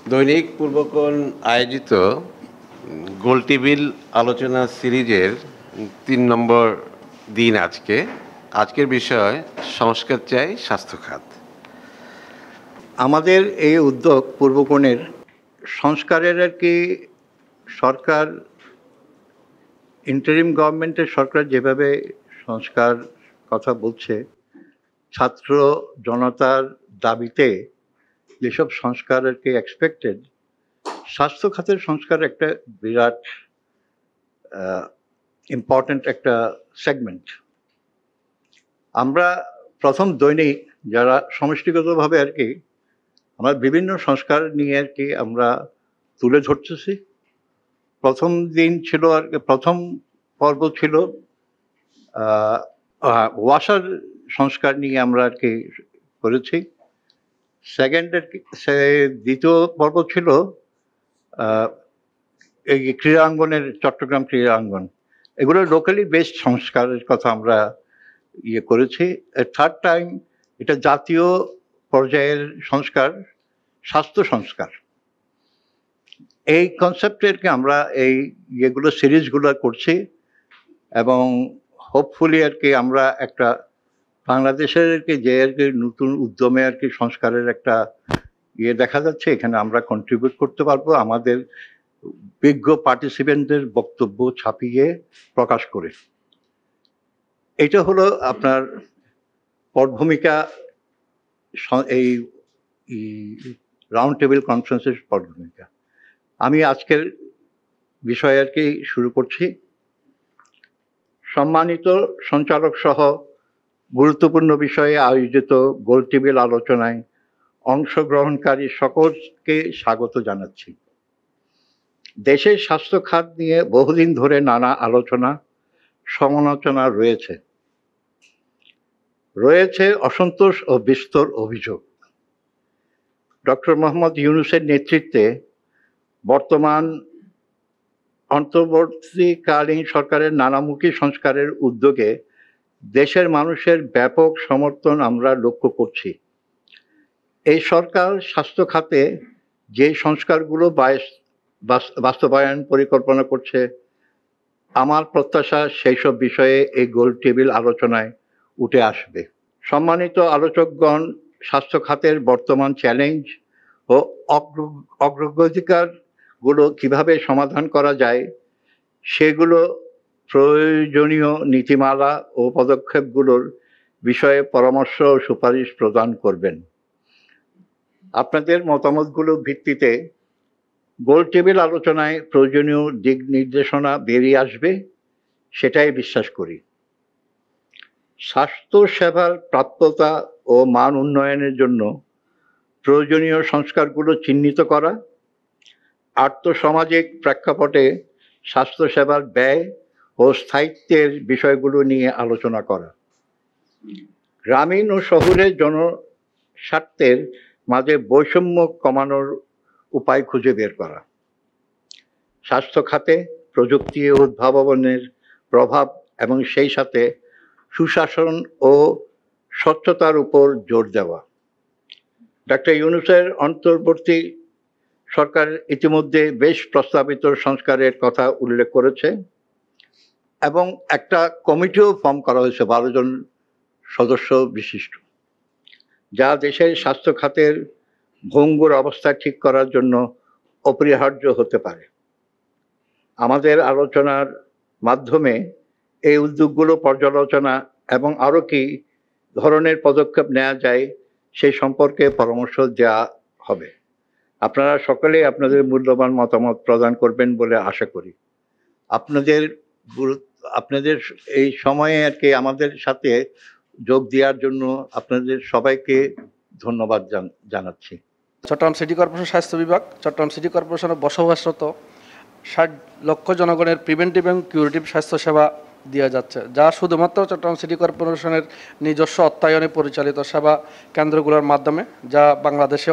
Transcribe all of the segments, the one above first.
দৈনিক পূর্বকোণ আয়োজিত গোলটেবিল আলোচনা সিরিজের ৩ নম্বর দিন আজকের বিষয় সংস্কার চাই স্বাস্থ্য খাত। আমাদের এই উদ্যোগ পূর্বকোণের সংস্কারের আর কি সরকার ইন্টারিম গভর্নমেন্টের সরকার যেভাবে সংস্কার কথা বলছে, ছাত্র জনতার দাবিতে যেসব সংস্কার আর কি এক্সপেক্টেড, স্বাস্থ্য খাতের সংস্কার একটা বিরাট ইম্পর্ট্যান্ট একটা সেগমেন্ট। আমরা প্রথম দৈনিক যারা সমষ্টিগতভাবে আর কি আমরা বিভিন্ন সংস্কার নিয়ে আর কি আমরা তুলে ধরতেছি। প্রথম দিন ছিল আর কি, প্রথম পর্ব ছিল ওয়াসার সংস্কার নিয়ে আমরা আর কি করেছি। দ্বিতীয় পর্ব ছিল এই ক্রীড়াঙ্গনের, চট্টগ্রাম ক্রীড়াঙ্গন, এগুলো লোকালি বেসড সংস্কারের কথা আমরা করেছি। থার্ড টাইম এটা জাতীয় পর্যায়ের সংস্কার, স্বাস্থ্য সংস্কার, এই কনসেপ্টেরকে আমরা এই সিরিজগুলো করছি এবং হোপফুলি আর কি আমরা একটা বাংলাদেশের আর কি যে আর কি নতুন উদ্যমে আর কি সংস্কারের একটা দেখা যাচ্ছে, এখানে আমরা কন্ট্রিবিউট করতে পারবো আমাদের বিজ্ঞ পার্টিসিপেন্টদের বক্তব্য ছাপিয়ে প্রকাশ করে। এটা হলো আপনার পটভূমিকা, এই রাউন্ড টেবিল কনফারেন্সের পটভূমিকা। আমি আজকের বিষয় আর কি শুরু করছি। সম্মানিত সঞ্চালক সহ গুরুত্বপূর্ণ বিষয়ে আয়োজিত গোলটেবিল আলোচনায় অংশগ্রহণকারী সকলকে স্বাগত জানাচ্ছি। দেশের স্বাস্থ্য খাত নিয়ে বহুদিন ধরে নানা আলোচনা সমালোচনা রয়েছে অসন্তোষ ও বিস্তর অভিযোগ। ডক্টর মোহাম্মদ ইউনূসের নেতৃত্বে বর্তমান অন্তর্বর্তীকালীন সরকারের নানামুখী সংস্কারের উদ্যোগে দেশের মানুষের ব্যাপক সমর্থন আমরা লক্ষ্য করছি। এই সরকার স্বাস্থ্য খাতে যে সংস্কারগুলো বাস্তবায়ন পরিকল্পনা করছে, আমার প্রত্যাশা সেই সব বিষয়ে এই গোলটেবিল আলোচনায় উঠে আসবে। সম্মানিত আলোচকগণ, স্বাস্থ্য খাতের বর্তমান চ্যালেঞ্জ ও অগ্রাধিকারগুলো কিভাবে সমাধান করা যায় সেগুলো প্রয়োজনীয় নীতিমালা ও পদক্ষেপগুলোর বিষয়ে পরামর্শ ও সুপারিশ প্রদান করবেন। আপনাদের মতামতগুলো ভিত্তিতে গোলটেবিল আলোচনায় প্রয়োজনীয় দিক নির্দেশনা বেরিয়ে আসবে, সেটাই বিশ্বাস করি। স্বাস্থ্য সেবার প্রাপ্যতা ও মান উন্নয়নের জন্য প্রয়োজনীয় সংস্কারগুলো চিহ্নিত করা, আর্থসামাজিক প্রেক্ষাপটে স্বাস্থ্যসেবার ব্যয় ও স্থায়িত্বের বিষয়গুলো নিয়ে আলোচনা করা, গ্রামীণ ও শহুরের জনস্বার্থের মাঝে বৈষম্য কমানোর উপায় খুঁজে বের করা, স্বাস্থ্য খাতে প্রযুক্তি ও উদ্ভাবনের প্রভাব এবং সেই সাথে সুশাসন ও স্বচ্ছতার উপর জোর দেওয়া। ডক্টর ইউনূসের অন্তর্বর্তী সরকার ইতিমধ্যে বেশ প্রস্তাবিত সংস্কারের কথা উল্লেখ করেছে এবং একটা কমিটিও ফর্ম করা হয়েছে 12 জন সদস্য বিশিষ্ট, যা দেশের স্বাস্থ্য খাতের ভঙ্গুর অবস্থা ঠিক করার জন্য অপরিহার্য হতে পারে। আমাদের আলোচনার মাধ্যমে এই উদ্যোগগুলো পর্যালোচনা এবং আরও কি ধরনের পদক্ষেপ নেওয়া যায় সেই সম্পর্কে পরামর্শ দেওয়া হবে। আপনারা সকলেই আপনাদের মূল্যবান মতামত প্রদান করবেন বলে আশা করি। আপনাদের এই সময়ে আর কি আমাদের সাথে যোগ দেওয়ার জন্য আপনাদের সবাইকে ধন্যবাদ জানাচ্ছি। চট্টগ্রাম সিটি কর্পোরেশন স্বাস্থ্য বিভাগ চট্টগ্রাম সিটি কর্পোরেশনের বসবাসরত 60 লক্ষ জনগণের প্রিভেন্টিভ এবং কিউরেটিভ স্বাস্থ্যসেবা দেওয়া যাচ্ছে, যা শুধুমাত্র চট্টগ্রাম সিটি কর্পোরেশনের নিজস্ব অর্থায়নে পরিচালিত সেবা কেন্দ্রগুলোর মাধ্যমে, যা বাংলাদেশে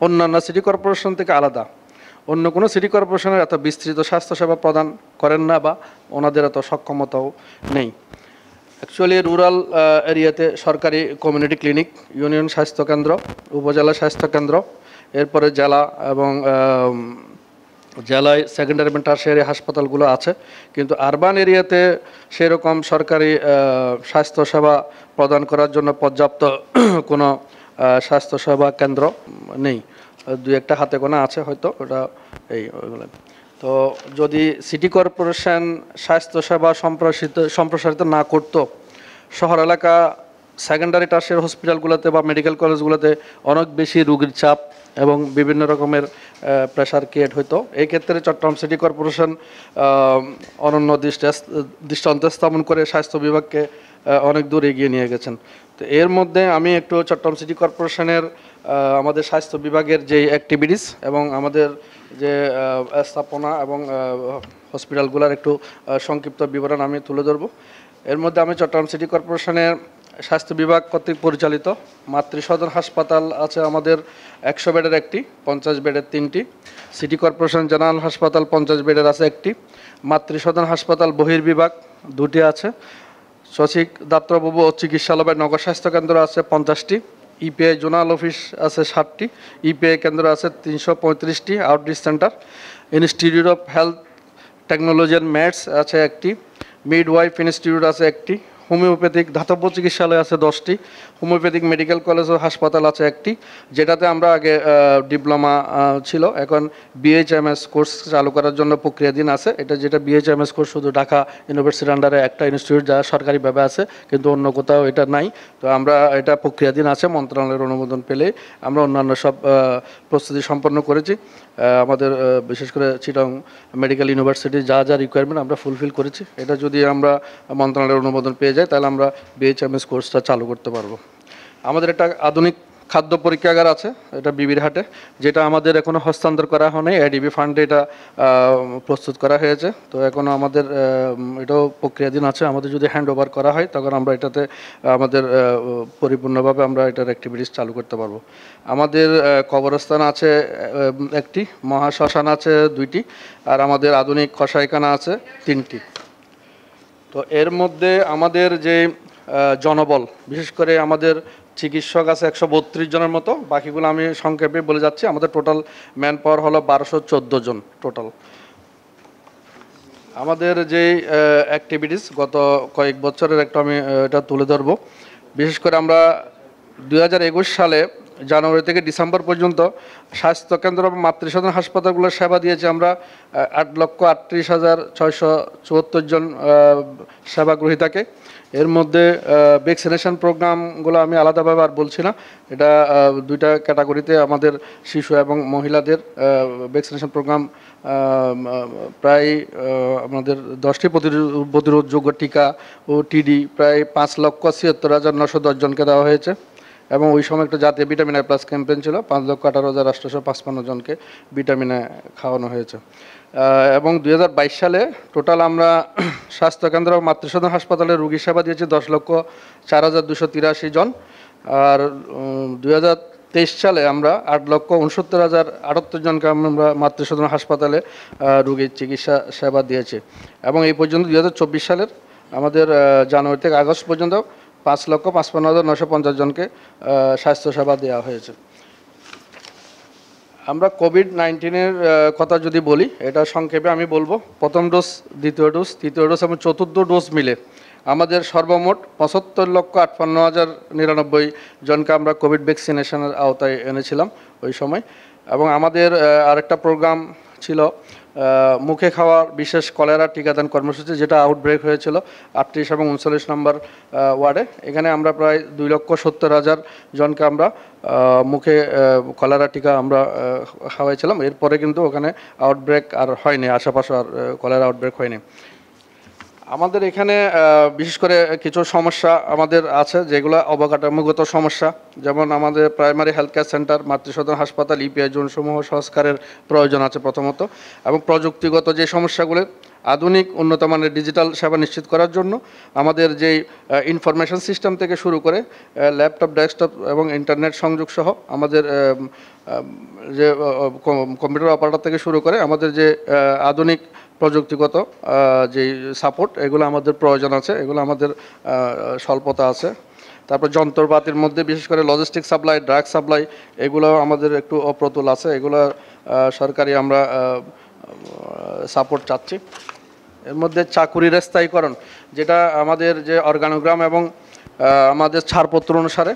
অন্যান্য সিটি কর্পোরেশন থেকে আলাদা। অন্য কোনো সিটি কর্পোরেশনের এত বিস্তৃত স্বাস্থ্যসেবা প্রদান করেন না বা ওনাদের এত সক্ষমতাও নেই। অ্যাকচুয়ালি রুরাল এরিয়াতে সরকারি কমিউনিটি ক্লিনিক, ইউনিয়ন স্বাস্থ্যকেন্দ্র, উপজেলা স্বাস্থ্যকেন্দ্র এরপরে জেলা এবং জেলায় সেকেন্ডারি এবং টারশিয়ারি হাসপাতালগুলো আছে, কিন্তু আরবান এরিয়াতে সেরকম সরকারি স্বাস্থ্যসেবা প্রদান করার জন্য পর্যাপ্ত কোনো স্বাস্থ্যসেবা কেন্দ্র নেই। দু একটা হাতে গোনা আছে হয়তো, ওটা ওইগুলো। তো যদি সিটি কর্পোরেশন স্বাস্থ্যসেবা সম্প্রসারিত না করতো, শহর এলাকা সেকেন্ডারি টারশিয়ারি হসপিটালগুলোতে বা মেডিকেল কলেজগুলোতে অনেক বেশি রোগীর চাপ এবং বিভিন্ন রকমের প্রেশার ক্রিয়েট হতো। এই ক্ষেত্রে চট্টগ্রাম সিটি কর্পোরেশন অনন্য দৃষ্টান্ত স্থাপন করে স্বাস্থ্য বিভাগকে অনেক দূর এগিয়ে নিয়ে গেছেন। তো এর মধ্যে আমি একটু চট্টগ্রাম সিটি কর্পোরেশনের আমাদের স্বাস্থ্য বিভাগের যে অ্যাক্টিভিটিস এবং আমাদের যে স্থাপনা এবং হসপিটালগুলোর একটু সংক্ষিপ্ত বিবরণ আমি তুলে ধরব। এর মধ্যে আমি চট্টগ্রাম সিটি কর্পোরেশনের স্বাস্থ্য বিভাগ কর্তৃক পরিচালিত মাতৃসদন হাসপাতাল আছে আমাদের 100 বেডের একটি, 50 বেডের 3টি। সিটি কর্পোরেশন জেনারেল হাসপাতাল 50 বেডের আছে একটি। মাতৃসদন হাসপাতাল বহির্বিভাগ 2টি আছে। শশিক দাত্রবাবু ও চিকিৎসালয় নগর স্বাস্থ্য কেন্দ্র আছে 50টি। ইপিআই জোনাল অফিস আছে 60টি। ইপিআই কেন্দ্র আছে 335টি। Outreach centre, institute of health technology and maths আছে একটি। মিডওয়াইফ ইনস্টিটিউট আছে একটি। হোমিওপ্যাথিক ধাতব্য চিকিৎসালয় আছে 10টি। হোমিওপ্যাথিক মেডিকেল কলেজ ও হাসপাতাল আছে একটি, যেটাতে আমরা আগে ডিপ্লোমা ছিল, এখন বিএইচএমএস কোর্স চালু করার জন্য প্রক্রিয়াধীন আছে। এটা যেটা বিএইচএমএস কোর্স শুধু ঢাকা ইউনিভার্সিটির আন্ডারে একটা ইনস্টিটিউট যা সরকারিভাবে আছে, কিন্তু অন্য কোথাও এটা নাই। তো আমরা এটা প্রক্রিয়াধীন আছে, মন্ত্রণালয়ের অনুমোদন পেলে আমরা অন্যান্য সব প্রস্তুতি সম্পন্ন করেছি। আমাদের বিশেষ করে চিটাং মেডিকেল ইউনিভার্সিটি যা যা রিকোয়ারমেন্ট আমরা ফুলফিল করেছি। এটা যদি আমরা মন্ত্রণালয়ের অনুমোদন পেয়ে যাই তাহলে আমরা বিএইচএমএস কোর্সটা চালু করতে পারবো। আমাদের একটা আধুনিক খাদ্য পরীক্ষাগার আছে, এটা বিবিরহাটে, যেটা আমাদের এখনও হস্তান্তর করা হয়নি। এডিবি ফান্ডে এটা প্রস্তুত করা হয়েছে। তো এখনও আমাদের এটাও প্রক্রিয়াধীন আছে। আমাদের যদি হ্যান্ড ওভার করা হয় তখন আমরা এটাতে আমাদের পরিপূর্ণভাবে আমরা এটার অ্যাক্টিভিটিস চালু করতে পারবো। আমাদের কবরস্থান আছে একটি, মহাশ্মশান আছে 2টি, আর আমাদের আধুনিক কসাইখানা আছে 3টি। তো এর মধ্যে আমাদের যে জনবল, বিশেষ করে আমাদের চিকিৎসক আছে 132 জনের মতো, বাকিগুলো আমি সংক্ষেপে বলে যাচ্ছি। আমাদের টোটাল ম্যান পাওয়ার হলো 1214 জন টোটাল। আমাদের যে অ্যাক্টিভিটিস গত কয়েক বছরের একটা আমি এটা তুলে ধরবো। বিশেষ করে আমরা 2021 সালে জানুয়ারি থেকে ডিসেম্বর পর্যন্ত স্বাস্থ্যকেন্দ্র বা মাতৃসদন হাসপাতালগুলোর সেবা দিয়েছি আমরা 8,38,674 জন সেবা গ্রহীতাকে। এর মধ্যে ভ্যাকসিনেশন প্রোগ্রামগুলো আমি আলাদাভাবে আর বলছি না, এটা 2টা ক্যাটাগরিতে আমাদের শিশু এবং মহিলাদের ভ্যাকসিনেশন প্রোগ্রাম প্রায় আমাদের 10টি প্রতিরোধযোগ্য টিকা ও টিডি প্রায় 5,76,910 জনকে দেওয়া হয়েছে। এবং ওই সময় একটা জাতীয় ভিটামিন A+ ক্যাম্পেইন ছিল, 5,18,855 জনকে ভিটামিন A খাওয়ানো হয়েছে। এবং 2022 সালে টোটাল আমরা স্বাস্থ্যকেন্দ্র ও মাতৃসদন হাসপাতালে রোগী সেবা দিয়েছি 10,04,283 জন। আর 2023 সালে আমরা 8,69,078 জনকে আমরা মাতৃসদন হাসপাতালে রোগীর চিকিৎসা সেবা দিয়েছি। এবং এই পর্যন্ত 2024 সালের আমাদের জানুয়ারি থেকে আগস্ট পর্যন্ত 5,55,950 জনকে স্বাস্থ্যসেবা দেওয়া হয়েছে। আমরা কোভিড-19-এর কথা যদি বলি, এটা সংক্ষেপে আমি বলবো। প্রথম ডোজ, দ্বিতীয় ডোজ, তৃতীয় ডোজ এবং চতুর্থ ডোজ মিলে আমাদের সর্বমোট 75,58,099 জনকে আমরা কোভিড ভ্যাকসিনেশনের আওতায় এনেছিলাম ওই সময়। এবং আমাদের আরেকটা প্রোগ্রাম ছিল মুখে খাওয়ার বিশেষ কলেরা টিকাদান কর্মসূচি, যেটা আউটব্রেক হয়েছিল 38 এবং 39 নম্বর ওয়ার্ডে। এখানে আমরা প্রায় 2,70,000 জনকে আমরা মুখে কলেরা টিকা আমরা খাওয়াইছিলাম। এরপরে কিন্তু ওখানে আউটব্রেক আর হয়নি, আশেপাশে আর কলেরা আউটব্রেক হয়নি। আমাদের এখানে বিশেষ করে কিছু সমস্যা আমাদের আছে, যেগুলো অবকাঠামোগত সমস্যা, যেমন আমাদের প্রাইমারি হেলথ কেয়ার সেন্টার, মাতৃসদন হাসপাতাল, ইপিআই জোনসমূহ সংস্কারের প্রয়োজন আছে প্রথমত। এবং প্রযুক্তিগত যে সমস্যাগুলো, আধুনিক উন্নত মানের ডিজিটাল সেবা নিশ্চিত করার জন্য আমাদের যেই ইনফরমেশন সিস্টেম থেকে শুরু করে ল্যাপটপ, ডেস্কটপ এবং ইন্টারনেট সংযোগ সহ আমাদের যে কম্পিউটার অপারেটর থেকে শুরু করে আমাদের যে আধুনিক প্রযুক্তিগত যে সাপোর্ট, এগুলো আমাদের প্রয়োজন আছে, এগুলো আমাদের স্বল্পতা আছে। তারপর যন্ত্রপাতির মধ্যে বিশেষ করে লজিস্টিক সাপ্লাই, ড্রাগ সাপ্লাই, এগুলো আমাদের একটু অপ্রতুল আছে, এগুলো সরকারি আমরা সাপোর্ট চাচ্ছি। এর মধ্যে চাকুরির স্থায়ীকরণ, যেটা আমাদের যে অর্গানোগ্রাম এবং আমাদের ছাড়পত্র অনুসারে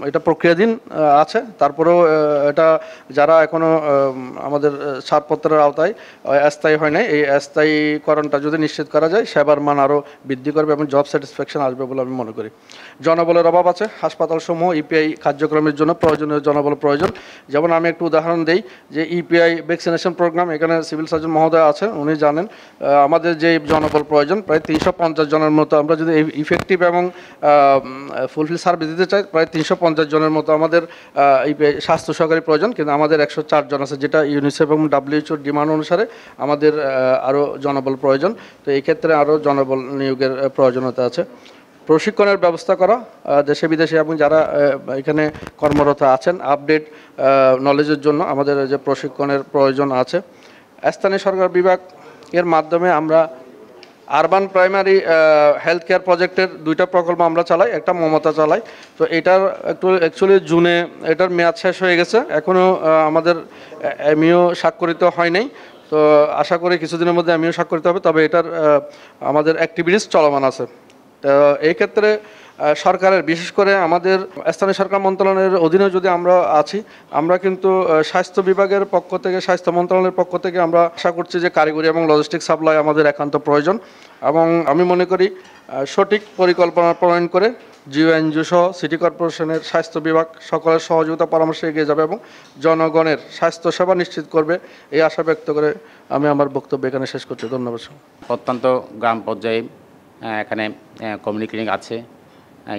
এটা প্রক্রিয়াধীন আছে, তারপরেও এটা যারা এখনও আমাদের ছাড়পত্রের আওতায় স্থায়ী হয় নাই, এই স্থায়ীকরণটা যদি নিশ্চিত করা যায়, সেবার মান আরও বৃদ্ধি করবে এবং জব স্যাটিসফ্যাকশন আসবে বলে আমি মনে করি। জনবলের অভাব আছে, হাসপাতালসমূহ ইপিআই কার্যক্রমের জন্য প্রয়োজনীয় জনবল প্রয়োজন। যেমন আমি একটু উদাহরণ দিই যে ইপিআই ভ্যাকসিনেশন প্রোগ্রাম, এখানে সিভিল সার্জন মহোদয় আছেন, উনি জানেন আমাদের যে জনবল প্রয়োজন প্রায় 350 জনের মতো। আমরা যদি ইফেক্টিভ এবং ফুলফিল সার্ভিস দিতে চাই, প্রায় 350 জনের মতো আমাদের স্বাস্থ্য সহকারী প্রয়োজন, কিন্তু আমাদের 104 জন আছে, যেটা ইউনিসেফ এবং ডাব্লিউএইচওর ডিমান্ড অনুসারে আমাদের আরও জনবল প্রয়োজন। তো এই ক্ষেত্রে আরও জনবল নিয়োগের প্রয়োজনীয়তা আছে। প্রশিক্ষণের ব্যবস্থা করা, দেশে বিদেশে এবং যারা এখানে কর্মরত আছেন আপডেট নলেজের জন্য আমাদের যে প্রশিক্ষণের প্রয়োজন আছে। স্থানীয় সরকার বিভাগ এর মাধ্যমে আমরা আরবান প্রাইমারি হেলথ কেয়ার প্রজেক্টের 2টা প্রকল্প আমরা চালাই, একটা মমতা চালাই। তো এটার একটু অ্যাকচুয়ালি জুনে এটার মেয়াদ শেষ হয়ে গেছে, এখনও আমাদের এমইও স্বাক্ষরিত হয় নাই। তো আশা করি কিছুদিনের মধ্যে এমইও স্বাক্ষরিত হবে, তবে এটার আমাদের অ্যাক্টিভিটিস চলমান আছে। তো এই ক্ষেত্রে সরকারের বিশেষ করে আমাদের স্থানীয় সরকার মন্ত্রণালয়ের অধীনে যদি আমরা আছি, আমরা কিন্তু স্বাস্থ্য বিভাগের পক্ষ থেকে, স্বাস্থ্য মন্ত্রণালয়ের পক্ষ থেকে আমরা আশা করছি যে কারিগরি এবং লজিস্টিক সাপ্লাই আমাদের একান্ত প্রয়োজন। এবং আমি মনে করি সঠিক পরিকল্পনা প্রণয়ন করে জিও এনজিও সহ সিটি কর্পোরেশনের স্বাস্থ্য বিভাগ সকলের সহযোগিতা পরামর্শে এগিয়ে যাবে এবং জনগণের স্বাস্থ্য সেবা নিশ্চিত করবে, এই আশা ব্যক্ত করে আমি আমার বক্তব্য এখানে শেষ করছি। ধন্যবাদ। প্রত্যন্ত গ্রাম পর্যায়ে এখানে কমিউনিটি ক্লিনিক আছে,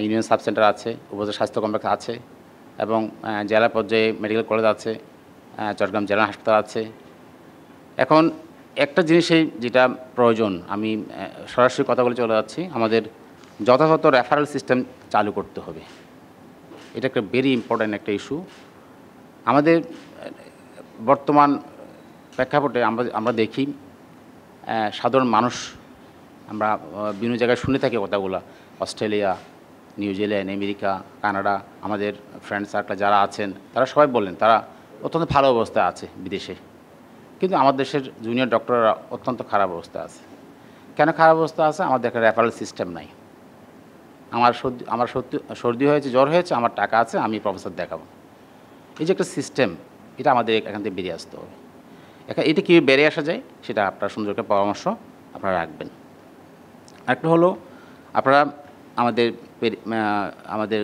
ইউনিয়ন সাব সেন্টার আছে, উপজেলা স্বাস্থ্য কমপ্লেক্স আছে এবং জেলা পর্যায়ে মেডিকেল কলেজ আছে, চট্টগ্রাম জেলা হাসপাতাল আছে। এখন একটা জিনিসই যেটা প্রয়োজন, আমি সরাসরি কথা বলে চলে যাচ্ছি, আমাদের যথাযথ রেফারেল সিস্টেম চালু করতে হবে। এটা একটা ভেরি ইম্পর্ট্যান্ট একটা ইস্যু। আমাদের বর্তমান প্রেক্ষাপটে আমরা দেখি সাধারণ মানুষ, আমরা বিভিন্ন জায়গায় শুনে থাকি কথাগুলো, অস্ট্রেলিয়া, নিউজিল্যান্ড, আমেরিকা, কানাডা, আমাদের ফ্রেন্ড সার্কেল যারা আছেন তারা সবাই বললেন তারা অত্যন্ত ভালো অবস্থায় আছে বিদেশে, কিন্তু আমাদের দেশের জুনিয়র ডক্টররা অত্যন্ত খারাপ অবস্থা আছে। কেন খারাপ অবস্থা আছে? আমাদের একটা রেফারেল সিস্টেম নাই। আমার সর্দি হয়েছে, জ্বর হয়েছে, আমার টাকা আছে, আমি প্রফেসর দেখাবো, এই যে একটা সিস্টেম, এটা আমাদের এখান থেকে বেরিয়ে আসতে হবে। এটা কী বেরিয়ে আসা যায় সেটা আপনার সুন্দর একটা পরামর্শ আপনারা রাখবেন। একটা হলো আপনারা আমাদের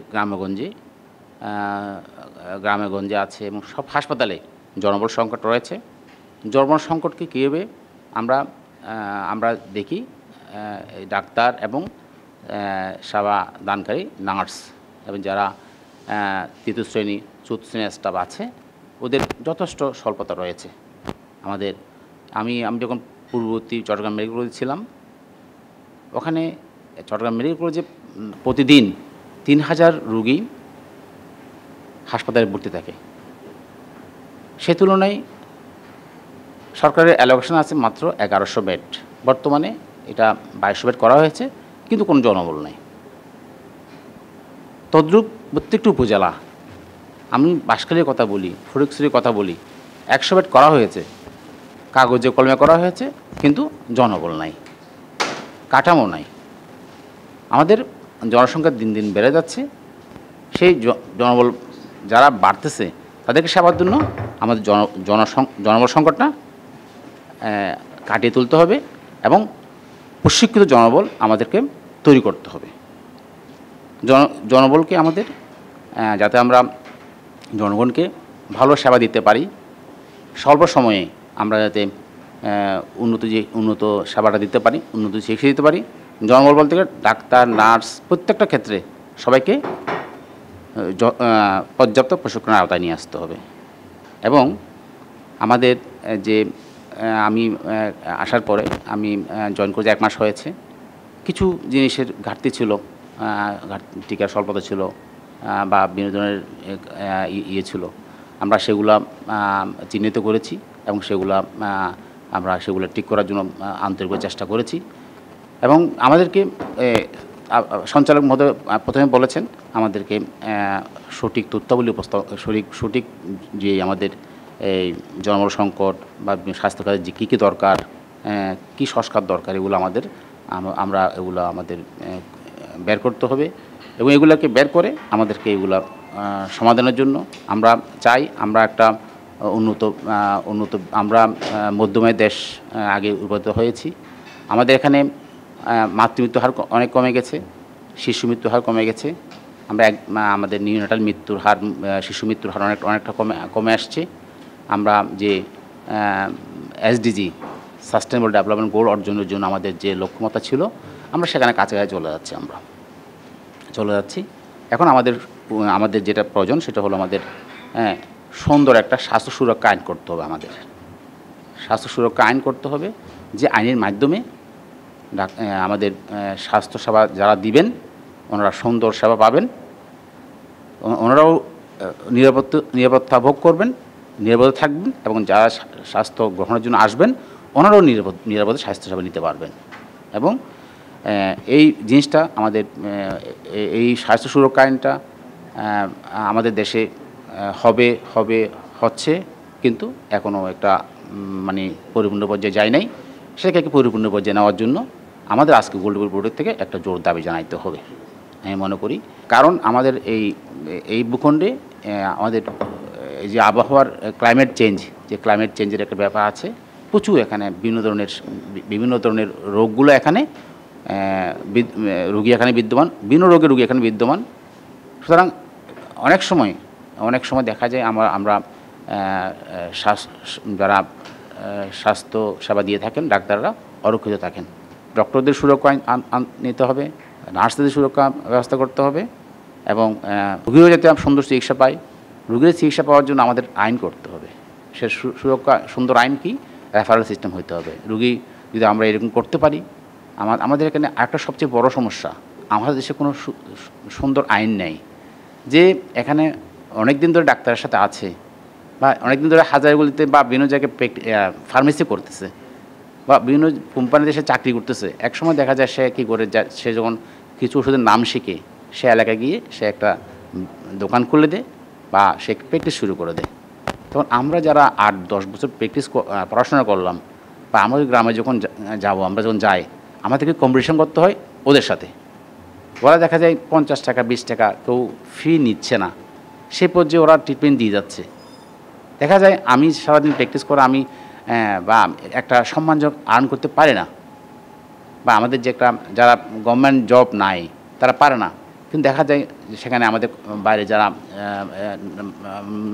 গ্রামেগঞ্জে আছে এবং সব হাসপাতালে জনবল সংকট রয়েছে। জনবল সংকটকে কীভাবে আমরা দেখি ডাক্তার এবং সেবা দানকারী নার্স এবং যারা তৃতীয় শ্রেণী চতুর্থ শ্রেণীর স্টাফ আছে, ওদের যথেষ্ট স্বল্পতা রয়েছে। আমি যখন পূর্ববর্তী চট্টগ্রাম মেডিকেল কলেজে ছিলাম, ওখানে চট্টগ্রাম মেডিকেল কলেজে প্রতিদিন 3000 রুগী হাসপাতালে ভর্তি থাকে। সে তুলনায় সরকারের অ্যালোকেশন আছে মাত্র 1100 বেড, বর্তমানে এটা 2200 বেড করা হয়েছে, কিন্তু কোনো জনবল নেই। তদ্রূপ প্রত্যেকটি উপজেলা, আমি বাঁশখালীর কথা বলি, ফটিকছড়ির কথা বলি, 100 বেড করা হয়েছে, কাগজে কলমে করা হয়েছে, কিন্তু জনবল নাই, কাঠামো নাই। আমাদের জনসংখ্যা দিন দিন বেড়ে যাচ্ছে, সেই জনবল যারা বাড়তেছে তাদেরকে সেবার জন্য আমাদের জনবল সংকটটা কাটিয়ে তুলতে হবে এবং প্রশিক্ষিত জনবল আমাদেরকে তৈরি করতে হবে। জনবলকে আমাদের যাতে আমরা জনগণকে ভালো সেবা দিতে পারি, স্বল্প সময়ে আমরা যাতে উন্নত সেবাটা দিতে পারি, উন্নত চিকিৎসা দিতে পারি। জনবল বলতে গেলে ডাক্তার, নার্স, প্রত্যেকটা ক্ষেত্রে সবাইকে পর্যাপ্ত প্রশিক্ষণের আওতায় নিয়ে আসতে হবে। এবং আমাদের যে আমি আসার পরে আমি জয়েন করেছি 1 মাস হয়েছে, কিছু জিনিসের ঘাটতি ছিল, টিকার স্বল্পতা ছিল বা বিনোদনের ছিল, আমরা সেগুলা চিহ্নিত করেছি এবং সেগুলো ঠিক করার জন্য আন্তরিক চেষ্টা করেছি। এবং আমাদেরকে সঞ্চালক মহোদয় প্রথমে বলেছেন আমাদেরকে সঠিক তথ্যাবলী সঠিক যে আমাদের এই জনবল সংকট বা স্বাস্থ্য খাতে যে কী কী দরকার, কী সংস্কার দরকার, এগুলো আমরা এগুলো আমাদের বের করতে হবে এবং এগুলোকে বের করে আমাদেরকে এগুলো সমাধানের জন্য আমরা চাই। আমরা একটা উন্নত আমরা মধ্যময় দেশ আগে উন্নত হয়েছি। আমাদের এখানে মাতৃমৃত্যুর হার অনেক কমে গেছে, শিশু মৃত্যুর হার কমে গেছে। আমরা আমাদের নিউনেটাল মৃত্যুর হার, শিশু মৃত্যুর হার অনেকটা কমে আসছে। আমরা যে এসডিজি সাস্টেনেবল ডেভেলপমেন্ট গোল অর্জনের জন্য আমাদের যে লক্ষ্যমাত্রা ছিল, আমরা সেখানে কাছাকাছি চলে যাচ্ছি। এখন আমাদের যেটা প্রয়োজন সেটা হলো আমাদের সুন্দর একটা স্বাস্থ্য সুরক্ষা আইন করতে হবে। আমাদের স্বাস্থ্য সুরক্ষা আইন করতে হবে, যে আইনের মাধ্যমে আমাদের স্বাস্থ্যসেবা যারা দিবেন ওনারা সুন্দর সেবা পাবেন, ওনারাও নিরাপত্তা ভোগ করবেন, নিরাপদে থাকবেন এবং যারা স্বাস্থ্য গ্রহণের জন্য আসবেন ওনারাও নিরাপদে স্বাস্থ্যসেবা নিতে পারবেন। এবং এই জিনিসটা আমাদের এই স্বাস্থ্য সুরক্ষা আইনটা আমাদের দেশে হচ্ছে, কিন্তু এখনও একটা মানে পরিপূর্ণ পর্যায়ে যায় নাই। সেটাকে পরিপূর্ণ পর্যায়ে নেওয়ার জন্য আমাদের আজকে গোল্ডেন বোর্ডের থেকে একটা জোর দাবি জানাইতে হবে আমি মনে করি। কারণ আমাদের এই ভূখণ্ডে আমাদের এই যে আবহাওয়ার ক্লাইমেট চেঞ্জের একটা ব্যাপার আছে। প্রচুর এখানে বিভিন্ন ধরনের রোগগুলো এখানে রোগী এখানে বিদ্যমান, বিভিন্ন রোগের রোগী এখানে বিদ্যমান। সুতরাং অনেক সময় দেখা যায় আমরা যারা স্বাস্থ্য সেবা দিয়ে থাকেন ডাক্তাররা অরক্ষিত থাকেন। ডক্টরদের সুরক্ষা নিতে হবে, নার্সদের সুরক্ষা ব্যবস্থা করতে হবে এবং রোগীও যাতে সুন্দর চিকিৎসা পায়। রোগীর চিকিৎসা পাওয়ার জন্য আমাদের আইন করতে হবে। সে সুন্দর আইন কি, রেফারেল সিস্টেম হতে হবে। রোগী যদি আমরা এরকম করতে পারি, আমাদের এখানে একটা সবচেয়ে বড় সমস্যা, আমাদের দেশে কোনো সুন্দর আইন নেই। যে এখানে অনেক দিন ধরে ডাক্তারের সাথে আছে বা অনেক দিন ধরে হাজারগুলিতে বা বিভিন্ন জায়গায় ফার্মেসি করতেছে বা বিভিন্ন কোম্পানিতে সে চাকরি করতেছে, একসময় দেখা যায় সে কী করে, সে যখন কিছু ওষুধের নাম শিখে সে এলাকায় গিয়ে সে একটা দোকান খুলে দেয় বা সে প্র্যাকটিস শুরু করে দেয়। তখন আমরা যারা 8-10 বছর পড়াশোনা করলাম বা আমাদের গ্রামে যখন আমরা যখন যাই, আমাদেরকে কম্পিটিশন করতে হয় ওদের সাথে। ওরা দেখা যায় 50 টাকা 20 টাকা কেউ ফি নিচ্ছে না, সে পর্যায়ে ওরা ট্রিটমেন্ট দিয়ে যাচ্ছে। দেখা যায় আমি সারাদিন প্র্যাকটিস করে আমি বা একটা সম্মানজনক আর্ন করতে পারি না, বা আমাদের যে একটা যারা গভর্নমেন্ট জব নাই তারা পারে না। কিন্তু দেখা যায় সেখানে আমাদের বাইরে যারা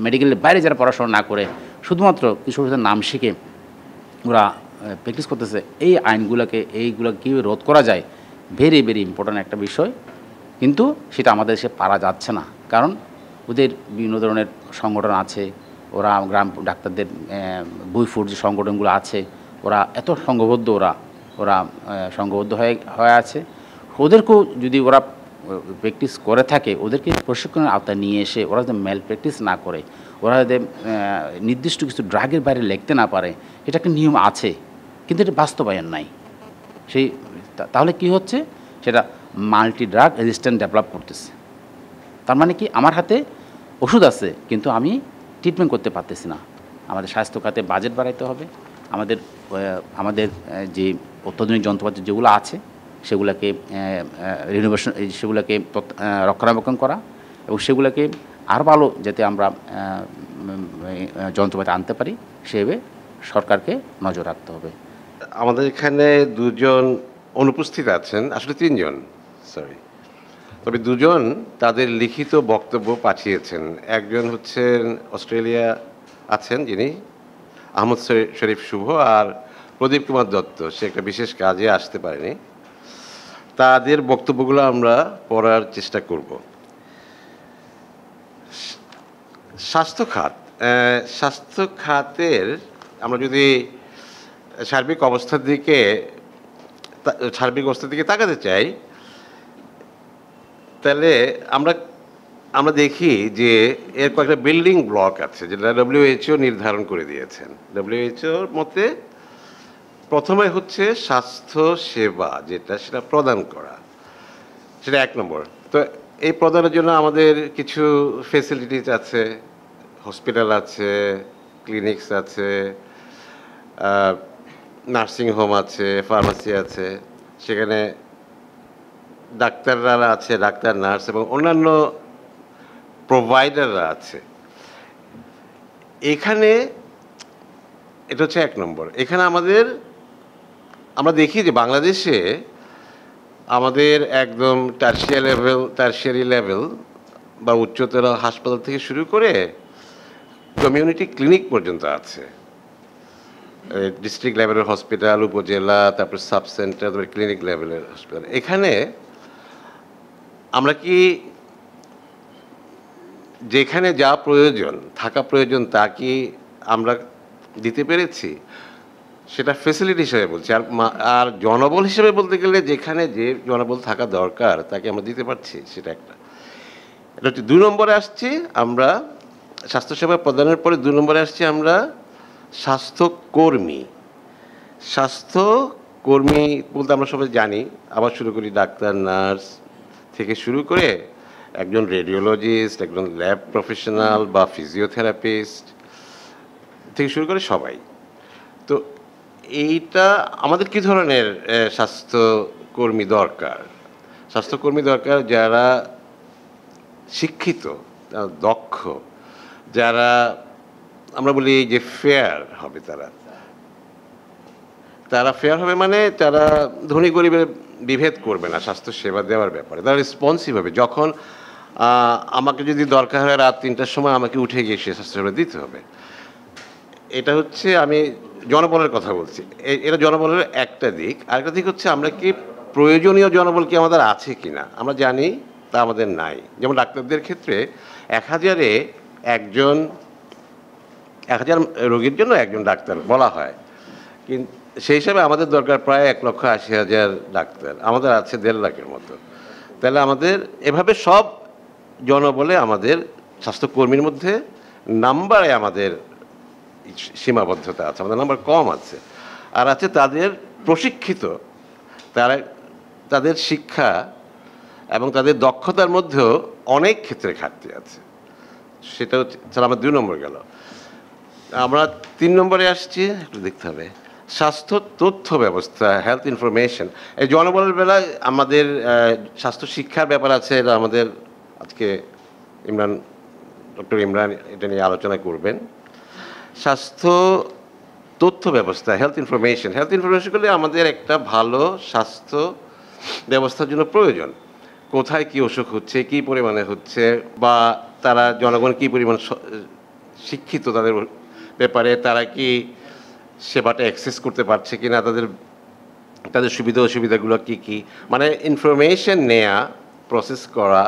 মেডিকেলের বাইরে যারা পড়াশোনা না করে শুধুমাত্র কিছু নাম শিখে ওরা প্র্যাকটিস করতেছে। এইগুলো কীভাবে রোধ করা যায়, ভেরি ইম্পর্ট্যান্ট একটা বিষয়। কিন্তু সেটা আমাদের দেশে পারা যাচ্ছে না, কারণ ওদের বিভিন্ন ধরনের সংগঠন আছে। ওরা গ্রাম ডাক্তারদের বইফুট যে সংগঠনগুলো আছে, ওরা এত সংঘবদ্ধ, ওরা সংঘবদ্ধ হয়ে আছে। ওদেরকেও যদি ওরা প্র্যাকটিস করে থাকে, ওদেরকে প্রশিক্ষণের আওতায় নিয়ে এসে ওরা যদি ম্যাল প্র্যাকটিস না করে, ওরা যদি নির্দিষ্ট কিছু ড্রাগের বাইরে লিখতে না পারে, এটা একটা নিয়ম আছে কিন্তু এটা বাস্তবায়ন নাই। তাহলে কি হচ্ছে, সেটা মাল্টি ড্রাগ রেজিস্ট্যান্ট ডেভেলপ করতেছে। তার মানে কি, আমার হাতে ওষুধ আছে কিন্তু আমি ট্রিটমেন্ট করতে পারতেছি না। আমাদের স্বাস্থ্য খাতে বাজেট বাড়াইতে হবে। আমাদের যে অত্যাধুনিক যন্ত্রপাতি যেগুলো আছে সেগুলোকে রিনোভেশন, সেগুলোকে রক্ষণাবেক্ষণ করা এবং সেগুলোকে আরও ভালো যাতে আমরা যন্ত্রপাতি আনতে পারি, সেভাবে সরকারকে নজর রাখতে হবে। আমাদের এখানে দুজন অনুপস্থিত আছেন, আসলে 3 জন, তবে 2 জন তাদের লিখিত বক্তব্য পাঠিয়েছেন। একজন হচ্ছেন অস্ট্রেলিয়া আছেন যিনি আহমদ শরীফ শুভ, আর প্রদীপ কুমার দত্ত, সে একটা বিশেষ কাজে আসতে পারেনি। তাদের বক্তব্যগুলো আমরা পড়ার চেষ্টা করব। স্বাস্থ্য খাতের আমরা যদি সার্বিক অবস্থার দিকে তাকাতে চাই, তাহলে আমরা দেখি যে এর কয়েকটা বিল্ডিং ব্লক আছে যেটা WHO নির্ধারণ করে দিয়েছেন। WHOর মতে প্রথমে হচ্ছে স্বাস্থ্য সেবা, সেটা প্রদান করা। সেটা 1 নম্বর। তো এই প্রদানের জন্য আমাদের কিছু ফেসিলিটিস আছে, হসপিটাল আছে, ক্লিনিক্স আছে, নার্সিং হোম আছে, ফার্মাসি আছে, সেখানে ডাক্তাররা আছে, ডাক্তার, নার্স এবং অন্যান্য প্রোভাইডাররা আছে। এখানে এটা হচ্ছে 1 নম্বর। এখানে আমরা দেখি যে বাংলাদেশে আমাদের একদম টারশিয়ারি লেভেল বা উচ্চতর হাসপাতাল থেকে শুরু করে কমিউনিটি ক্লিনিক পর্যন্ত আছে। ডিস্ট্রিক্ট লেভেলের হসপিটাল, উপজেলা, তারপর সাব সেন্টার, তারপর ক্লিনিক লেভেলের হসপিটাল। এখানে আমরা কি যেখানে যা প্রয়োজন, থাকা প্রয়োজন, তা কি আমরা দিতে পেরেছি? সেটা ফেসিলিটি হিসেবে বলছি। আর জনবল হিসেবে বলতে গেলে যেখানে যে জনবল থাকা দরকার তাকে আমরা দিতে পারছি, সেটা একটা। এটা হচ্ছে 2 নম্বরে আসছি আমরা স্বাস্থ্যসেবা প্রদানের পরে 2 নম্বরে আসছি আমরা স্বাস্থ্যকর্মী। স্বাস্থ্যকর্মী বলতে আমরা সবাই জানি, আবার শুরু করি ডাক্তার, নার্স থেকে শুরু করে একজন রেডিওলজিস্ট, একজন ল্যাব প্রফেশনাল বা ফিজিওথেরাপিস্ট থেকে শুরু করে সবাই। তো এইটা আমাদের কী ধরনের স্বাস্থ্যকর্মী দরকার? স্বাস্থ্যকর্মী দরকার যারা শিক্ষিত, দক্ষ, যারা আমরা বলি যে ফেয়ার হবে। তারা ফেয়ার হবে মানে তারা ধনী গরিবের বিভেদ করবে না স্বাস্থ্য সেবা দেওয়ার ব্যাপারে। তারা রেসপন্সিভ হবে। যখন আমাকে যদি দরকার হয় রাত 3টার সময় আমাকে উঠে গিয়ে সে স্বাস্থ্যসেবা দিতে হবে। এটা হচ্ছে আমি জনবলের কথা বলছি। এটা জনবলের একটা দিক। আরেকটা দিক হচ্ছে আমরা কি প্রয়োজনীয় জনবল কি আমাদের আছে কি না আমরা জানি, তা আমাদের নাই। যেমন ডাক্তারদের ক্ষেত্রে 1000-এ 1000 রোগীর জন্য একজন ডাক্তার বলা হয়, কিন্তু সেই হিসাবে আমাদের দরকার প্রায় 1,80,000 ডাক্তার। আমাদের আছে 1.5 লাখের মতো। তাহলে আমাদের এভাবে সব জনবলে আমাদের স্বাস্থ্যকর্মীর মধ্যে নাম্বারে আমাদের সীমাবদ্ধতা আছে, আমাদের নাম্বার কম আছে। আর আছে তাদের প্রশিক্ষিত, তাদের শিক্ষা এবং তাদের দক্ষতার মধ্যেও অনেক ক্ষেত্রে ঘাটতি আছে। সেটা হচ্ছে আমার 2 নম্বর গেল। আমরা 3 নম্বরে আসছি, একটু দেখতে হবে স্বাস্থ্য তথ্য ব্যবস্থা, হেলথ ইনফরমেশন। এই জনবলের বেলায় আমাদের স্বাস্থ্য শিক্ষার ব্যাপার আছে। এটা আমাদের আজকে ডক্টর ইমরান এটা নিয়ে আলোচনা করবেন। স্বাস্থ্য তথ্য ব্যবস্থা, হেলথ ইনফরমেশন করলে আমাদের একটা ভালো স্বাস্থ্য ব্যবস্থার জন্য প্রয়োজন। কোথায় কি অসুখ হচ্ছে, কি পরিমাণে হচ্ছে, বা তারা জনগণ কি পরিমাণ শিক্ষিত তাদের ব্যাপারে, তারা কি সেবাটা অ্যাক্সেস করতে পারছে কি না, তাদের সুবিধা অসুবিধাগুলো কী কী, মানে ইনফরমেশন নেয়া, প্রসেস করা,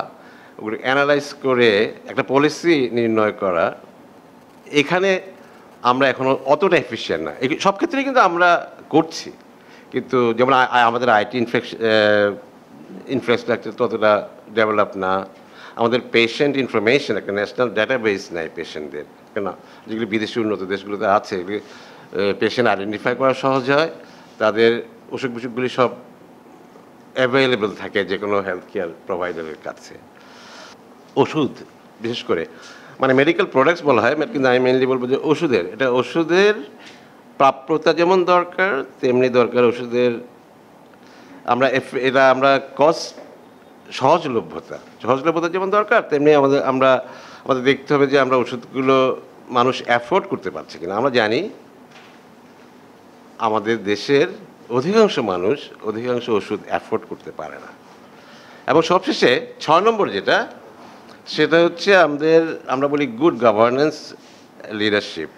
ওগুলো অ্যানালাইজ করে একটা পলিসি নির্ণয় করা। এখানে আমরা এখনও অতটা এফিশিয়েন্ট না। সব ক্ষেত্রেই কিন্তু আমরা করছি, কিন্তু যেমন আমাদের আইটি ইনফ্রাস্ট্রাকচার ততটা ডেভেলপ না। আমাদের পেশেন্ট ইনফরমেশন একটা ন্যাশনাল ডাটাবেস নাই পেশেন্টদের, কেন যেগুলি বিদেশি উন্নত দেশগুলোতে আছে। এগুলি পেশেন্ট আইডেন্টিফাই করা সহজ হয়, তাদের অসুখ বিসুখগুলি সব অ্যাভেলেবল থাকে যে কোনো হেলথ কেয়ার প্রোভাইডারের কাছে। ওষুধ বিশেষ করে মানে মেডিকেল প্রোডাক্টস বলা হয়, কিন্তু আমি মেনলি বলবো যে ওষুধের প্রাপ্যতা যেমন দরকার, তেমনি দরকার ওষুধের আমরা কস্ট সহজলভ্যতা যেমন দরকার, তেমনি আমাদের দেখতে হবে যে আমরা ওষুধগুলো মানুষ অ্যাফোর্ড করতে পারছে কিনা। আমরা জানি আমাদের দেশের অধিকাংশ ওষুধ অ্যাফোর্ড করতে পারে না। এবং সবশেষে 6 নম্বর সেটা হচ্ছে আমরা বলি গুড গভর্নেন্স, লিডারশিপ।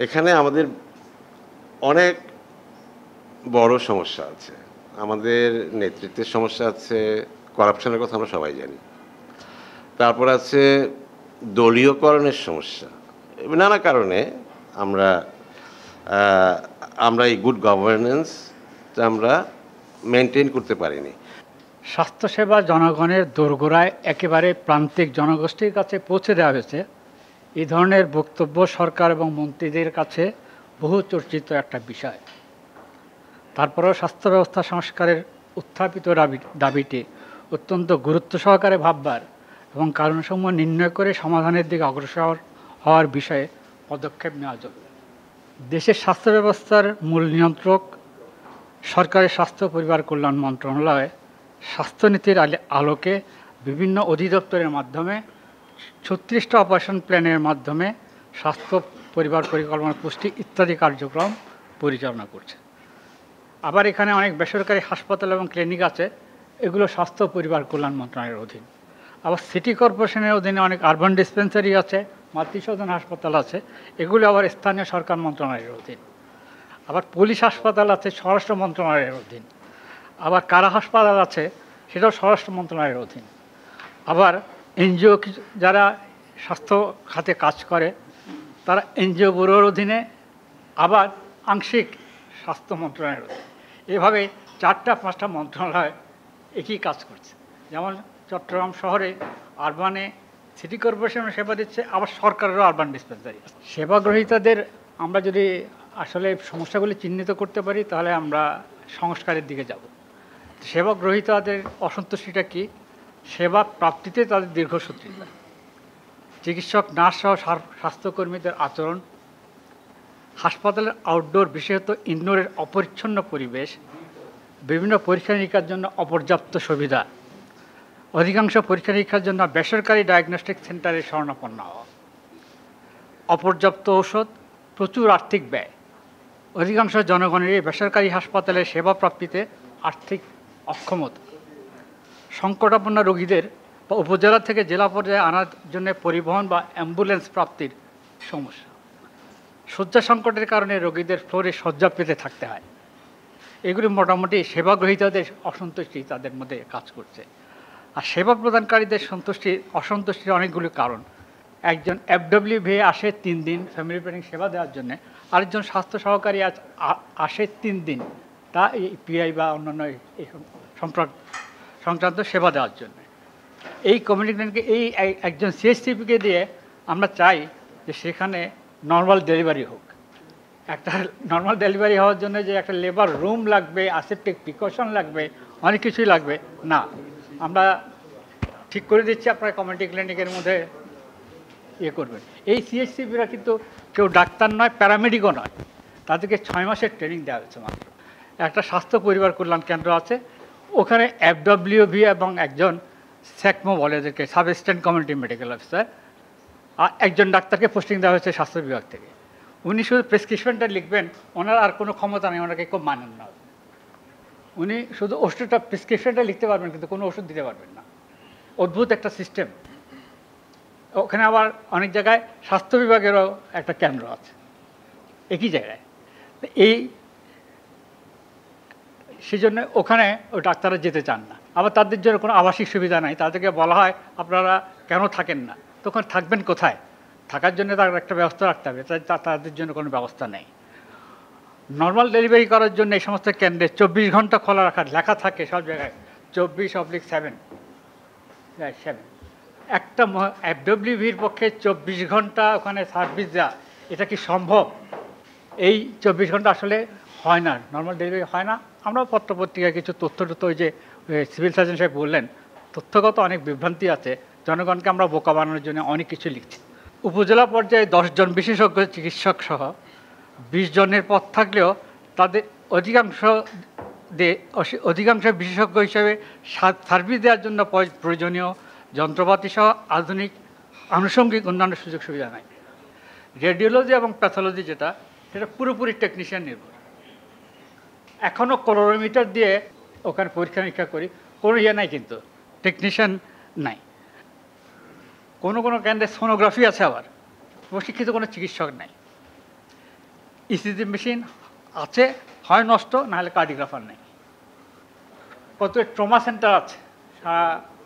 এখানে আমাদের অনেক বড় সমস্যা আছে। আমাদের নেতৃত্বের সমস্যা আছে, করাপশনের কথা আমরা সবাই জানি। তারপর আছে দলীয়করণের সমস্যা। নানা কারণে আমরা এই গুড গভর্নেন্স আমরা মেনটেন করতে পারিনি। স্বাস্থ্যসেবা জনগণের দোরগোড়ায় একেবারে প্রান্তিক জনগোষ্ঠীর কাছে পৌঁছে দেওয়া হয়েছে, এই ধরনের বক্তব্য সরকার এবং মন্ত্রীদের কাছে বহু চর্চিত একটা বিষয়। তারপরেও স্বাস্থ্য ব্যবস্থা সংস্কারের উত্থাপিত দাবিটি অত্যন্ত গুরুত্ব সহকারে ভাববার এবং কারণসমূহ নির্ণয় করে সমাধানের দিকে অগ্রসর হওয়ার বিষয়ে পদক্ষেপ নেওয়া জরুরি। দেশের স্বাস্থ্য ব্যবস্থার মূল নিয়ন্ত্রক সরকারের স্বাস্থ্য পরিবার কল্যাণ মন্ত্রণালয় স্বাস্থ্যনীতির আলোকে বিভিন্ন অধিদপ্তরের মাধ্যমে 36টা অপারেশন প্ল্যানের মাধ্যমে স্বাস্থ্য পরিবার পরিকল্পনা পুষ্টি ইত্যাদি কার্যক্রম পরিচালনা করছে। আবার এখানে অনেক বেসরকারি হাসপাতাল এবং ক্লিনিক আছে, এগুলো স্বাস্থ্য পরিবার কল্যাণ মন্ত্রণালয়ের অধীন। আবার সিটি কর্পোরেশনের অধীনে অনেক আরবান ডিসপেন্সারি আছে, মাতৃসদন হাসপাতাল আছে, এগুলো আবার স্থানীয় সরকার মন্ত্রণালয়ের অধীন। আবার পুলিশ হাসপাতাল আছে স্বরাষ্ট্র মন্ত্রণালয়ের অধীন। আবার কারা হাসপাতাল আছে, সেটাও স্বরাষ্ট্র মন্ত্রণালয়ের অধীন। আবার এনজিও যারা স্বাস্থ্য খাতে কাজ করে তারা এনজিও ব্যুরোর অধীনে, আবার আংশিক স্বাস্থ্য মন্ত্রণালয়ের অধীনে। এভাবে 4-5টা মন্ত্রণালয় একই কাজ করছে। যেমন চট্টগ্রাম শহরে আরবানে সিটি কর্পোরেশনের সেবা দিচ্ছে, আবার সরকারেরও আরবান ডিসপেন্সারি। সেবা গ্রহীতাদের আমরা যদি আসলে সমস্যাগুলি চিহ্নিত করতে পারি তাহলে আমরা সংস্কারের দিকে যাব। সেবা গ্রহীতাদের অসন্তুষ্টিটা কি? সেবা প্রাপ্তিতে তাদের দীর্ঘসূত্রিতা, চিকিৎসক নার্স সহ স্বাস্থ্যকর্মীদের আচরণ, হাসপাতালের আউটডোর বিশেষত ইনডোরের অপরিচ্ছন্ন পরিবেশ, বিভিন্ন পরীক্ষা নিরীক্ষার জন্য অপর্যাপ্ত সুবিধা, অধিকাংশ পরীক্ষা নিরীক্ষার জন্য বেসরকারি ডায়াগনস্টিক সেন্টারে শরণাপন্ন হওয়া, অপর্যাপ্ত ঔষধ, প্রচুর আর্থিক ব্যয়, অধিকাংশ জনগণের বেসরকারি হাসপাতালে সেবা প্রাপ্তিতে আর্থিক অক্ষমতা, সংকটাপন্ন রোগীদের বা উপজেলা থেকে জেলা পর্যায়ে আনার জন্য পরিবহন বা অ্যাম্বুলেন্স প্রাপ্তির সমস্যা, শয্যা সংকটের কারণে রোগীদের ফ্লোরে শয্যা পেতে থাকতে হয়। এগুলি মোটামুটি সেবা গ্রহীতাদের অসন্তুষ্টি তাদের মধ্যে কাজ করছে। আর সেবা প্রদানকারীদের অসন্তুষ্টির অনেকগুলি কারণ। একজন FWV আসে 3 দিন ফ্যামিলি প্ল্যানিং সেবা দেওয়ার জন্য, আরেকজন স্বাস্থ্য সহকারী আসে 3 দিন তা এই PI বা অন্যান্য এই সংক্রান্ত সেবা দেওয়ার জন্য। এই কমিউনিকেশনকে একজন CHCPকে দিয়ে আমরা চাই যে সেখানে নর্মাল ডেলিভারি হোক। একটা নর্মাল ডেলিভারি হওয়ার জন্য যে একটা লেবার রুম লাগবে, অ্যাসেপ্টিক প্রিকশন লাগবে, অনেক কিছুই লাগবে না। আমরা ঠিক করে দিচ্ছি আপনারা কমিউনিটি ক্লিনিকের মধ্যে ইয়ে করবেন। এই CHCPরা কিন্তু কেউ ডাক্তার নয়, প্যারামেডিকও নয়, তাদেরকে 6 মাসের ট্রেনিং দেওয়া হয়েছে মাত্র। একটা স্বাস্থ্য পরিবার কল্যাণ কেন্দ্র আছে, ওখানে FWV এবং একজন SECMO বলে এদেরকে, sub assistant community medical officer, আর একজন ডাক্তারকে পোস্টিং দেওয়া হয়েছে স্বাস্থ্য বিভাগ থেকে। উনি শুধু প্রেসক্রিপশনটা লিখবেন, ওনার আর কোনো ক্ষমতা নেই, ওনাকে কেউ মানেন না। উনি শুধু ওষুধটা প্রেসক্রিপশনটা লিখতে পারবেন কিন্তু কোনো ওষুধ দিতে পারবেন না। অদ্ভুত একটা সিস্টেম। ওখানে আবার অনেক জায়গায় স্বাস্থ্য বিভাগেরও একটা কেন্দ্র আছে একই জায়গায়। সেজন্য ওখানে ওই ডাক্তাররা যেতে চান না। আবার তাদের জন্য কোনো আবাসিক সুবিধা নাই, তাদেরকে বলা হয় আপনারা কেন থাকেন না, তখন থাকবেন কোথায়? থাকার জন্য তার একটা ব্যবস্থা রাখতে হবে, তাদের জন্য কোনো ব্যবস্থা নেই। নর্মাল ডেলিভারি করার জন্য এই সমস্ত কেন্দ্রে 24 ঘন্টা খোলা রাখার লেখা থাকে সব জায়গায়, 24/7। একটা FWVর পক্ষে 24 ঘন্টা ওখানে সার্ভিস দেওয়া, এটা কি সম্ভব? এই 24 ঘন্টা আসলে হয় না, নর্মাল ডেলিভারি হয় না। আমরা পত্রপত্রিকায় কিছু তথ্য ওই যে সিভিল সার্জন সাহেব বললেন, তথ্যগত অনেক বিভ্রান্তি আছে, জনগণকে আমরা বোকা বানানোর জন্য অনেক কিছু লিখছি। উপজেলা পর্যায়ে 10 জন বিশেষজ্ঞ চিকিৎসক সহ 20 জনের পদ থাকলেও তাদের অধিকাংশ বিশেষজ্ঞ হিসেবে সার্ভিস দেওয়ার জন্য প্রয়োজনীয় যন্ত্রপাতি সহ আধুনিক আনুষঙ্গিক অন্যান্য সুযোগ সুবিধা নাই। রেডিওলজি এবং প্যাথোলজি সেটা পুরোপুরি টেকনিশিয়ান নির্ভর। এখনও ক্লোরোমিটার দিয়ে ওখানে পরীক্ষা নিরীক্ষা করি, কোনো ইয়ে নাই, কিন্তু টেকনিশিয়ান নাই। কোনো কেন্দ্রে সোনোগ্রাফি আছে, আবার প্রশিক্ষিত কোনো চিকিৎসক নাই। ECG মেশিন আছে, হয় নষ্ট, নাহলে কার্ডিওগ্রাফার নেই। কত ট্রমা সেন্টার আছে,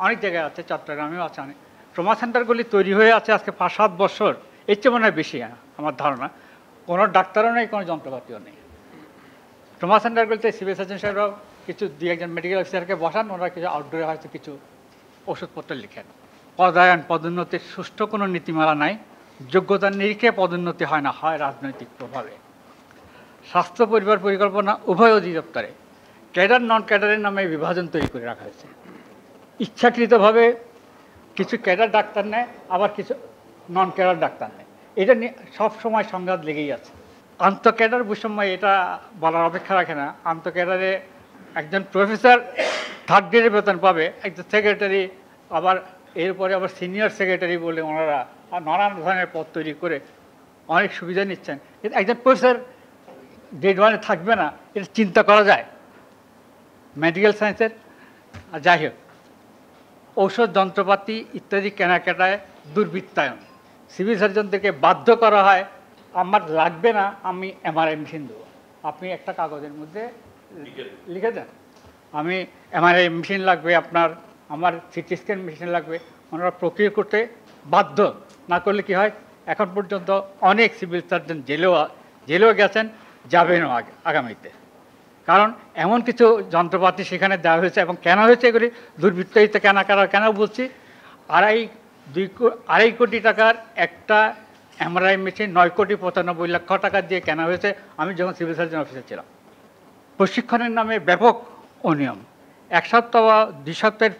অনেক জায়গায় আছে, চট্টগ্রামেও আছে অনেক ট্রমা সেন্টারগুলি তৈরি হয়ে আছে আজকে 5-7 বছর, এর চেয়ে মনে হয় বেশি আমার ধারণা। কোনো ডাক্তারও নেই, কোনো যন্ত্রপাতিও নেই। ট্রমা সেন্টারগুলিতে সিভিল সার্জন সাহেবরাও কিছু 2-1 মেডিকেল অফিসারকে বসান, ওরা কিছু আউটডোরে হয়তো কিছু ওষুধপত্র লিখেন। পদায়ন পদোন্নতির সুষ্ঠু কোনো নীতিমালা নাই, যোগ্যতার নিরিখে পদোন্নতি হয় না, হয় রাজনৈতিক প্রভাবে। স্বাস্থ্য পরিবার পরিকল্পনা উভয় অধিদপ্তরে ক্যাডার নন ক্যাডারের নামে বিভাজন তৈরি করে রাখা হয়েছে। ইচ্ছাকৃতভাবে কিছু ক্যাডার ডাক্তার নেয়, আবার কিছু নন ক্যাডার ডাক্তার নেয়। এটা নিয়ে সবসময় সংঘাত লেগেই আছে। আন্তঃক্যাডার বৈষম্য এটা বলার অপেক্ষা রাখে না। আন্তঃক্যাডারে একজন প্রফেসর 3rd গ্রেডের বেতন পাবে, একজন সেক্রেটারি আবার এরপরে আবার সিনিয়র সেক্রেটারি বলে ওনারা নানান ধরনের পদ তৈরি করে অনেক সুবিধা নিচ্ছেন। কিন্তু একজন প্রফেসর গ্রেড 1-এ থাকবে না, এটা চিন্তা করা যায় মেডিকেল সায়েন্সের। যাই হোক, ঔষধ যন্ত্রপাতি ইত্যাদি কেনাকাটায় দুর্বৃত্তায়ন, সিভিল সার্জনদেরকে বাধ্য করা হয় আমার লাগবে না, আমি এমআরআই মেশিন দেবো, আপনি একটা কাগজের মধ্যে লিখে দেন আমি এমআরআই মেশিন লাগবে, আমার সিটি স্ক্যান মেশিন লাগবে। ওনারা প্রক্রিয়া করতে বাধ্য না করলে কি হয়, এখন পর্যন্ত অনেক সিভিল সার্জন জেলেও গেছেন, যাবেনও আগামীতে। কারণ এমন কিছু যন্ত্রপাতি সেখানে দেওয়া হয়েছে এবং কেন হয়েছে এগুলি দুর্বৃত্তায়িত কেন বলছি। 2.5 কোটি টাকার একটা এমআরআই মেশিন 9,95,00,000 টাকা দিয়ে কেনা হয়েছে আমি যখন সিভিল সার্জন অফিসে ছিলাম। প্রশিক্ষণের নামে ব্যাপক অনিয়ম, 1 সপ্তাহ বা 2 সপ্তাহের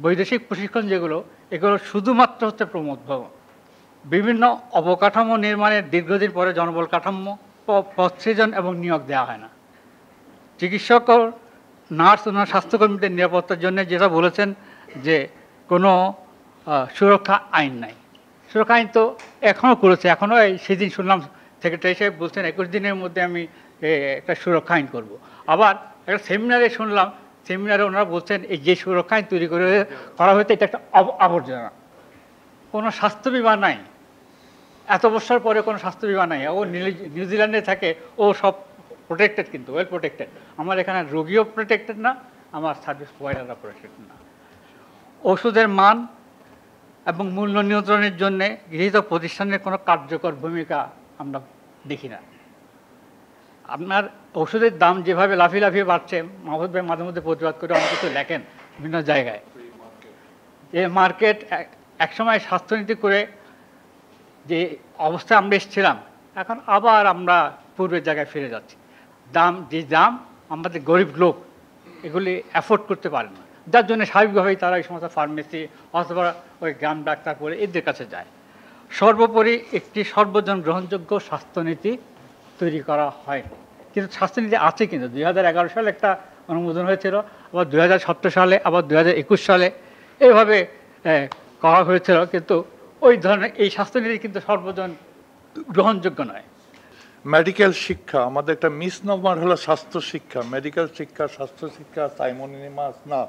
বৈদেশিক প্রশিক্ষণ যেগুলো, এগুলো শুধুমাত্র হচ্ছে প্রমোদ ভবন। বিভিন্ন অবকাঠামো নির্মাণের দীর্ঘদিন পরে জনবল কাঠামো পদ সৃজন এবং নিয়োগ দেওয়া হয় না। চিকিৎসক, নার্স, ওনার স্বাস্থ্যকর্মীদের নিরাপত্তার জন্য যেটা বলেছেন যে কোনো সুরক্ষা আইন নাই। সুরক্ষা আইন তো এখনও করেছে, এখনও সেদিন শুনলাম সেক্রেটারি সাহেব বলছেন 21 দিনের মধ্যে আমি একটা সুরক্ষা আইন করব। আবার একটা সেমিনারে শুনলাম, সেমিনারে ওনারা বলছেন এই যে সুরক্ষা আইন তৈরি করা হয়েছে এটা একটা আবর্জনা, কোনো স্বাস্থ্য বিমা নাই, এত বছর পরে কোনো স্বাস্থ্য বিমা নাই। ও নিউজিল্যান্ডে থাকে, ও সব প্রোটেক্টেড, কিন্তু ওয়েল প্রোটেক্টেড। আমার এখানে রোগীও প্রোটেক্টেড না, আমার সার্ভিস প্রোভাইডাররা প্রোটেক্টেড না। ওষুধের মান এবং মূল্য নিয়ন্ত্রণের জন্য গৃহীত প্রতিষ্ঠানের কোনো কার্যকর ভূমিকা আমরা দেখি না। আপনার ওষুধের দাম যেভাবে লাফিয়ে বাড়ছে, মাহমুদ ভাই মাঝে মধ্যে প্রতিবাদ করে অনেক কিছু লেখেন বিভিন্ন জায়গায়, যে মার্কেট একসময় স্বাস্থ্যনীতি করে যে অবস্থায় আমরা এসেছিলাম, এখন আবার আমরা পূর্বের জায়গায় ফিরে যাচ্ছি। দাম আমাদের গরিব লোক এগুলি অ্যাফোর্ড করতে পারে না, যার জন্য স্বাভাবিকভাবেই তারা এই সমস্ত ফার্মেসি অথবা ওই গ্রাম ডাক্তার করে এদের কাছে যায়। সর্বোপরি একটি সর্বজন গ্রহণযোগ্য স্বাস্থ্যনীতি তৈরি করা হয়নি, কিন্তু স্বাস্থ্যনীতি আছে। কিন্তু 2011 সালে একটা অনুমোদন হয়েছিল, আবার 2017 সালে, আবার 2021 সালে এইভাবে করা হয়েছিল, কিন্তু ওই ধরনের এই স্বাস্থ্যনীতি কিন্তু সর্বজন গ্রহণযোগ্য নয়। মেডিকেল শিক্ষা আমাদের একটা মিসনমার হলো স্বাস্থ্য শিক্ষা, মেডিকেল শিক্ষা স্বাস্থ্য শিক্ষা সাইমোনিমাস না,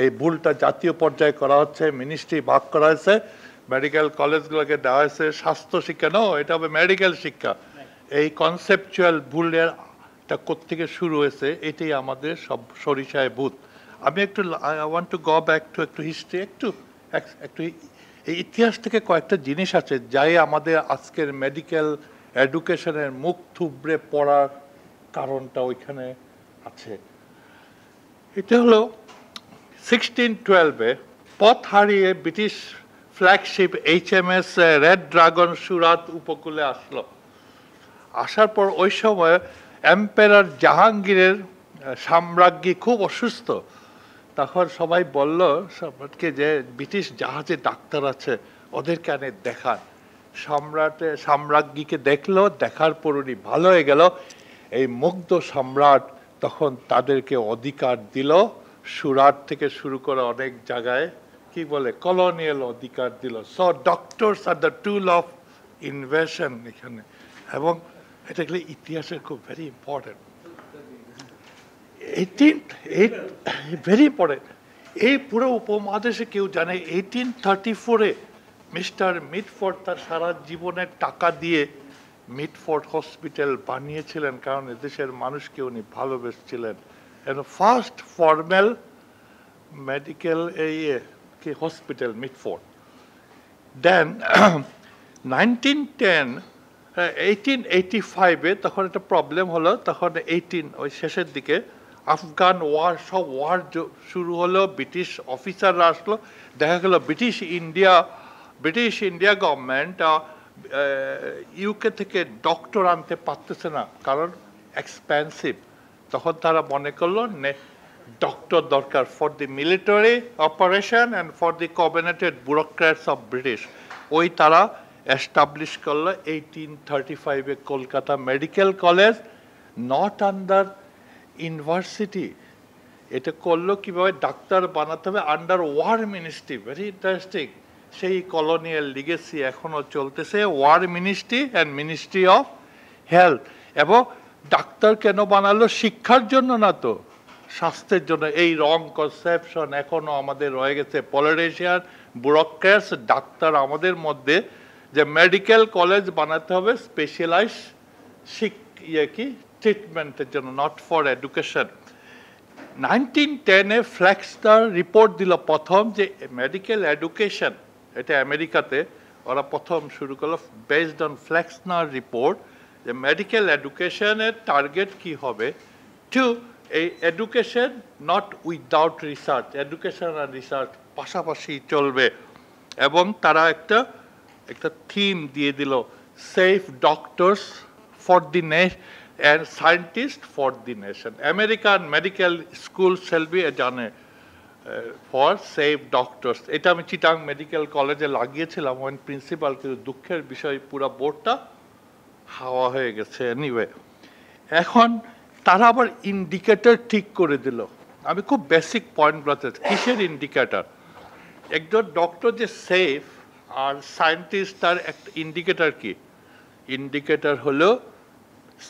এই ভুলটা জাতীয় পর্যায়ে করা হচ্ছে। মিনিস্ট্রি ভাগ করা হয়েছে, মেডিকেল কলেজগুলোকে দেওয়া হয়েছে স্বাস্থ্য শিক্ষা, নো এটা হবে মেডিকেল শিক্ষা। এই কনসেপচুয়াল ভুলের কোত্থেকে শুরু হয়েছে, এটাই আমাদের সব সরিষায় ভূত। আমি একটু I want to go back to একটু হিস্ট্রি, একটু এই ইতিহাস থেকে কয়েকটা জিনিস আছে যাই আমাদের আজকের মেডিকেল এডুকেশনের মুখ থুবড়ে পড়ার কারণটা ওইখানে আছে। এটা হলো 1612-এ পথ হারিয়ে British flagship HMS red dragon সুরাত উপকূলে আসলো। আসার পর ওই সময় এম্পায়ার জাহাঙ্গীরের সাম্রাজ্ঞী খুব অসুস্থ। তখন সবাই বলল সম্রাটকে যে ব্রিটিশ জাহাজে ডাক্তার আছে, ওদের কেন দেখান। সাম্রাজ্ঞীকে দেখলো, দেখার পর উনি ভালো হয়ে গেল। এই মুগ্ধ সম্রাট তখন তাদেরকে অধিকার দিল, সুরাট থেকে শুরু করে অনেক জায়গায় কি বলে কলোনিয়াল অধিকার দিল। So doctors are the tool of invasion এখানে, এবং এটা গেলে ইতিহাসের খুব ভেরি ইম্পর্টেন্ট। Very important. এই পুরো উপমহাদেশে কেউ জানে 1834-এ মিস্টার মিটফোর্ড তার সারা জীবনের টাকা দিয়ে মিটফোর্ড হসপিটাল বানিয়েছিলেন, কারণ এদেশের মানুষকে উনি ভালোবেসেছিলেন। First formal medical hospital Mitford. Then 1885-এ তখন একটা প্রবলেম হলো, তখন ওই শেষের দিকে আফগান ওয়ার, সব ওয়ার শুরু হলো, ব্রিটিশ অফিসাররা আসলো, দেখা গেল ব্রিটিশ ইন্ডিয়া গভর্নমেন্ট ইউকে থেকে ডক্টর আনতে পারতেছে না, কারণ এক্সপেন্সিভ। তখন তারা মনে করলো ডক্টর দরকার for the military operation and for the covenanted bureaucrats of British. ওই তারা এস্টাবলিশ করলো 1835-এ Kolkata medical college, not under university. এটা করলো কিভাবে ডাক্তার বানাতে হবে under war ministry. Very interesting. সেই কলোনিয়াল লিগেসি এখনো চলতেছে, war ministry and ministry of health. এবং ডাক্তার কেন বানালো? শিক্ষার জন্য না তো, স্বাস্থ্যের জন্য। এই রং কনসেপশন এখনো আমাদের রয়ে গেছে। পলিটিশিয়ান, ব্যুরোক্র্যাটস, ডাক্তার আমাদের মধ্যে যে মেডিকেল কলেজ বানাতে হবে স্পেশালাইজ ট্রিটমেন্টের জন্য, নট ফর এডুকেশন। 1910-এ ফ্ল্যাক্সনার রিপোর্ট দিল প্রথম যে মেডিকেল এডুকেশন, এটা আমেরিকাতে ওরা প্রথম শুরু করলো বেসড অন ফ্ল্যাক্সনার রিপোর্ট, যে মেডিকেল এডুকেশনের টার্গেট কি হবে। টু, এই education not without research, education আর রিসার্চ পাশাপাশি চলবে। এবং তারা একটা থিম দিয়ে দিল, safe doctors for the nation and scientists for the nation. American medical school shall be a journey for safe doctors. এটা আমি চিটাং মেডিকেল কলেজে লাগিয়েছিলাম ওয়ান প্রিন্সিপাল, কিন্তু দুঃখের বিষয় পুরো বোর্ডটা হাওয়া হয়ে গেছে। এনিওয়ে, এখন তারা আবার ইন্ডিকেটর ঠিক করে দিল। আমি খুব বেসিক পয়েন্ট বলতে, কিসের ইন্ডিকেটর? একজন ডক্টর যে সেফ আর সায়েন্টিস্ট, তার একটা ইন্ডিকেটর কি? ইন্ডিকেটর হলো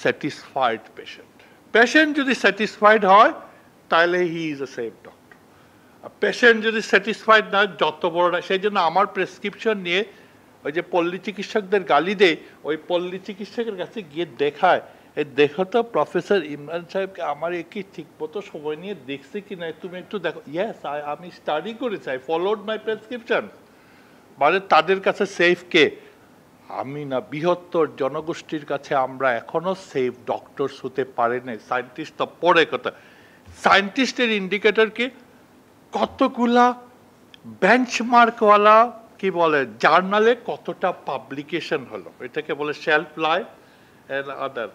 স্যাটিসফাইড পেশেন্ট। পেশেন্ট যদি স্যাটিসফাইড হয় তাহলে he is a safe doctor. আর পেশেন্ট যদি স্যাটিসফাইড না, যত বড়, সেই জন্য আমার প্রেসক্রিপশন নিয়ে ওই যে পল্লী চিকিৎসকদের গালি দেয়, ওই পল্লী চিকিৎসকের কাছে গিয়ে দেখায়, এই দেখো তো প্রফেসর ইমরান সাহেবকে আমার কি ঠিক মতো সময় নিয়ে দেখছে কি না, তুমি একটু দেখো। ইয়েস, আমি স্টাডি করেছি, আই ফলোড মাই প্রেসক্রিপশন। মানে তাদের কাছে সেফ কে? আমি না, বৃহত্তর জনগোষ্ঠীর কাছে আমরা এখনো সেফ ডক্টরস হতে পারি না। সায়েন্টিস্ট তো পরে কথা। সায়েন্টিস্টের ইন্ডিকেটর কি? কতগুলা বেঞ্চমার্কওয়ালা কি বলে জার্নালে কতটা পাবলিকেশন হলো, এটাকে বলে শেলফ লাইফ এন্ড আদার।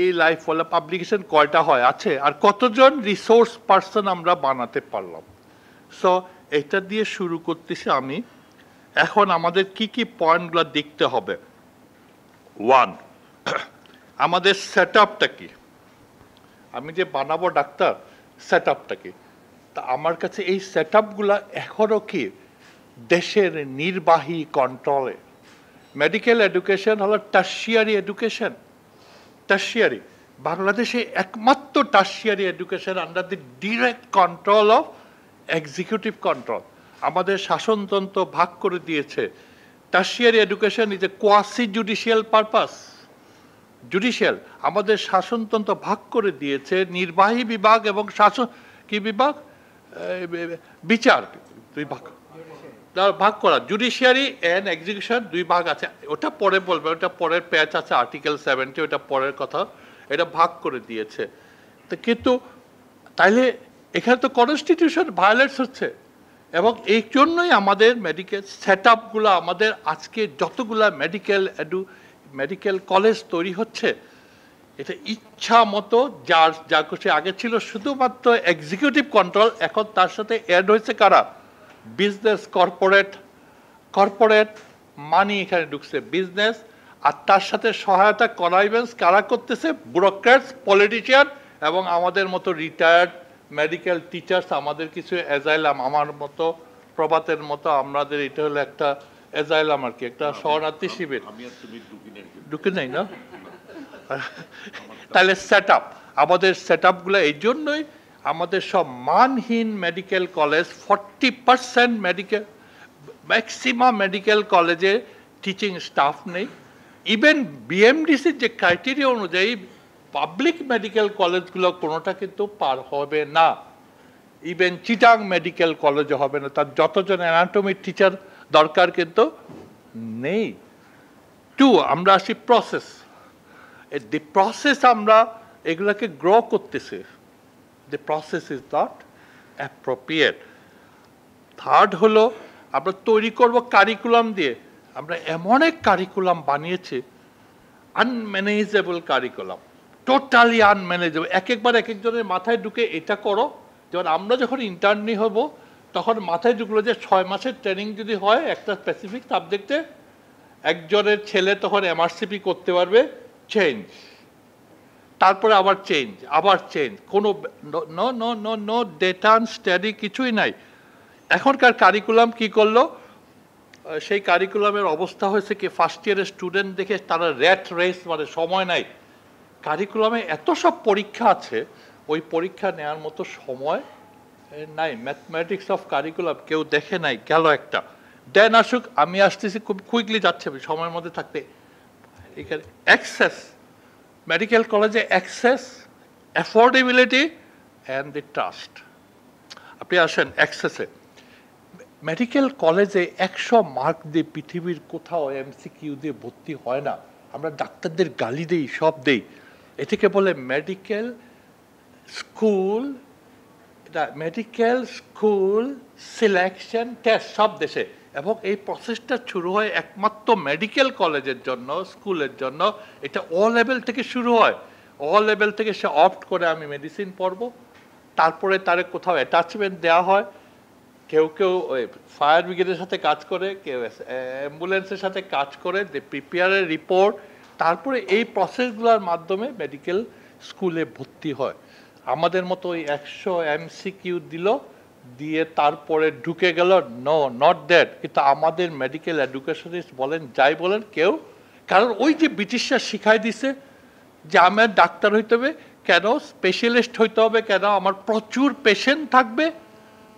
এই লাইফওয়ালা পাবলিকেশন কয়টা হয় আছে, আর কতজন রিসোর্স পার্সন আমরা বানাতে পারলাম। সো এটা দিয়ে শুরু করতেছি আমি। এখন আমাদের কি কি পয়েন্টগুলো দেখতে হবে। ওয়ান, আমাদের সেট আপটা কি? আমি যে বানাবো ডাক্তার, সেট আপটা কি? তা আমার কাছে এই সেট আপগুলো এখনো কি দেশের নির্বাহী কন্ট্রোলে। মেডিকেল এডুকেশন হলো টার্সিয়ারি এডুকেশন। টার্সিয়ারি, বাংলাদেশে একমাত্র tertiary education under the direct control of executive control. আমাদের শাসনতন্ত্র ভাগ করে দিয়েছে। Tertiary education is a quasi judicial purpose. Judicial, আমাদের শাসনতন্ত্র ভাগ করে দিয়েছে নির্বাহী বিভাগ এবং শাসন কি বিভাগ, বিচার, দুই ভাগ ভাগ করা। জুডিশিয়ারি এন্ড এক্সিকিউশন দুই ভাগ আছে, ওটা পরে বলবে, ওটা পরের প্যাচ আছে, আর্টিকেল 70, ওটা পরের কথা। এটা ভাগ করে দিয়েছে। তো কিন্তু তাইলে এখানে তো কনস্টিটিউশন ভায়োলেট হচ্ছে। এবং এই জন্যই আমাদের মেডিকেল সেট আপগুলো, আমাদের আজকে যতগুলা মেডিকেল কলেজ তৈরি হচ্ছে, এটা ইচ্ছা মতো যা কিছু আগে ছিল শুধুমাত্র এক্সিকিউটিভ কন্ট্রোল, এখন তার সাথে অ্যাড হয়েছে কারা? বিজনেস, কর্পোরেট মানি এখানে ঢুকছে, বিজনেস। আর তার সাথে সহায়তা করাইবেন কারা করতেছে? ব্যুরোক্র্যাটস, পলিটিশিয়ান এবং আমাদের মতো রিটায়ার্ড মেডিকেল টিচার্স। আমাদের কিছু অ্যাজাইলাম, আমার মতো, প্রভাতের মতো, আমাদের এটা হলো একটা অ্যাজাইলাম আর কি, একটা শরণার্থী শিবির। ঢুকে নাই না? তাহলে সেট আপ, আমাদের সেট আপগুলো এই জন্যই আমাদের সব মানহীন medical college. 40% medical, maximum medical কলেজে টিচিং স্টাফ নেই। ইভেন বিএমডিসির যে ক্রাইটেরিয়া অনুযায়ী পাবলিক মেডিকেল কলেজগুলো কোনোটা কিন্তু পার হবে না। ইভেন চিটাং মেডিকেল কলেজে হবে না, তার যতজন অ্যানাটমি টিচার দরকার কিন্তু নেই। টু, আমরা আসি প্রসেস। দি প্রসেস আমরা এগুলোকে গ্রো করতেছি, the process is not appropriate. Third হলো আমরা তৈরি করব কারিকুলাম দিয়ে। আমরা এমন এক কারিকুলাম বানিয়েছি, আনম্যানেজেবল কারিকুলাম। Totally unmanageable. একবার এক একজনের মাথায় ঢুকে এটা করো। যেমন আমরা যখন ইন্টার্নি হব তখন মাথায় ঢুকলো যে 6 মাসের ট্রেনিং যদি হয় একটা স্পেসিফিক সাবজেক্টে, একজনের ছেলে তখন এমআরসিপি করতে পারবে, চেঞ্জ, তারপরে আবার চেঞ্জ, আবার চেঞ্জ, কোনো no no no no data study কিছুই নাই। এখনকার কারিকুলাম কি করলো, সেই কারিকুলামের অবস্থা হয়েছে কি ফার্স্ট ইয়ারের স্টুডেন্ট দেখে তারা র্যাট রেস, মানে সময় নাই। কারিকুলামে এত সব পরীক্ষা আছে, ওই পরীক্ষা নেওয়ার মতো সময় নাই। ম্যাথমেটিক্স অফ কারিকুলাম কেউ দেখে নাই, গেল একটা। দেন আসুক, আমি আসতেছি, খুব কুইকলি যাচ্ছে সময়ের মধ্যে থাকতে। এখানে অ্যাক্সেস, মেডিকেল কলেজে access, affordability and the trust. আপনি আসেন অ্যাক্সেসে, মেডিকেল কলেজে 100 মার্ক দিয়ে পৃথিবীর কোথাও এমসিকিউ দিয়ে ভর্তি হয় না। আমরা ডাক্তারদের গালি দিই, সব দেই। এটাকে বলে medical school, medical school selection test সব দেশে। এবং এই প্রসেসটা শুরু হয় একমাত্র মেডিকেল কলেজের জন্য, স্কুলের জন্য। এটা ও লেভেল থেকে শুরু হয়। ও লেভেল থেকে সে অপ্ট করে আমি মেডিসিন পড়ব, তারপরে তার কোথাও অ্যাটাচমেন্ট দেওয়া হয়। কেউ কেউ ওই ফায়ার ব্রিগেডের সাথে কাজ করে, কেউ অ্যাম্বুলেন্সের সাথে কাজ করে, দে প্রিপেয়ারের রিপোর্ট, তারপরে এই প্রসেসগুলোর মাধ্যমে মেডিকেল স্কুলে ভর্তি হয়। আমাদের মতো ওই 100 এমসিকিউ দিল, দিয়ে তারপরে ঢুকে গেল, নো নট দ্যাট। কিন্তু আমাদের মেডিকেল এডুকেশনিস্ট বলেন, যাই বলেন, কেউ, কারণ ওই যে ব্রিটিশরা শিখাই দিছে যে আমার ডাক্তার হইতে হবে কেন, স্পেশালিস্ট হইতে হবে কেন, আমার প্রচুর পেশেন্ট থাকবে,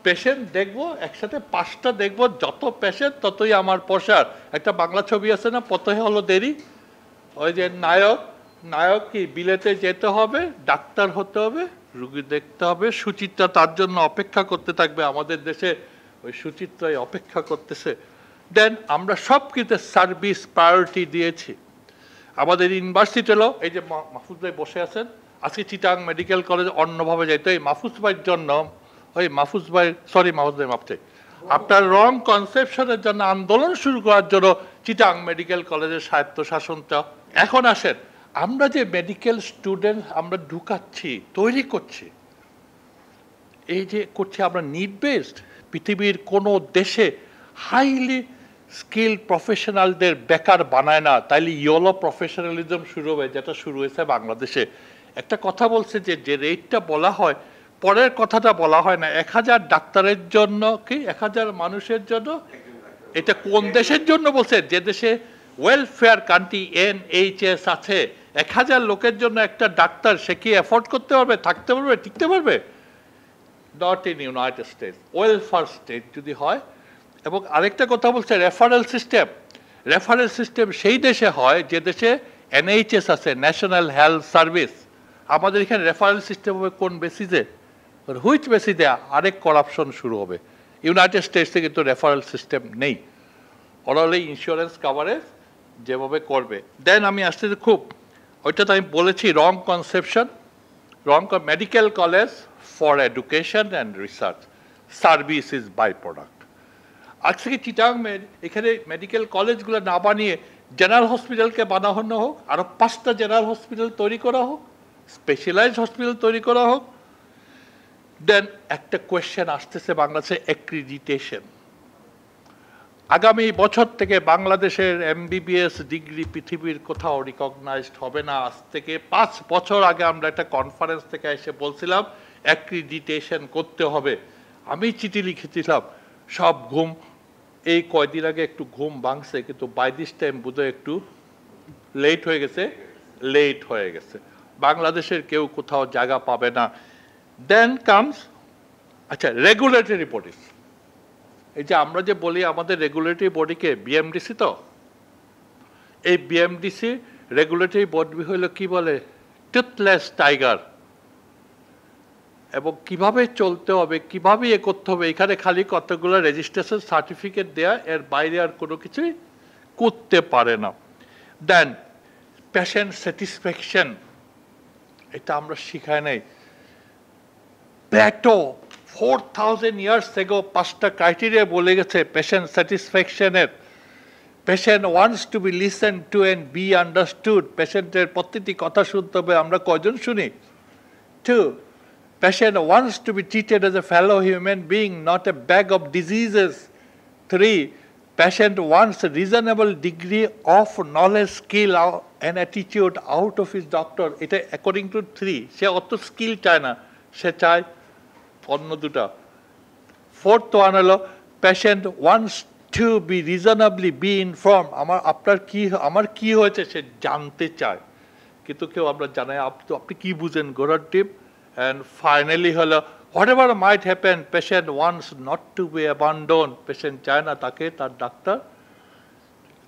পেশেন্ট দেখবো, একসাথে 5টা দেখবো, যত পেশেন্ট ততই আমার প্রসার। একটা বাংলা ছবি আছে না, পথে হলো দেরি, ওই যে নায়ক কি বিলেতে যেতে হবে, ডাক্তার হতে হবে, রুগী দেখতে হবে, সুচিত্রা তার জন্য অপেক্ষা করতে থাকবে। আমাদের দেশে ওই সুচিত্রাই অপেক্ষা করতেছে। দেন আমরা সব কিছু সার্ভিস প্রায়োরিটি দিয়েছি। আমাদের ইউনিভার্সিটিরও এই যে মাহফুজ ভাই বসে আছেন, আজকে চিটাং মেডিকেল কলেজ অন্যভাবে যাইতো, এই মাহফুজ ভাইয়ের জন্য, ওই মাহফুজ ভাই, সরি মাহফুজ ভাই মাপতে, আপনার রং কনসেপশনের জন্য আন্দোলন শুরু করার জন্য চিটাং মেডিকেল কলেজের স্বায়ত্তশাসনটা। এখন আসেন, আমরা যে মেডিকেল স্টুডেন্ট আমরা ঢুকাচ্ছি, তৈরি করছি, এই যে করছি আমরা নিড বেসড, পৃথিবীর কোনো দেশে হাইলি স্কিল প্রফেশনালদের বেকার বানায় না। তাইলে ইয়েলো প্রফেশনালিজম শুরু হবে, যেটা শুরু হয়েছে বাংলাদেশে। একটা কথা বলছে যে রেটটা বলা হয়, পরের কথাটা বলা হয় না। 1000 ডাক্তারের জন্য কি 1000 মানুষের জন্য, এটা কোন দেশের জন্য বলছে? যে দেশে ওয়েলফেয়ার কান্ট্রি NHS আছে, 1000 লোকের জন্য একটা ডাক্তার, সে কি এফোর্ড করতে পারবে, থাকতে পারবে, টিকতে পারবে? Not in United states, welfare state যদি হয়। এবং আরেকটা কথা বলছে রেফারেল সিস্টেম। রেফারেল সিস্টেম সেই দেশে হয় যে দেশে NHS আছে, ন্যাশনাল হেলথ সার্ভিস। আমাদের এখানে রেফারেল সিস্টেম হবে কোন বেসিসে, হুইচ বেসিসে? আরেক করাপশন শুরু হবে। ইউনাইটেড স্টেটসে কিন্তু রেফারেল সিস্টেম নেই। ওরা হলে ইন্স্যুরেন্স কাভারেজ যেভাবে করবে। দেন আমি আসতে খুব, ওইটা তো আমি বলেছি, wrong conception, wrong medical college for education and research, service is byproduct. আজ থেকে চিটাং এখানে মেডিকেল কলেজগুলো না বানিয়ে জেনারেল হসপিটালকে বানানো হোক, আরও 5টা জেনারেল হসপিটাল তৈরি করা হোক, স্পেশালাইজড হসপিটাল তৈরি করা হোক। দেন একটা কোয়েশ্চেন আসতেছে বাংলাদেশে, অ্যাক্রিডিটেশন। আগামী বছর থেকে বাংলাদেশের MBBS ডিগ্রি পৃথিবীর কোথাও রিকগনাইজড হবে না। আজ থেকে 5 বছর আগে আমরা একটা কনফারেন্স থেকে এসে বলছিলাম অ্যাক্রিডিটেশন করতে হবে। আমি চিঠি লিখেছিলাম, সব ঘুম, এই কয়দিন আগে একটু ঘুম ভাঙছে, কিন্তু বাই দিস টাইম বোধহয় একটু লেট হয়ে গেছে। বাংলাদেশের কেউ কোথাও জায়গা পাবে না। দেন কামস, আচ্ছা, রেগুলেটরি বডিজ। এই যে আমরা যে বলি আমাদের রেগুলেটরি বডিকে BMDC, তো এই BMDC রেগুলেটরি বডি হইল কি বলে, টুথলেস টাইগার। এবং কিভাবে চলতে হবে, কিভাবে করতে হবে, এখানে খালি কতগুলো রেজিস্ট্রেশন সার্টিফিকেট দেয়া, এর বাইরে আর কোনো কিছুই করতে পারে না। দেন পেশেন্ট স্যাটিসফ্যাকশন, এটা আমরা শিখাই নাই। প্ল্যাটো 4000 ইয়ার্স এগো 5টা ক্রাইটেরিয়া বলে গেছে পেশেন্ট স্যাটিসফ্যাকশনের। Patient wants to be listen to and be understood, পেশেন্টের প্রতিটি কথা শুনতে হবে, আমরা কয়জন শুনি? 2, patient wants to be treated as a fellow human being, not a bag of diseases. 3, patient wants a reasonable degree of knowledge, skill and attitude out of his doctor. এটা according to 3, সে অত skill চায় না, সে চায় অন্য দুটা। 4th one হলো patient wants to be reasonably be informed, আমার কি হয়েছে সে জানতে চায়, কিন্তু কেউ আমরা জানাই আপনি কি বুঝেন গোড়ার টিপ। And finally হলো whatever might happen, patient wants not to be abandoned, patient চায় না তাকে তার ডাক্তার।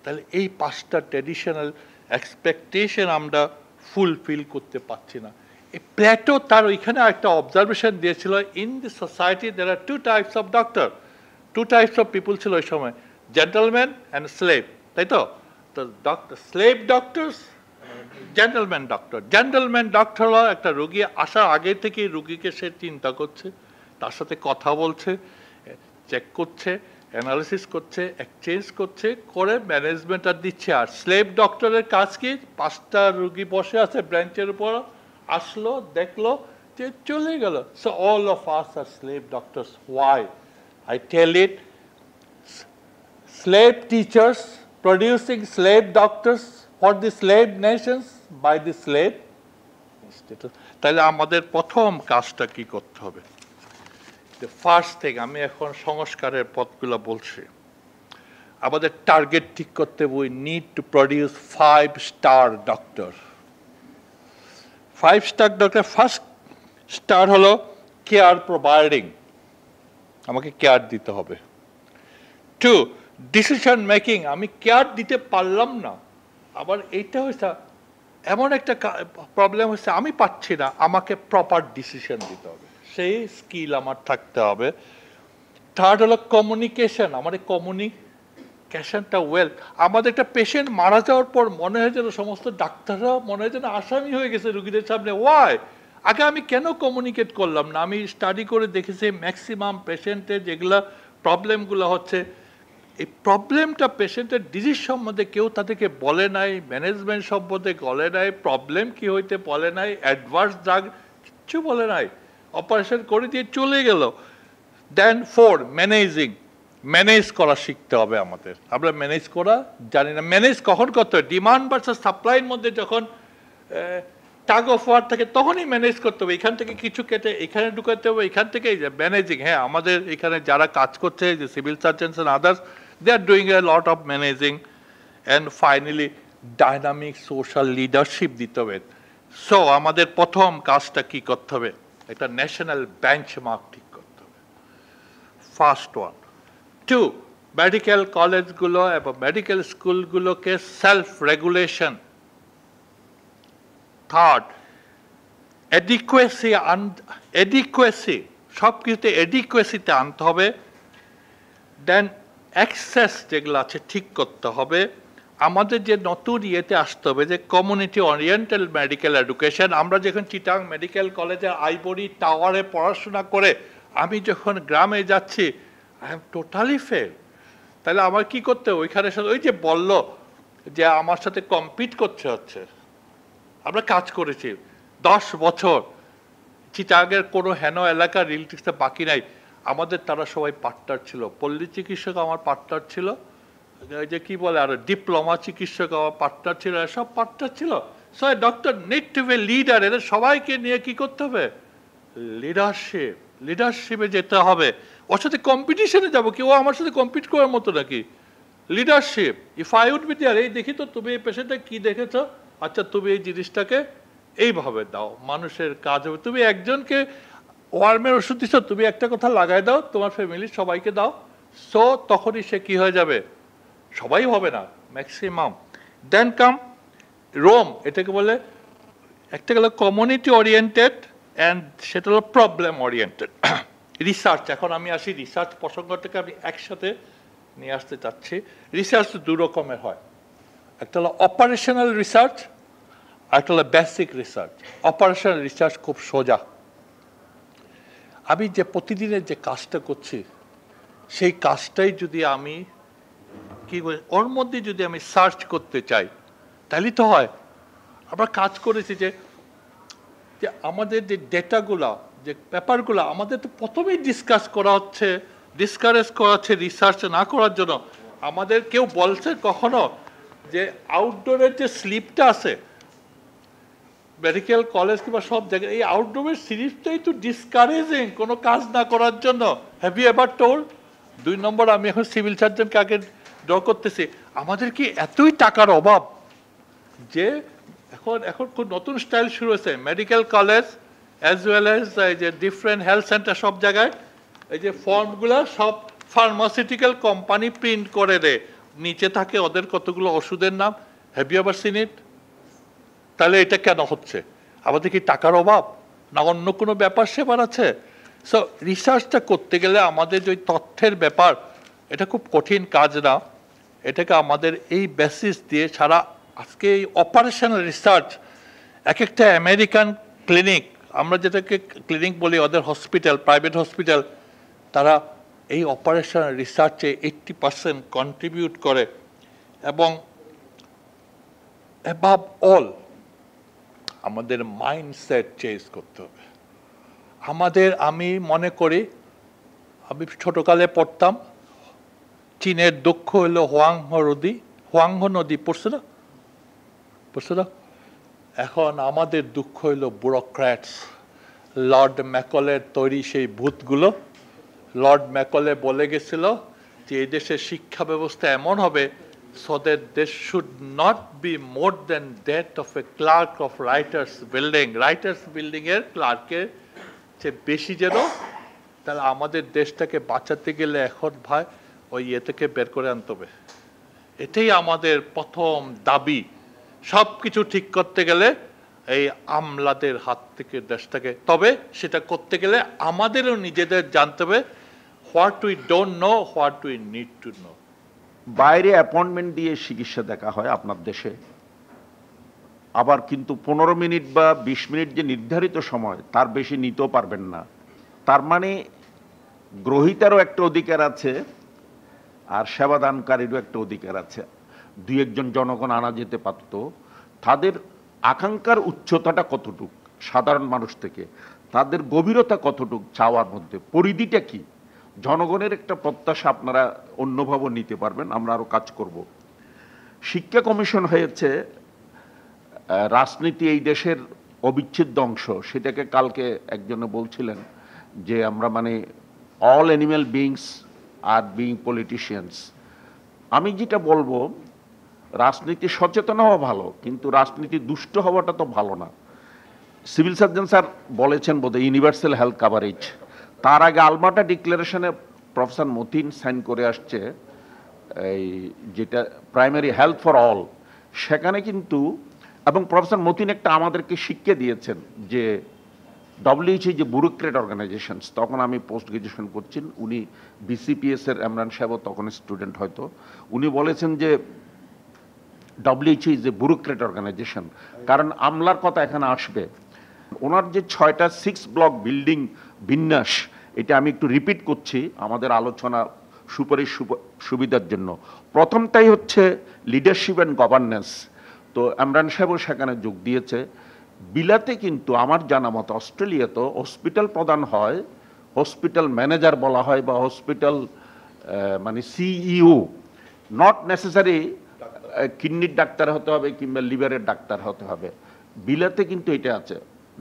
তাহলে এই 5টা ট্র্যাডিশনাল এক্সপেকটেশন আমরা ফুলফিল করতে পারছি না। এই প্লেটো তার ওইখানে একটা অবজারভেশন দিয়েছিল, ইন দি সোসাইটি দের আর 2 types of doctor, 2 types of people ছিল ওই সময়, জেন্টলম্যান অ্যান্ড স্লেভ, তাই তো? Doctor, slave doctors, gentleman doctor. Gentleman doctor হলো একটা রোগী আসার আগে থেকেই রোগীকে সে চিন্তা করছে, তার সাথে কথা বলছে, চেক করছে, অ্যানালিসিস করছে, এক্সচেঞ্জ করছে, করে ম্যানেজমেন্ট আর দিচ্ছে। আর স্লেভ ডক্টরের কাজ কি? 5টা রোগী বসে আছে ব্রেঞ্চের উপর, আসলো, দেখলো, যে চলে গেল। So all of us are slave doctors. Why? I tell it, slave teachers producing slave doctors for the slave nations by the slave institute. তাহলে আমাদের প্রথম কাজটা কি করতে হবে? The first thing, আমি এখন সংস্কারের পথগুলো বলছি, আমাদের টার্গেট ঠিক করতে হবে, we need to produce 5-star doctor. 5-star doctor, first star হলো কেয়ার প্রোভাইডিং, আমাকে কেয়ার দিতে হবে। 2, ডিসিশন মেকিং, আমি কেয়ার দিতে পারলাম না, আবার এইটা হয়েছে এমন একটা প্রবলেম হচ্ছে আমি পাচ্ছি না, আমাকে প্রপার ডিসিশন দিতে হবে, সেই স্কিল আমার থাকতে হবে। 3rd হলো কমিউনিকেশন, আমার এই কমিউনিকেশনটা ওয়েল। আমাদের একটা পেশেন্ট মারা যাওয়ার পর মনে হয় যেন সমস্ত ডাক্তাররা মনে হয় যেন আসামি হয়ে গেছে রুগীদের সামনে। ওয়াই? আগে আমি কেন কমিউনিকেট করলাম না? আমি স্টাডি করে দেখেছি ম্যাক্সিমাম পেশেন্টের যেগুলো প্রবলেমগুলো হচ্ছে, এই প্রবলেমটা পেশেন্টের ডিজিজ সম্বন্ধে কেউ তাদেরকে বলে নাই, ম্যানেজমেন্ট সম্বন্ধে বলে নাই, প্রবলেম কি হইতে বলে নাই, অ্যাডভান্স ড্রাগ কিচ্ছু বলে নাই, অপারেশন করে দিয়ে চলে গেল। দেন 4, ম্যানেজিং, ম্যানেজ করা শিখতে হবে আমাদের। আমরা ম্যানেজ করা জানি না। ম্যানেজ কখন করতে হবে? ডিমান্ড ভার্সেস সাপ্লাইয়ের মধ্যে যখন টাগ অফ ওয়ার থাকে তখনই ম্যানেজ করতে হবে। এখান থেকে কিছু কেটে এখানে ঢুকাতে হবে, এখান থেকে ম্যানেজিং। হ্যাঁ, আমাদের এখানে যারা কাজ করছে, যে civil surgeons and others, they are doing a lot of managing. And finally dynamic social leadership দিতে হবে। সো আমাদের প্রথম কাজটা কি করতে হবে? একটা ন্যাশনাল বেঞ্চমার্ক ঠিক করতে হবে, ফার্স্ট ওয়ান। 2, মেডিকেল কলেজগুলো এবং মেডিকেল স্কুলগুলোকে সেলফ রেগুলেশন। 3rd, এডিকুয়েসি, সব কিছুতে এডিকুয়েসিতে আনতে হবে। দেন অ্যাক্সেস যেগুলো আছে ঠিক করতে হবে। আমাদের যে নতুন ইয়েতে আসতে হবে যে কমিউনিটি ওরিয়েন্টাল মেডিকেল এডুকেশন। আমরা যখন চিটাং মেডিকেল কলেজে আইভরি টাওয়ারে পড়াশোনা করে আমি যখন গ্রামে যাচ্ছি, আই এম টোটালি ফেল। তাহলে আমার কি করতে হবে? ওইখানে ওই যে বললো যে আমার সাথে কম্পিট করতে হচ্ছে। আমরা কাজ করেছি 10 বছর, চিটাগের কোনো হেন এলাকা রিলেটিভসে বাকি নাই, আমাদের তারা সবাই পার্টনার ছিল। পল্লী চিকিৎসক আমার পার্টনার ছিল, যে কি বলে আর ডিপ্লোমা চিকিৎসক আমার পার্টনার ছিল, সব পার্টনার ছিল। So doctor need to be leader. এদের সবাইকে নিয়ে কি করতে হবে? লিডারশিপ, লিডারশিপে যেতে হবে। ওর সাথে কম্পিটিশনে যাবো কি? ও আমার সাথে কম্পিট করার মতো নাকি? Leadership, if I would be there, এই দেখি তো তুমি এই পেশেন্টটা কি দেখেছ, আচ্ছা তুমি এই জিনিসটাকে এইভাবে দাও, মানুষের কাজ হবে। তুমি একজনকে ওয়ার্মের ওষুধ দিচ্ছ, তুমি একটা কথা লাগাই দাও, তোমার ফ্যামিলির সবাইকে দাও। সো তখনই সে কি হয়ে যাবে? সবাই হবে না, ম্যাক্সিমাম। দেন কাম রোম, এটাকে বলে একটা গেল কমিউনিটি ওরিয়েন্টেড অ্যান্ড সেটা হলো প্রবলেম ওরিয়েন্টেড। রিসার্চ, এখন আমি আসি রিসার্চ প্রসঙ্গটাকে আমি একসাথে নিয়ে আসতে চাচ্ছি। রিসার্চ 2 রকমের হয়, একটা হলো অপারেশনাল রিসার্চ, একটা হলো বেসিক রিসার্চ। অপারেশনাল রিসার্চ খুব সোজা। আমি যে প্রতিদিনের যে কাজটা করছি সেই কাজটাই যদি আমি কি ওর মধ্যে যদি আমি সার্চ করতে চাই তাহলে তো হয়। আমরা কাজ করেছি যে আমাদের যে ডেটাগুলা, যে পেপারগুলো আমাদের তো প্রথমেই ডিসকাস করা হচ্ছে, ডিসকারেজ করা হচ্ছে রিসার্চ না করার জন্য। আমাদের কেউ বলছে কখনো যে আউটডোরের যে স্লিপটা আছে মেডিকেল কলেজ কিংবা সব জায়গায়, এই আউটডোরের স্লিপটাই তো ডিসকারেজিং কোনো কাজ না করার জন্য। Have you ever told? 2 number, আমি এখন সিভিল সার্জনকে আগে ড্র করতেছি, আমাদের কি এতই টাকার অভাব যে এখন খুব নতুন স্টাইল শুরু হয়েছে, medical college as well as এই যে ডিফারেন্ট হেলথ সেন্টার সব জায়গায় এই যে ফর্মগুলো সব ফার্মাসিউটিক্যাল কোম্পানি প্রিন্ট করে দেয়, নিচে থাকে ওদের কতগুলো ওষুধের নাম। Have you ever seen it? তাহলে এটা কেন হচ্ছে? আমাদের কি টাকার অভাব না অন্য কোনো ব্যাপার সেবার আছে? সো রিসার্চটা করতে গেলে আমাদের যে তথ্যের ব্যাপার, এটা খুব কঠিন কাজ না। এটাকে আমাদের এই বেসিস দিয়ে সারা আজকে এই অপারেশনাল রিসার্চ, এক একটা আমেরিকান ক্লিনিক, আমরা যেটাকে ক্লিনিক বলি, ওদের হসপিটাল, প্রাইভেট হসপিটাল, তারা এই অপারেশনাল রিসার্চে 80% কন্ট্রিবিউট করে। এবং অ্যাবাভ অল আমাদের মাইন্ডসেট চেঞ্জ করতে হবে। আমি মনে করি, আমি ছোটকালে পড়তাম চীনের দুঃখ হলো হোয়াংহো নদী, পড়ছে না? এখন আমাদের দুঃখ হইল ব্যুরোক্র্যাটস, লর্ড ম্যাকলের তৈরি সেই ভূতগুলো। লর্ড ম্যাকলে বলে গেছিল যে এই দেশের শিক্ষা ব্যবস্থা এমন হবে so that there should not be more than that of a clerk of writers building এর ক্লার্কের চেয়ে বেশি যেন। তাহলে আমাদের দেশটাকে বাঁচাতে গেলে এখন ভাই ওই থেকে বের করে আনতে হবে। এটাই আমাদের প্রথম দাবি। সব কিছু ঠিক করতে গেলে এই আমলাদের হাত থেকে দেশটাকে, তবে সেটা করতে গেলে আমাদেরও নিজেদের জানতে হবে what we don't know, what we need to know. বাইরে অ্যাপয়েন্টমেন্ট দিয়ে চিকিৎসা দেখা হয় আপনার দেশে, আবার কিন্তু 15 মিনিট বা 20 মিনিট যে নির্ধারিত সময় তার বেশি নিতেও পারবেন না। তার মানে গ্রহীতারও একটা অধিকার আছে আর সেবাদানকারীরও একটা অধিকার আছে। 2-1 জনগণ আনা যেতে পারত। তাদের আকাঙ্ক্ষার উচ্চতাটা কতটুক সাধারণ মানুষ থেকে, তাদের গভীরতা কতটুক চাওয়ার মধ্যে, পরিধিটা কি, জনগণের একটা প্রত্যাশা আপনারা অন্যভাবে নিতে পারবেন। আমরা আরো কাজ করব। শিক্ষা কমিশন হয়েছে রাজনীতি এই দেশের অবিচ্ছেদ্য অংশ। সেটাকে কালকে একজনে বলছিলেন যে আমরা মানে অল অ্যানিম্যাল বিইংস আর বিইং পলিটিশিয়ানস। আমি যেটা বলবো, রাজনীতি সচেতন হওয়া ভালো, কিন্তু রাজনীতি দুষ্ট হওয়াটা তো ভালো না। সিভিল সার্জন স্যার বলেছেন বোধহয় ইউনিভার্সাল হেলথ কাভারেজ। তার আগে আলমাটা ডিক্লারেশনে প্রফেসর মতিন সাইন করে আসছে এই যেটা প্রাইমারি হেলথ ফর অল, সেখানে কিন্তু, এবং প্রফেসর মতিন একটা আমাদেরকে শিক্ষা দিয়েছেন যে WHO যে ব্যুরোক্রেট অর্গানাইজেশনস, তখন আমি পোস্ট গ্রাজুয়েশন করছি, উনি BCPS এর ইমরান সাহেব তখন স্টুডেন্ট হয়তো, উনি বলেছেন যে WHO is a bureaucrat organization. কারণ আমলার কথা এখানে আসবে। ওনার যে 6টা 6 ব্লক বিল্ডিং বিন্যাস, এটা আমি একটু রিপিট করছি আমাদের আলোচনা সুপারিশ সুবিধার জন্য। প্রথমটাই হচ্ছে লিডারশিপ অ্যান্ড গভর্নেন্স। তো ইমরান সাহেবও সেখানে যোগ দিয়েছে। বিলাতে কিন্তু আমার জানা মতো অস্ট্রেলিয়াতে হসপিটাল প্রধান হয়, হসপিটাল ম্যানেজার বলা হয়, বা হসপিটাল মানে CEO, নট নেসেসারি কিডনির ডাক্তার হতে হবে কিংবা লিভারের ডাক্তার হতে হবে। বিলাতে কিন্তু এটা আছে।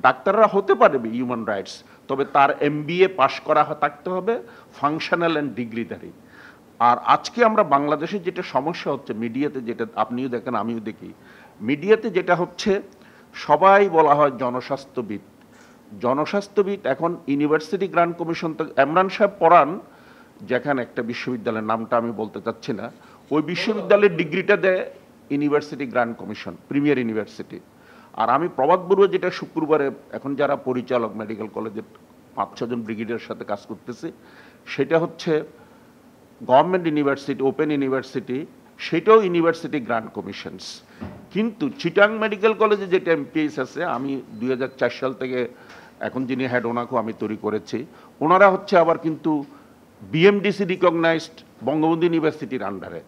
ডাক্তাররা হতে পারে হিউম্যান রাইটস, তবে তার MBA পাশ করা থাকতে হবে, ফাংশনাল অ্যান্ড ডিগ্রিধারী। আর আজকে আমরা বাংলাদেশে যেটা সমস্যা হচ্ছে মিডিয়াতে, যেটা আপনিও দেখেন আমিও দেখি, মিডিয়াতে যেটা হচ্ছে সবাই বলা হয় জনস্বাস্থ্যবিদ। জনস্বাস্থ্যবিদ এখন ইউনিভার্সিটি গ্রান্ট কমিশন তো ইমরান সাহেব পড়ান, যেখানে একটা বিশ্ববিদ্যালয়ের নামটা আমি বলতে চাচ্ছি না, ওই বিশ্ববিদ্যালয়ের ডিগ্রিটা দেয় university grant commission, premier university. আর আমি প্রবাদ বড়ুয়া যেটা শুক্রবারে এখন যারা পরিচালক মেডিকেল কলেজের 5-6 জন ব্রিগেডের সাথে কাজ করতেছে, সেটা হচ্ছে গভর্নমেন্ট ইউনিভার্সিটি, ওপেন ইউনিভার্সিটি, সেটাও ইউনিভার্সিটি গ্রান্ট কমিশনস। কিন্তু চিটাং মেডিকেল কলেজে যেটা MPS আছে, আমি 2004 সাল থেকে এখন যিনি হেড ওনাকেও আমি তৈরি করেছি, ওনারা হচ্ছে আবার কিন্তু BMDC রিকগনাইজড বঙ্গবন্ধু ইউনিভার্সিটির আন্ডারে।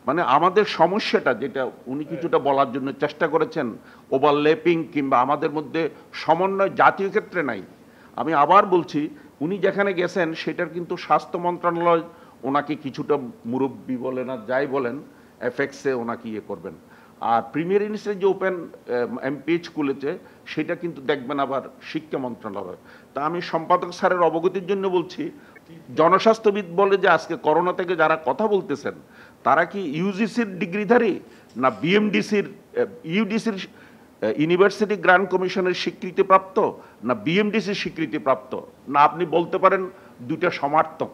মানে আমাদের সমস্যাটা যেটা উনি কিছুটা বলার জন্য চেষ্টা করেছেন, ওভারল্যাপিং কিংবা আমাদের মধ্যে সমন্বয় জাতীয় ক্ষেত্রে নাই। আমি আবার বলছি, উনি যেখানে গেছেন সেটার কিন্তু স্বাস্থ্য মন্ত্রণালয় ওনাকে কিছুটা মুরব্বী বলেন আর যাই বলেন এফেক্টসে ওনাকে ইয়ে করবেন। আর প্রিমিয়ার ইউনিভার্সিটি যে ওপেন এমপিএইচ খুলেছে সেটা কিন্তু দেখবেন আবার শিক্ষা মন্ত্রণালয়। তা আমি সম্পাদক স্যারের অবগতির জন্য বলছি, জনস্বাস্থ্যবিদ বলে যে আজকে করোনা থেকে যারা কথা বলতেছেন তারা কি ইউজিসির ডিগ্রিধারী না বিএমডিসির ইউডিসির ইউনিভার্সিটি গ্রান্ট কমিশনের স্বীকৃতিপ্রাপ্ত না বিএমডিসির স্বীকৃতিপ্রাপ্ত, না আপনি বলতে পারেন দুইটা সমার্থক।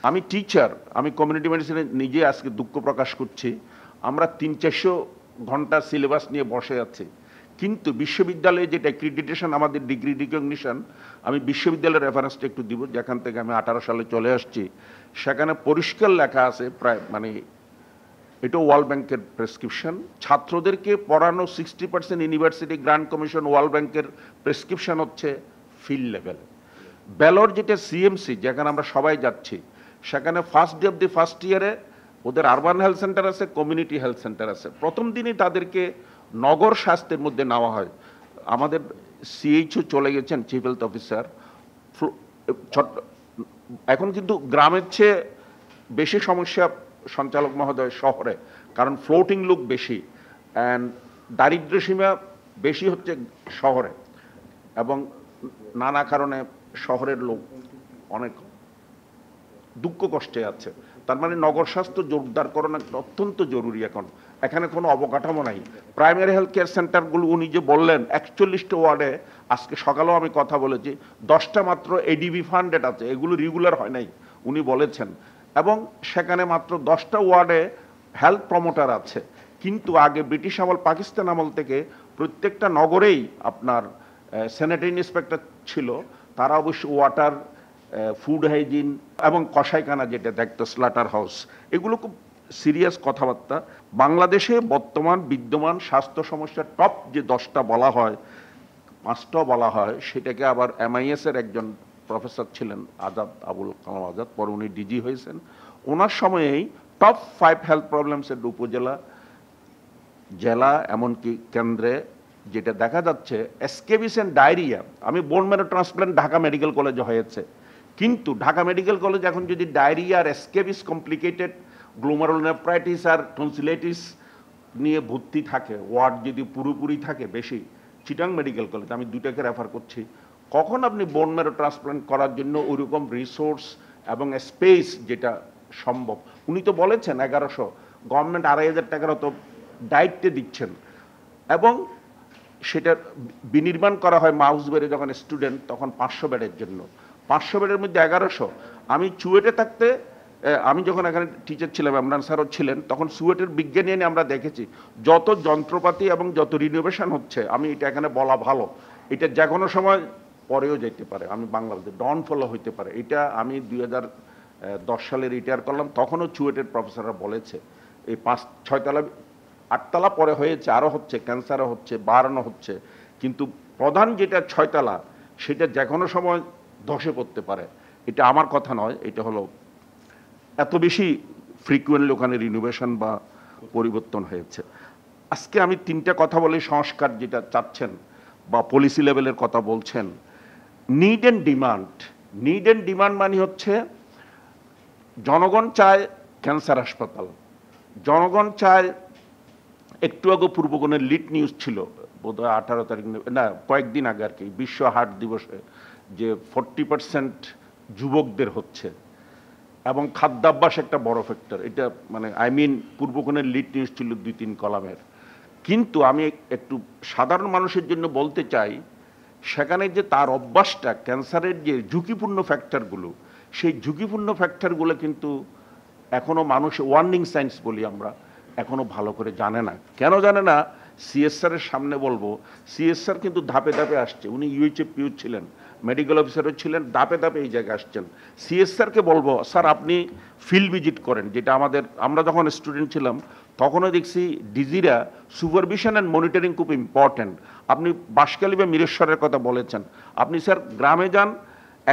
আমি টিচার, আমি কমিউনিটি মেডিসিনে নিজে আজকে দুঃখ প্রকাশ করছি, আমরা 300-400 ঘন্টা সিলেবাস নিয়ে বসে আছি, কিন্তু বিশ্ববিদ্যালয়ে যেটা অ্যাক্রিডিটেশন আমাদের ডিগ্রি রিকগনিশন, আমি বিশ্ববিদ্যালয়ের রেফারেন্সটা একটু দিব যেখান থেকে আমি 18 সালে চলে আসছি, সেখানে পরিষ্কার লেখা আছে প্রায় মানে এটা ওয়ার্ল্ড ব্যাংকের প্রেসক্রিপশন, ছাত্রদেরকে পড়ানো 60% ইউনিভার্সিটি গ্রান্ট কমিশন ওয়ার্ল্ড ব্যাংকের প্রেসক্রিপশন হচ্ছে ফিল্ড লেভেল। বেলর যেটা সিএমসি যেখানে আমরা সবাই যাচ্ছি, সেখানে first day of the first ইয়ারে ওদের আরবান হেলথ সেন্টার আছে, কমিউনিটি হেলথ সেন্টার আছে। প্রথম দিনই তাদেরকে নগর স্বাস্থ্যের মধ্যে নেওয়া হয়। আমাদের সিএইচও চলে গেছেন চিফ হেলথ অফিসার। এখন কিন্তু গ্রামের চেয়ে বেশি সমস্যা সঞ্চালক মহোদয় শহরে, কারণ ফ্লোটিং লোক বেশি অ্যান্ড দারিদ্র্যসীমা বেশি হচ্ছে শহরে, এবং নানা কারণে শহরের লোক অনেক দুঃখ কষ্টে আছে। তার মানে নগর স্বাস্থ্য জোরদার করানো অত্যন্ত জরুরি। এখন এখানে কোনো অবকাঠামো নাই। প্রাইমারি হেলথ কেয়ার সেন্টারগুলো উনি যে বললেন 41টা ওয়ার্ডে, আজকে সকালেও আমি কথা বলেছি, 10টা মাত্র এডিবি ফান্ডেড আছে, এগুলো রেগুলার হয় নাই উনি বলেছেন, এবং সেখানে মাত্র 10টা ওয়ার্ডে হেলথ প্রমোটার আছে। কিন্তু আগে ব্রিটিশ আমল পাকিস্তান আমল থেকে প্রত্যেকটা নগরেই আপনার স্যানিটারি ইন্সপেক্টর ছিল, তারা অবশ্য ওয়াটার, ফুড হাইজিন এবং কসাইখানা যেটা দেখতো স্লাটার হাউস, এগুলো খুব সিরিয়াস কথাবার্তা। বাংলাদেশে বর্তমান বিদ্যমান স্বাস্থ্য সমস্যার টপ যে 10টা বলা হয়, 5টা বলা হয়, সেটাকে আবার MIS এর একজন প্রফেসর ছিলেন আজাদ, আবুল কালাম আজাদ, পরে উনি ডিজি হয়েছেন, ওনার সময়েই টপ 5 হেলথ প্রবলেমসের উপজেলা, জেলা, এমনকি কেন্দ্রে যেটা দেখা যাচ্ছে স্কেবিস অ্যান্ড ডায়রিয়া। আমি bone marrow transplant Dhaka medical কলেজে হয়েছে, কিন্তু ঢাকা মেডিকেল কলেজ এখন যদি ডায়রিয়া আর স্কেবিস কমপ্লিকেটেড গ্লোমারুলোনেফ্রাইটিস আর টনসিলাইটিস নিয়ে ভর্তি থাকে, ওয়ার্ড যদি পুরোপুরি থাকে বেশি, চিটাং মেডিকেল কলেজ, আমি দুটাকে রেফার করছি, কখন আপনি বোন ম্যারো ট্রান্সপ্লান্ট করার জন্য ওইরকম রিসোর্স এবং স্পেস যেটা সম্ভব। উনি তো বলেছেন 1100, গভর্নমেন্ট 2500 টাকার তো দায়িত্বে দিচ্ছেন, এবং সেটা বিনির্মাণ করা হয় মাউসবেড়ে যখন স্টুডেন্ট, তখন 500 বেডের জন্য, 500 বেডের মধ্যে 1100। আমি চুয়েটে থাকতে, আমি যখন এখানে টিচার ছিলাম, ইমরান স্যারও ছিলেন, তখন সুয়েটের বিজ্ঞানী এনে আমরা দেখেছি যত যন্ত্রপাতি এবং যত রিনোভেশন হচ্ছে, আমি এটা এখানে বলা ভালো, এটা যে কোনো সময় পরেও যেতে পারে, আমি বাংলাদেশে ডন ফলো হইতে পারে। এটা আমি 2010 সালে রিটায়ার করলাম, তখনও চুয়েটের প্রফেসররা বলেছে, এই 5-6 তলা 8 তলা পরে হয়েছে, আরও হচ্ছে, ক্যান্সারও হচ্ছে, বাড়ানো হচ্ছে, কিন্তু প্রধান যেটা 6 তলা সেটা যে কোনো সময় ধসে পড়তে পারে। এটা আমার কথা নয়, এটা হলো এত বেশি ফ্রিকুয়েন্টলি ওখানে রিনোভেশন বা পরিবর্তন হয়েছে। আজকে আমি 3টা কথা বলি, সংস্কার যেটা চাচ্ছেন বা পলিসি লেভেলের কথা বলছেন। Need and demand. Need and demand মানে হচ্ছে জনগণ চায় ক্যান্সার হাসপাতাল, জনগণ চায়, একটু আগে পূর্বগণের লিড নিউজ ছিল বোধহয় 18 তারিখ, না কয়েকদিন আগে আর কি, বিশ্ব হার্ট দিবসে, যে 40% যুবকদের হচ্ছে, এবং খাদ্যাভ্যাস একটা বড় ফ্যাক্টর। এটা মানে পূর্বগণের লিড নিউজ ছিল 2-3 কলামের। কিন্তু আমি একটু সাধারণ মানুষের জন্য বলতে চাই, সেখানে যে তার অভ্যাসটা, ক্যান্সারের যে ঝুঁকিপূর্ণ ফ্যাক্টরগুলো, সেই ঝুঁকিপূর্ণ ফ্যাক্টরগুলো কিন্তু এখনো মানুষ, ওয়ার্নিং সাইন্স বলি আমরা, এখনো ভালো করে জানে না। কেন জানে না? সিএসআরের সামনে বলবো, সিএসআর কিন্তু ধাপে ধাপে আসছে। উনি ইউএইচএপিও ছিলেন, মেডিকেল অফিসারও ছিলেন, ধাপে ধাপে এই জায়গায় আসছেন। সিএসআরকে বলবো, স্যার আপনি ফিল্ড ভিজিট করেন, যেটা আমরা যখন স্টুডেন্ট ছিলাম তখনও দেখছি ডিজিরা সুপারভিশন অ্যান্ড মনিটরিং খুব ইম্পর্ট্যান্ট। আপনি বাঁশখালী বা মিরেশ্বরের কথা বলেছেন, আপনি স্যার গ্রামে যান,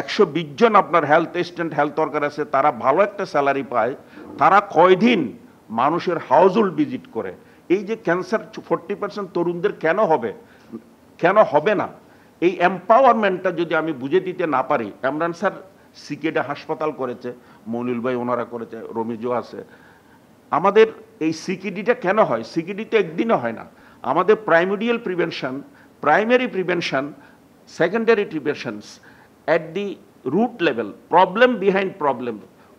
120 জন আপনার হেলথ অ্যাসিস্ট্যান্ট, হেলথ ওয়ার্কার আছে, তারা ভালো একটা স্যালারি পায়, তারা কয়দিন মানুষের হাউস হোল্ড ভিজিট করে। এই যে ক্যান্সার 40% তরুণদের কেন হবে না, এই এম্পাওয়ারমেন্টটা যদি আমি বুঝে দিতে না পারি। ইমরান স্যার সিকেডে হাসপাতাল করেছে, মনিল ভাই ওনারা করেছে, রমিজও আছে। আমাদের এই সিকিডিটা কেন হয়? সিকিডি তো একদিনে হয় না। আমাদের primordial prevention, primary prevention, secondary preventions at the root level, problem behind problem,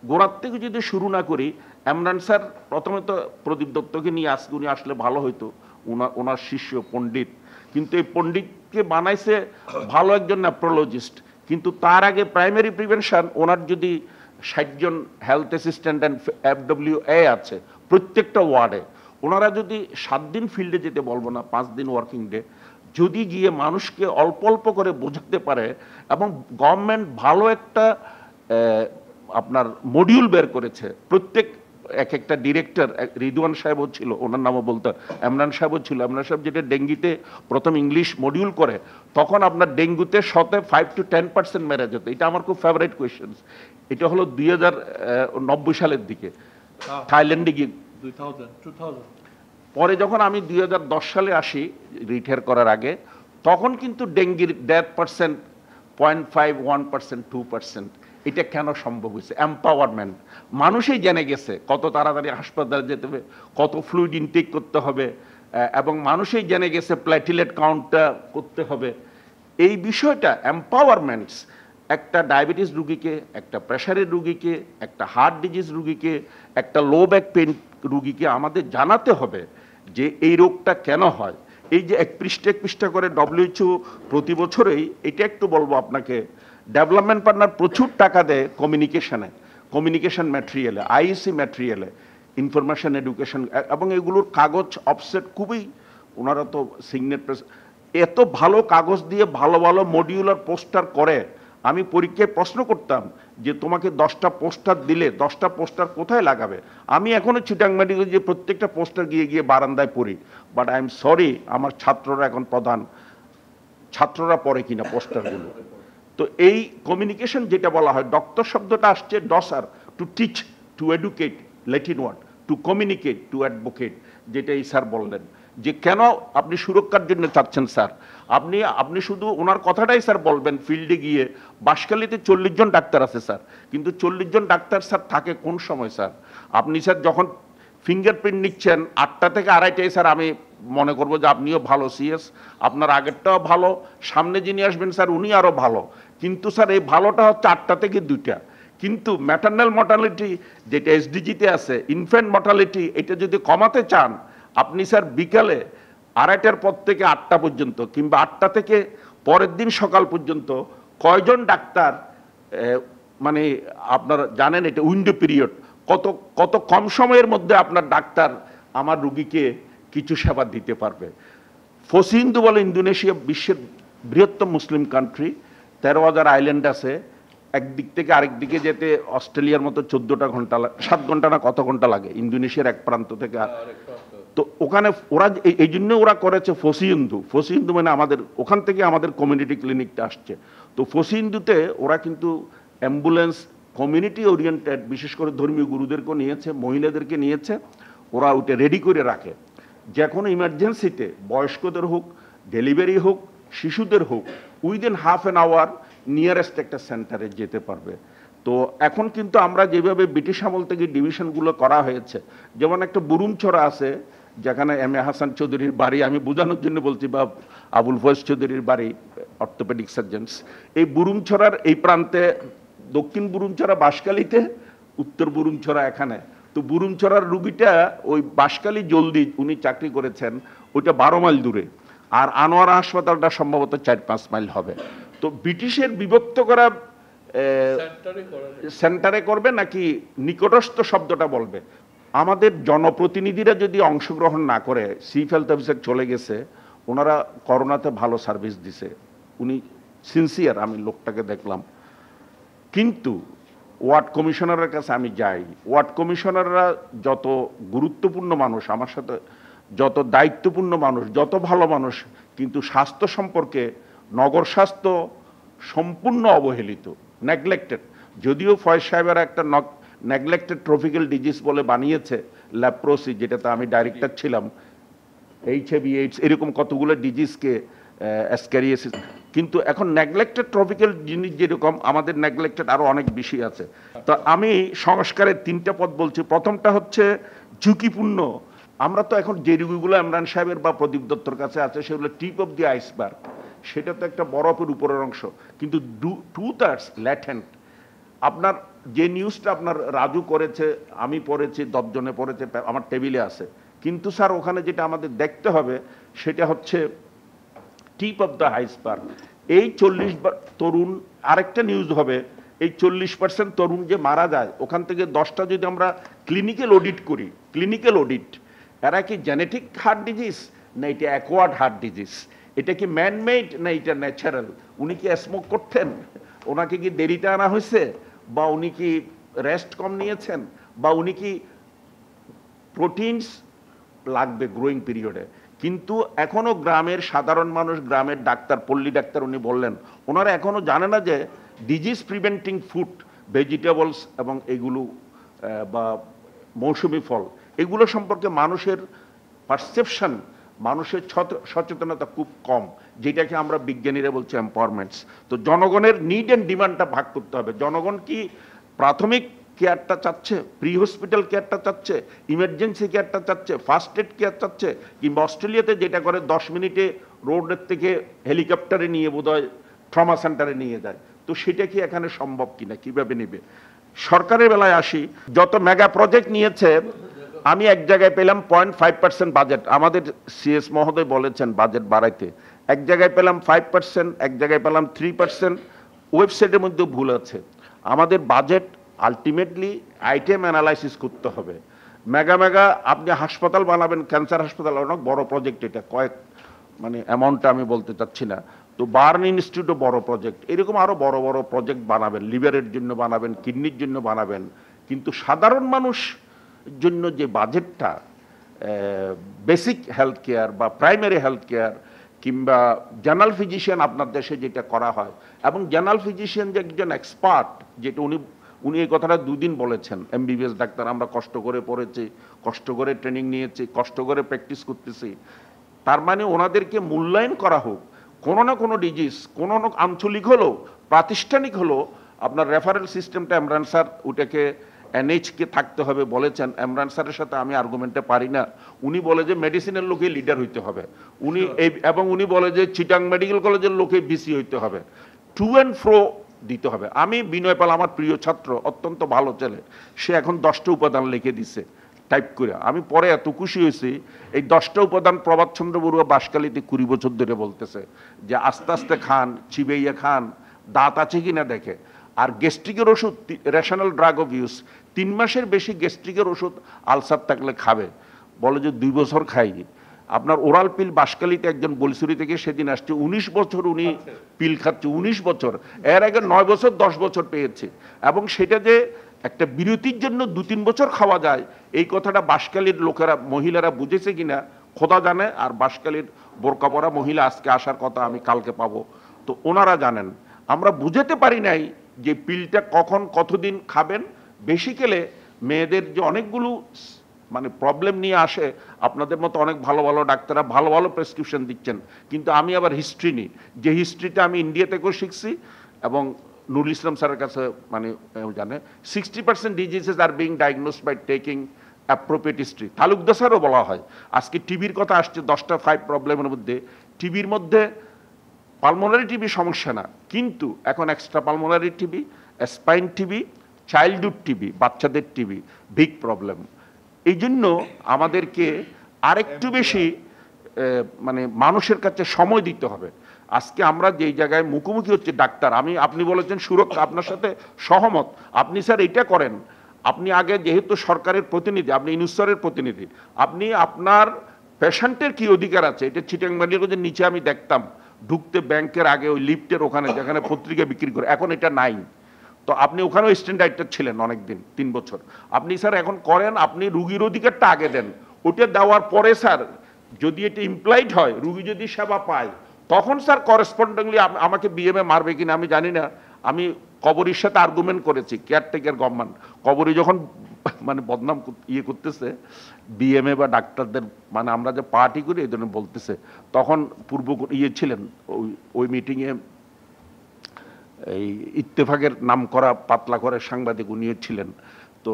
গোড়ার থেকে যদি শুরু না করি। ইমরান স্যার প্রথমে তো প্রদীপ দত্তকে নিয়ে আজকে উনি আসলে ভালো হইতো, ওনার শিষ্য পণ্ডিত, কিন্তু এই পণ্ডিতকে বানাইছে ভালো একজন নেফ্রোলজিস্ট, কিন্তু তার আগে প্রাইমারি প্রিভেনশন ওনার যদি 60 জন হেলথ অ্যাসিস্ট্যান্ট অ্যান্ড FWA আছে প্রত্যেকটা ওয়ার্ডে, ওনারা যদি 7 দিন ফিল্ডে যেতে, বলবো না 5 দিন ওয়ার্কিং ডে, যদি গিয়ে মানুষকে অল্প অল্প করে বোঝাতে পারে, এবং গভর্নমেন্ট ভালো একটা আপনার মডিউল বের করেছে, প্রত্যেক একটা ডিরেক্টর, রিদওয়ান সাহেবও ছিল, ওনার নামও বলতো, ইমরান সাহেবও ছিল। ইমরান সাহেব যেটা ডেঙ্গিতে প্রথম ইংলিশ মডিউল করে, তখন আপনার ডেঙ্গুতে 5 to 10% মেরে যেত। এটা আমার খুব ফেভারিট কোয়েশ্চেন। এটা হলো 2090 সালের দিকে থাইল্যান্ডে গিয়ে। 2000 পরে যখন আমি 2010 সালে আসি রিটায়ার করার আগে, তখন কিন্তু ডেঙ্গির ডেথ পার্সেন্ট 0.5, 1%, 2%। এটা কেন সম্ভব হয়েছে? এম্পাওয়ারমেন্ট। মানুষই জেনে গেছে কত তাড়াতাড়ি হাসপাতালে যেতে হবে, কত ফ্লুইড ইনটেক করতে হবে, এবং মানুষই জেনে গেছে প্ল্যাটিলেট কাউন্টটা করতে হবে। এই বিষয়টা এম্পাওয়ারমেন্টস একটা ডায়াবেটিস রুগীকে, একটা প্রেশারের রুগীকে, একটা হার্ট ডিজিজ রুগীকে, একটা লো ব্যাক পেন রুগীকে আমাদের জানাতে হবে যে এই রোগটা কেন হয়। এই যে এক পৃষ্ঠা করে WHO প্রতি বছরেই, এটা একটু বলবো আপনাকে, ডেভেলপমেন্ট পার্টনার প্রচুর টাকা দেয় কমিউনিকেশন ম্যাটেরিয়ালে, IEC ম্যাটেরিয়ালে, ইনফরমেশন এডুকেশন, এবং এগুলোর কাগজ অফসেট খুবই, ওনারা তো সিগনেট প্রেস, এত ভালো কাগজ দিয়ে ভালো ভালো মডিউলার পোস্টার করে। আমি পরীক্ষায় প্রশ্ন করতাম যে তোমাকে 10টা পোস্টার দিলে 10টা পোস্টার কোথায় লাগাবে? আমি এখনো চিটাং মেডিকেল যে প্রত্যেকটা পোস্টার গিয়ে বারান্দায় পড়ি, বাট আই এম সরি, আমার ছাত্ররা এখন প্রধান, ছাত্ররা পড়ে কিনা পোস্টারগুলো। তো এই কমিউনিকেশন যেটা বলা হয়, ডক্টর শব্দটা আসছে docere, to teach, to educate, Latin word, to communicate, to advocate, যেটা এই স্যার বললেন যে কেন আপনি সুরক্ষার জন্য চাচ্ছেন স্যার, আপনি শুধু ওনার কথাটাই স্যার বলবেন ফিল্ডে গিয়ে। বাঁশখালীতে 40 জন ডাক্তার আছে স্যার, কিন্তু 40 জন ডাক্তার স্যার থাকে কোন সময় স্যার? আপনি স্যার যখন ফিঙ্গারপ্রিন্ট নিচ্ছেন 8টা থেকে 2:30টায়, স্যার আমি মনে করবো যে আপনিও ভালো CS, আপনার আগেরটাও ভালো, সামনে যিনি আসবেন স্যার উনি আরও ভালো, কিন্তু স্যার এই ভালোটা হচ্ছে 8টা থেকে 2টা। কিন্তু ম্যাটারনাল মর্টালিটি যেটা SDG-তে আছে, ইনফ্যান্ট মর্টালিটি, এটা যদি কমাতে চান আপনি স্যার বিকালে 2:30টার পর থেকে 8টা পর্যন্ত, কিংবা 8টা থেকে পরের দিন সকাল পর্যন্ত কয়জন ডাক্তার, মানে আপনারা জানেন এটা উইন্ডো পিরিয়ড, কত কম সময়ের মধ্যে আপনার ডাক্তার আমার রুগীকে কিছু সেবা দিতে পারবে। ফসিহিন্দু বলে ইন্দোনেশিয়া বিশ্বের বৃহত্তম মুসলিম কান্ট্রি, 13,000 আইল্যান্ড আছে, একদিক থেকে আরেক দিকে যেতে অস্ট্রেলিয়ার মতো 14টা ঘন্টা, 7 ঘন্টা না কত ঘন্টা লাগে ইন্দোনেশিয়ার এক প্রান্ত থেকে। তো ওখানে ওরা এই জন্য ওরা করেছে ফসিহিন্দু মানে আমাদের ওখান থেকে আমাদের কমিউনিটি ক্লিনিকটা আসছে। তো ফসিহিন্দুতে ওরা কিন্তু অ্যাম্বুলেন্স কমিউনিটি ওরিয়েন্টেড, বিশেষ করে ধর্মীয় গুরুদেরকে নিয়েছে, মহিলাদেরকে নিয়েছে, ওরা ওটা রেডি করে রাখে, যে কোনো ইমার্জেন্সিতে বয়স্কদের হোক, ডেলিভারি হোক, শিশুদের হোক, within half an hour nearest একটা সেন্টারে যেতে পারবে। তো এখন কিন্তু আমরা যেভাবে ব্রিটিশ আমল থেকে ডিভিশনগুলো করা হয়েছে, যেমন একটা বুরুমছড়া আছে যেখানে MA হাসান চৌধুরীর বাড়ি, আমি বোঝানোর জন্য বলছি, বা আবুল ফয়েজ চৌধুরীর বাড়ি, অর্থোপেডিক সার্জনস। এই বুরুমছড়ার এই প্রান্তে, দক্ষিণ বুরুমছড়া বাঁশখালীতে, উত্তর বুরুমছড়া এখানে। তো বুরুমছড়ার রুগীটা ওই বাঁশখালী জলদি উনি চাকরি করেছেন, ওইটা 12 মাইল দূরে, আর আনোয়ারা হাসপাতালটা সম্ভবত 4-5 মাইল হবে। তো ব্রিটিশের বিভক্ত করা সেন্টারে করবে নাকি নিকটস্থ শব্দটা বলবে? আমাদের জনপ্রতিনিধিরা যদি অংশগ্রহণ না করে, চিফ হেলথ অফিসার চলে গেছে, ওনারা করোনাতে ভালো সার্ভিস দিছে, উনি সিনসিয়ার, আমি লোকটাকে দেখলাম, কিন্তু ওয়ার্ড কমিশনারের কাছে আমি যাই, ওয়ার্ড কমিশনাররা যত গুরুত্বপূর্ণ মানুষ, আমার সাথে যত দায়িত্বপূর্ণ মানুষ, যত ভালো মানুষ, কিন্তু স্বাস্থ্য সম্পর্কে নগর স্বাস্থ্য সম্পূর্ণ অবহেলিত, নেগলেক্টেড। যদিও ফয়েজ সাহেবের একটা নেগলেক্টেড ট্রপিক্যাল ডিজিজ বলে বানিয়েছে, ল্যাপ্রোসি, যেটাতে আমি ডাইরেক্টর ছিলাম, HIV AIDS, এরকম কতগুলো ডিজিজকে অ্যাসক্যারিয়াসিস। কিন্তু এখন নেগলেক্টেড ট্রপিক্যাল জিনিস যেরকম, আমাদের নেগলেক্টেড আরও অনেক বেশি আছে। তো আমি সংস্কারের 3টা পদ বলছি। প্রথমটা হচ্ছে ঝুঁকিপূর্ণ। আমরা তো এখন যে রোগীগুলো ইমরান সাহেবের বা প্রদীপ দত্তর কাছে আছে সেগুলো টিপ অফ দি আইসবার্গ, সেটা তো একটা বরফের উপরের অংশ, কিন্তু 2/3 ল্যাটেন্ট। আপনার যে নিউজটা আপনার রাজু করেছে, আমি পড়েছি, 10 জনে পড়েছে, আমার টেবিলে আছে, কিন্তু স্যার ওখানে যেটা আমাদের দেখতে হবে সেটা হচ্ছে টিপ অফ দ্য আইসবার্গ। এই 40 তরুণ, আরেকটা নিউজ হবে, এই 40% তরুণ যে মারা যায়, ওখান থেকে 10টা যদি আমরা ক্লিনিক্যাল অডিট করি, ক্লিনিক্যাল অডিট, এরা কি জেনেটিক হার্ট ডিজিজ না এটা অ্যাকোয়ার্ড হার্ট ডিজিজ, এটা কি ম্যানমেড না এটা ন্যাচারাল, উনি কি স্মোক করতেন, ওনাকে কি দেরিতে আনা হয়েছে, বা উনি কি রেস্ট কম নিয়েছেন, বা উনি কি প্রোটিনস লাগবে গ্রোয়িং পিরিয়ডে। কিন্তু এখনো গ্রামের সাধারণ মানুষ, গ্রামের ডাক্তার, পল্লী ডাক্তার উনি বললেন, ওনারা এখনো জানে না যে ডিজিজ প্রিভেন্টিং ফুড, ভেজিটেবলস এবং এগুলো বা মৌসুমি ফল, এগুলো সম্পর্কে মানুষের পারসেপশন, মানুষের সচেতনতা খুব কম, যেটাকে আমরা বিজ্ঞানীরা বলছি এম্পাওয়ারমেন্টস। তো জনগণের নিড অ্যান্ড ডিমান্ডটা ভাগ করতে হবে। জনগণ কি প্রাথমিক কেয়ারটা চাচ্ছে, প্রি হসপিটাল কেয়ারটা চাচ্ছে, ইমার্জেন্সি কেয়ারটা চাচ্ছে, ফার্স্ট এড কেয়ার চাচ্ছে, কিংবা অস্ট্রেলিয়াতে যেটা করে 10 মিনিটে রোডের থেকে হেলিকপ্টারে নিয়ে বোধহয় ট্রমা সেন্টারে নিয়ে যায়, তো সেটা কি এখানে সম্ভব কিনা, কিভাবে নেবে। সরকারের বেলায় আসি, যত মেগা প্রজেক্ট নিয়েছে, আমি এক জায়গায় পেলাম 0.5% বাজেট, আমাদের সিএস মহোদয় বলেছেন বাজেট বাড়াইতে, এক জায়গায় পেলাম 5%, এক জায়গায় পেলাম 3%, ওয়েবসাইটের মধ্যে ভুল আছে। আমাদের বাজেট আলটিমেটলি আইটেম অ্যানালাইসিস করতে হবে। মেগা মেগা আপনি হাসপাতাল বানাবেন, ক্যান্সার হাসপাতাল, অনেক বড় প্রজেক্ট, এটা কয়েক মানে অ্যামাউন্টটা আমি বলতে চাচ্ছি না। তো বার্ন ইনস্টিটিউটও বড় প্রজেক্ট, এরকম আরও বড় বড় প্রজেক্ট বানাবেন, লিভারের জন্য বানাবেন, কিডনির জন্য বানাবেন, কিন্তু সাধারণ মানুষ জন্য যে বাজেটটা, বেসিক হেলথ কেয়ার বা প্রাইমারি হেলথ কেয়ার কিংবা জেনারেল ফিজিশিয়ান আপনার দেশে যেটা করা হয়, এবং জেনারেল ফিজিশিয়ান যে একজন এক্সপার্ট, যেটা উনি এই কথাটা 2 দিন বলেছেন, MBBS ডাক্তার, আমরা কষ্ট করে পড়েছি, কষ্ট করে ট্রেনিং নিয়েছি, কষ্ট করে প্র্যাকটিস করতেছি, তার মানে ওনাদেরকে মূল্যায়ন করা হোক। কোনো না কোনো ডিজিজ, কোনো না আঞ্চলিক হলো, প্রাতিষ্ঠানিক হলো, আপনার রেফারেল সিস্টেমটা ইমরান স্যার ওটাকে NH-কে থাকতে হবে বলেছেন। ইমরান স্যারের সাথে আমি আর্গুমেন্টে পারি না। উনি বলে যে মেডিসিনের লোকে লিডার হইতে হবে, উনি এবং উনি বলে যে চিটাং মেডিকেল কলেজের লোকে BC হইতে হবে, টু অ্যান্ড ফ্রো দিতে হবে। আমি বিনয় পাল, আমার প্রিয় ছাত্র, অত্যন্ত ভালো ছেলে, সে এখন 10টা উপাদান লিখে দিছে টাইপ করে। আমি পরে এত খুশি হয়েছি, এই 10টা উপাদান প্রভাত চন্দ্র বড়ুয়া বাঁশখালীতে 20 বছর ধরে বলতেছে, যে আস্তে আস্তে খান, চিবাইয়া খান, দাঁত আছে কিনা দেখে। আর গ্যাস্ট্রিকের ওষুধ, রেশনাল ড্রাগ অফ ইউজ, 3 মাসের বেশি গ্যাস্ট্রিকের ওষুধ আলসার থাকলে খাবে, বলে যে 2 বছর খাই। আপনার ওরাল পিল বাঁশখালীতে একজন বলসুরি থেকে সেদিন আসছে, 19 বছর উনি পিল খাচ্ছে, 19 বছর, এর আগে 9 বছর 10 বছর পেয়েছে। এবং সেটা যে একটা বিরতির জন্য 2-3 বছর খাওয়া যায়, এই কথাটা বাঁশখালীর লোকেরা, মহিলারা বুঝেছে কিনা খোদা জানে। আর বাঁশখালীর বোরকা পরা মহিলা আজকে আসার কথা, আমি কালকে পাবো, তো ওনারা জানেন। আমরা বুঝাতে পারি নাই যে পিলটা কখন কতদিন খাবেন। বেসিক্যালি মেয়েদের যে অনেকগুলো মানে প্রবলেম নিয়ে আসে, আপনাদের মতো অনেক ভালো ভালো ডাক্তাররা ভালো ভালো প্রেসক্রিপশন দিচ্ছেন, কিন্তু আমি আবার হিস্ট্রি নিই, যে হিস্ট্রিটা আমি ইন্ডিয়া থেকেও শিখছি, এবং নুরুল ইসলাম স্যারের কাছে মানে জানে 60% diseases are being diagnosed by taking appropriate history. Talukdar স্যারও বলা হয়। আজকে টিবির কথা আসছে, 10টা 5 প্রবলেমের মধ্যে টিবির মধ্যে পালমোনারি টিবি সমস্যা না, কিন্তু এখন extra pulmonary TB, spine TB, childhood TB, বাচ্চাদের টিবি বিগ প্রবলেম। এই জন্য আমাদেরকে আরেকটু বেশি মানে মানুষের কাছে সময় দিতে হবে। আজকে আমরা যেই জায়গায় মুখোমুখি হচ্ছে ডাক্তার, আপনি বলেছেন সুরক্ষা, আপনার সাথে সহমত। আপনি স্যার এইটা করেন, আপনি আগে যেহেতু সরকারের প্রতিনিধি, আপনি ইনুস্বরের প্রতিনিধি, আপনি আপনার পেশেন্টের কি অধিকার আছে, এটা চিটাং মেডিকেলের নিচে আমি দেখতাম ঢুকতে, ব্যাংকের আগে ওই লিফটের ওখানে যেখানে পত্রিকা বিক্রি করে, এখন এটা নাই। তো আপনি ওখানেও স্ট্যান্ড ডাইরেক্টর ছিলেন অনেকদিন, 3 বছর। আপনি স্যার এখন করেন, আপনি রুগীর অধিকারটা আগে দেন, ওটা দেওয়ার পরে স্যার যদি এটা ইমপ্লয়েড হয়, রুগী যদি সেবা পায়, তখন স্যার করেসপন্ডিংলি আমাকে BMA মারবে কিনা আমি জানি না, আমি কবরীর সাথে আর্গুমেন্ট করেছি, কেয়ারটেকার গভর্নমেন্ট কবরী যখন মানে বদনাম ইয়ে করতেছে বিএমএ বা ডাক্তারদের, মানে আমরা যে পার্টি করি এই জন্য বলতেছে, তখন পূর্ব ইয়ে ছিলেন ওই মিটিংয়ে এই ইত্তেফাকের নাম করা পাতলা করে সাংবাদিক উনিও ছিলেন, তো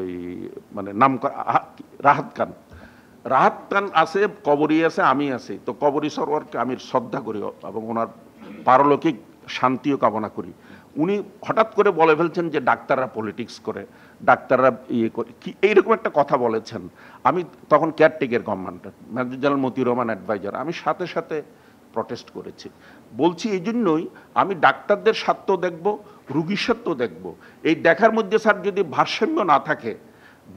এই মানে নাম করা রাহাত খান আছে, কবরী আছে, আমি আছি, তো কবরী সরোয়ারকে আমি শ্রদ্ধা করি এবং ওনার পারলৌকিক শান্তিও কামনা করি। উনি হঠাৎ করে বলে ফেলছেন যে ডাক্তাররা পলিটিক্স করে, ডাক্তাররা ইয়ে করে, কি এইরকম একটা কথা বলেছেন। আমি তখন caretaker government, major general Matiur Rahman adviser, আমি সাথে সাথে প্রটেস্ট করেছি। বলছি এই জন্যই আমি ডাক্তারদের স্বার্থ দেখব, রুগীর স্বার্থ দেখব। এই দেখার মধ্যে স্যার যদি ভারসাম্য না থাকে,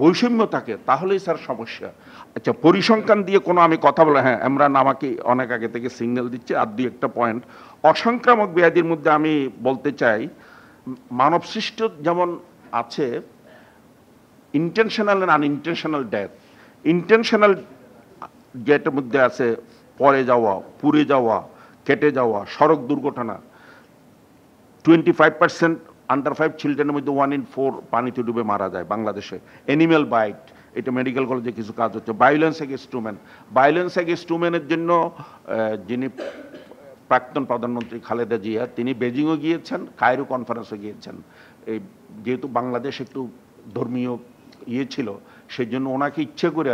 বৈষম্য থাকে, তাহলেই স্যার সমস্যা। আচ্ছা, পরিসংখ্যান দিয়ে কোনো আমি কথা বলে, হ্যাঁ ইমরান আমাকে অনেক আগে থেকে সিগন্যাল দিচ্ছে, আর দুই একটা পয়েন্ট অসংক্রামক ব্যাধির মধ্যে আমি বলতে চাই, মানবসৃষ্ট যেমন আছে intentional and unintentional death. Intentional যেটার মধ্যে আছে পড়ে যাওয়া, পুড়ে যাওয়া, কেটে যাওয়া, সড়ক দুর্ঘটনা, 25% আন্ডার 5 চিলড্রেনের মধ্যে 1 in 4 পানিতে ডুবে মারা যায় বাংলাদেশে। অ্যানিম্যাল বাইট, এটা মেডিকেল কলেজে কিছু কাজ হচ্ছে। Violence against women, violence against উমেনের জন্য যিনি প্রাক্তন প্রধানমন্ত্রী খালেদা জিয়া, তিনি বেজিংও গিয়েছেন, কায়রো কনফারেন্সে গিয়েছেন। এই যেহেতু বাংলাদেশ একটু ধর্মীয় ইয়ে ছিল, সেই জন্য ওনাকে ইচ্ছে করে